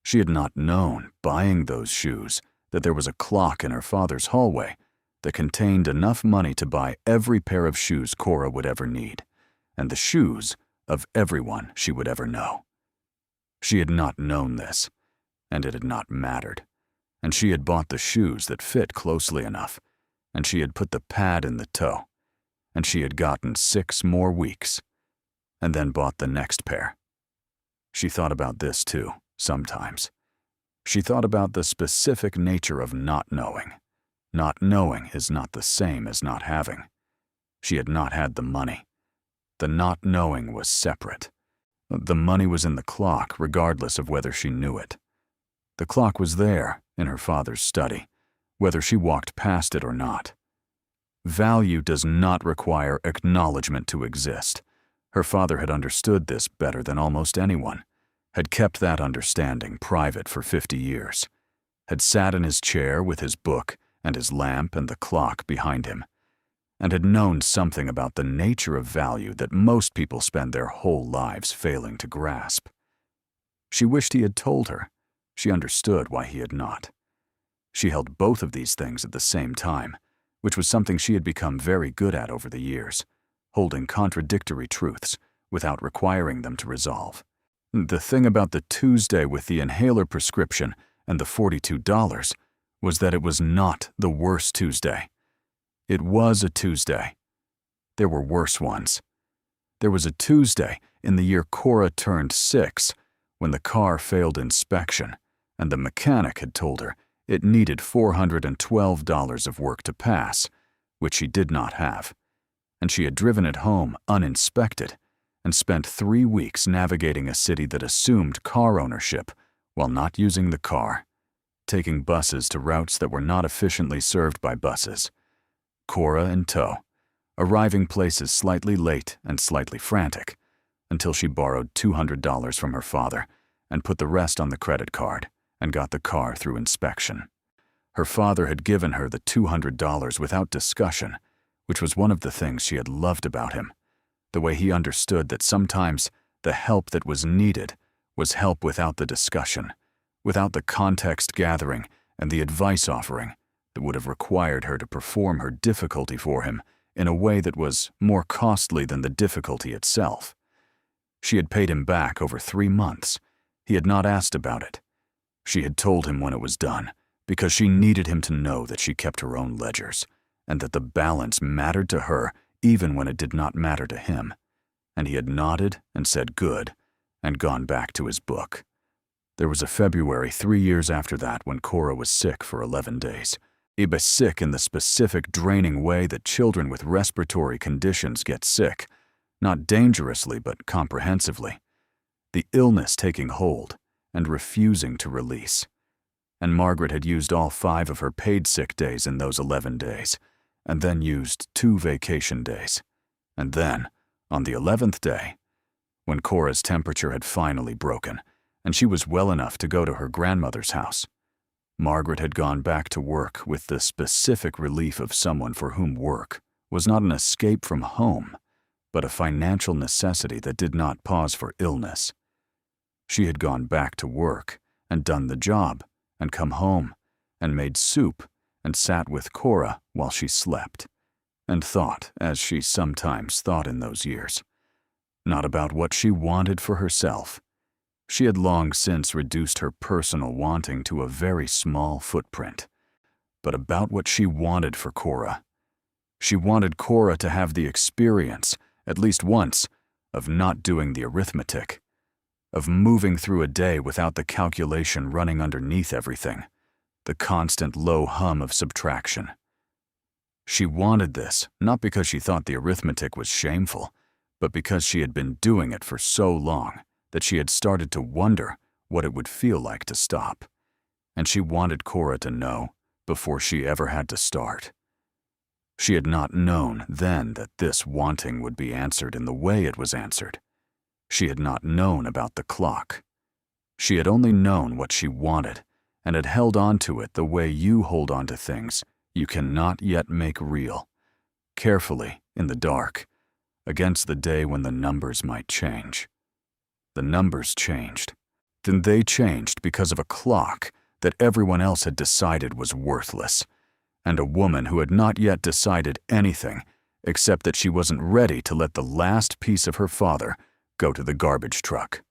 She had not known, buying those shoes, that there was a clock in her father's hallway that contained enough money to buy every pair of shoes Cora would ever need, and the shoes of everyone she would ever know. She had not known this, and it had not mattered, and she had bought the shoes that fit closely enough, and she had put the pad in the toe, and she had gotten 6 more weeks, and then bought the next pair. She thought about this too, sometimes. She thought about the specific nature of not knowing. Not knowing is not the same as not having. She had not had the money. The not knowing was separate. The money was in the clock, regardless of whether she knew it. The clock was there, in her father's study, whether she walked past it or not. Value does not require acknowledgement to exist. Her father had understood this better than almost anyone, had kept that understanding private for 50 years, had sat in his chair with his book and his lamp and the clock behind him, and had known something about the nature of value that most people spend their whole lives failing to grasp. She wished he had told her. She understood why he had not. She held both of these things at the same time, which was something she had become very good at over the years, holding contradictory truths without requiring them to resolve. The thing about the Tuesday with the inhaler prescription and the $42 was that it was not the worst Tuesday. It was a Tuesday. There were worse ones. There was a Tuesday in the year Cora turned 6 when the car failed inspection and the mechanic had told her it needed $412 of work to pass, which she did not have, and she had driven it home uninspected and spent 3 weeks navigating a city that assumed car ownership while not using the car, taking buses to routes that were not efficiently served by buses, Cora in tow, arriving places slightly late and slightly frantic, until she borrowed $200 from her father and put the rest on the credit card and got the car through inspection. Her father had given her the $200 without discussion, which was one of the things she had loved about him, the way he understood that sometimes the help that was needed was help without the discussion, without the context gathering and the advice offering that would have required her to perform her difficulty for him in a way that was more costly than the difficulty itself. She had paid him back over 3 months. He had not asked about it. She had told him when it was done, because she needed him to know that she kept her own ledgers, and that the balance mattered to her even when it did not matter to him. And he had nodded and said good, and gone back to his book. There was a February 3 years after that when Cora was sick for 11 days. Sick in the specific draining way that children with respiratory conditions get sick, not dangerously but comprehensively. The illness taking hold and refusing to release. And Margaret had used all 5 of her paid sick days in those 11 days, and then used 2 vacation days. And then, on the 11th day, when Cora's temperature had finally broken, and she was well enough to go to her grandmother's house, Margaret had gone back to work with the specific relief of someone for whom work was not an escape from home, but a financial necessity that did not pause for illness. She had gone back to work and done the job and come home and made soup and sat with Cora while she slept and thought, as she sometimes thought in those years, not about what she wanted for herself. She had long since reduced her personal wanting to a very small footprint, but about what she wanted for Cora. She wanted Cora to have the experience, at least once, of not doing the arithmetic, of moving through a day without the calculation running underneath everything, the constant low hum of subtraction. She wanted this not because she thought the arithmetic was shameful, but because she had been doing it for so long that she had started to wonder what it would feel like to stop. And she wanted Cora to know before she ever had to start. She had not known then that this wanting would be answered in the way it was answered. She had not known about the clock. She had only known what she wanted and had held on to it the way you hold on to things you cannot yet make real, carefully in the dark, against the day when the numbers might change. The numbers changed. Then they changed because of a clock that everyone else had decided was worthless, and a woman who had not yet decided anything except that she wasn't ready to let the last piece of her father go to the garbage truck.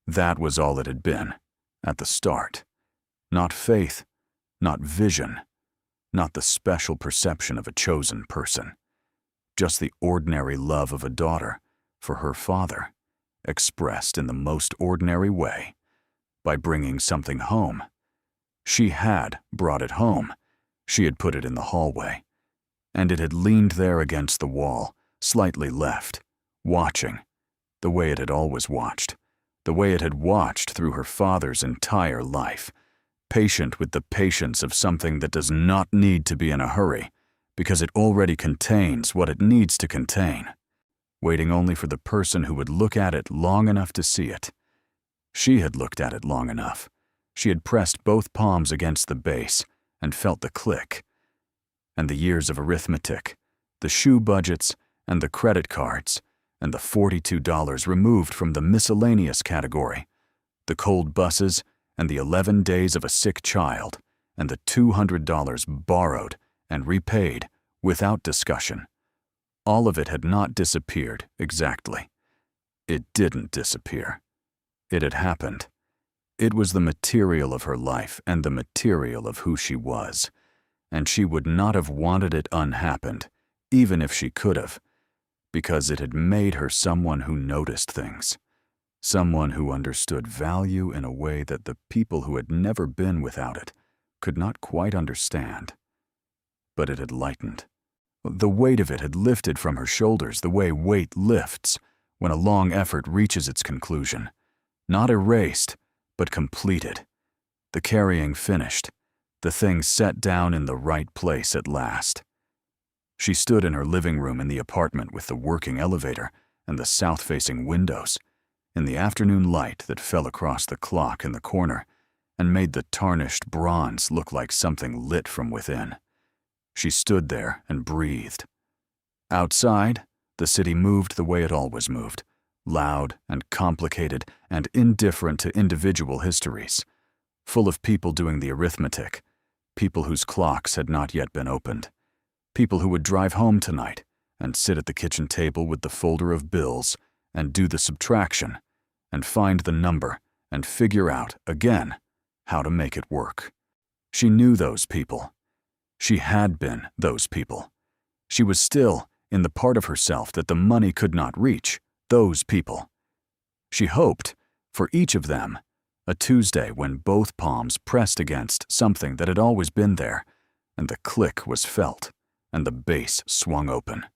That was all it had been, at the start. Not faith, not vision, not the special perception of a chosen person. Just the ordinary love of a daughter for her father, expressed in the most ordinary way, by bringing something home. She had brought it home. She had put it in the hallway, and it had leaned there against the wall, slightly left, watching, the way it had always watched, the way it had watched through her father's entire life, patient with the patience of something that does not need to be in a hurry, because it already contains what it needs to contain, waiting only for the person who would look at it long enough to see it. She had looked at it long enough. She had pressed both palms against the base and felt the click. And the years of arithmetic, the shoe budgets, and the credit cards, and the $42 removed from the miscellaneous category, the cold buses, and the 11 days of a sick child, and the $200 borrowed and repaid without discussion. All of it had not disappeared exactly. It didn't disappear. It had happened. It was the material of her life and the material of who she was, and she would not have wanted it unhappened, even if she could have, because it had made her someone who noticed things, someone who understood value in a way that the people who had never been without it could not quite understand. But it had lightened. The weight of it had lifted from her shoulders the way weight lifts when a long effort reaches its conclusion, not erased, but completed, the carrying finished, the thing set down in the right place at last. She stood in her living room in the apartment with the working elevator and the south-facing windows, in the afternoon light that fell across the clock in the corner and made the tarnished bronze look like something lit from within. She stood there and breathed. Outside, the city moved the way it always moved, loud and complicated and indifferent to individual histories, full of people doing the arithmetic, people whose clocks had not yet been opened, people who would drive home tonight and sit at the kitchen table with the folder of bills and do the subtraction and find the number and figure out, again, how to make it work. She knew those people. She had been those people. She was still, in the part of herself that the money could not reach, those people. She hoped, for each of them, a Tuesday when both palms pressed against something that had always been there, and the click was felt, and the base swung open.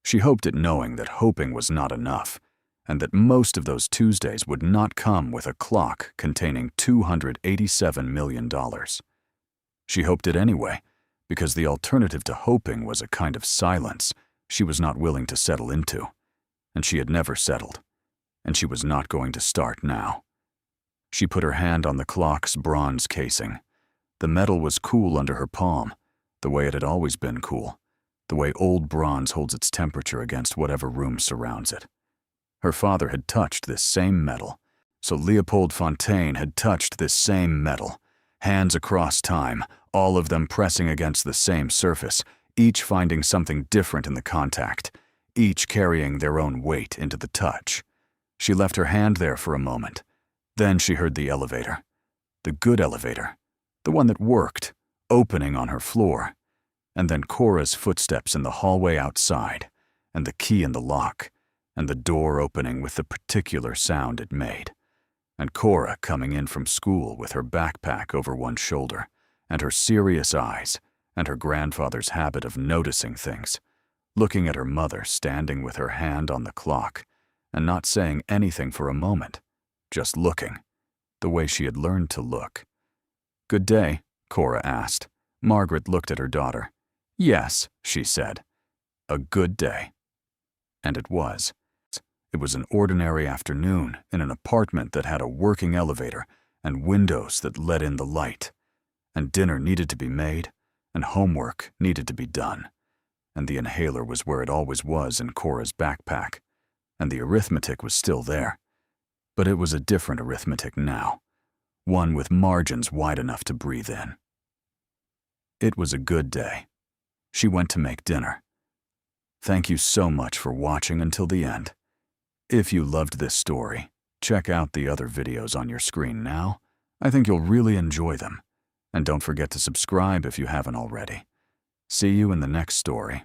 She hoped it knowing that hoping was not enough, and that most of those Tuesdays would not come with a clock containing $287 million. She hoped it anyway, because the alternative to hoping was a kind of silence she was not willing to settle into, and she had never settled, and she was not going to start now. She put her hand on the clock's bronze casing. The metal was cool under her palm, the way it had always been cool, the way old bronze holds its temperature against whatever room surrounds it. Her father had touched this same metal, so Leopold Fontaine had touched this same metal, hands across time, all of them pressing against the same surface, each finding something different in the contact, each carrying their own weight into the touch. She left her hand there for a moment. Then she heard the elevator. The good elevator. The one that worked, opening on her floor. And then Cora's footsteps in the hallway outside, and the key in the lock, and the door opening with the particular sound it made. And Cora coming in from school with her backpack over one shoulder, and her serious eyes, and her grandfather's habit of noticing things, looking at her mother standing with her hand on the clock, and not saying anything for a moment, just looking, the way she had learned to look. "Good day," Cora asked. Margaret looked at her daughter. "Yes," she said. "A good day." And it was. It was an ordinary afternoon in an apartment that had a working elevator and windows that let in the light. And dinner needed to be made, and homework needed to be done. And the inhaler was where it always was in Cora's backpack, and the arithmetic was still there. But it was a different arithmetic now, one with margins wide enough to breathe in. It was a good day. She went to make dinner. Thank you so much for watching until the end. If you loved this story, check out the other videos on your screen now. I think you'll really enjoy them. And don't forget to subscribe if you haven't already. See you in the next story.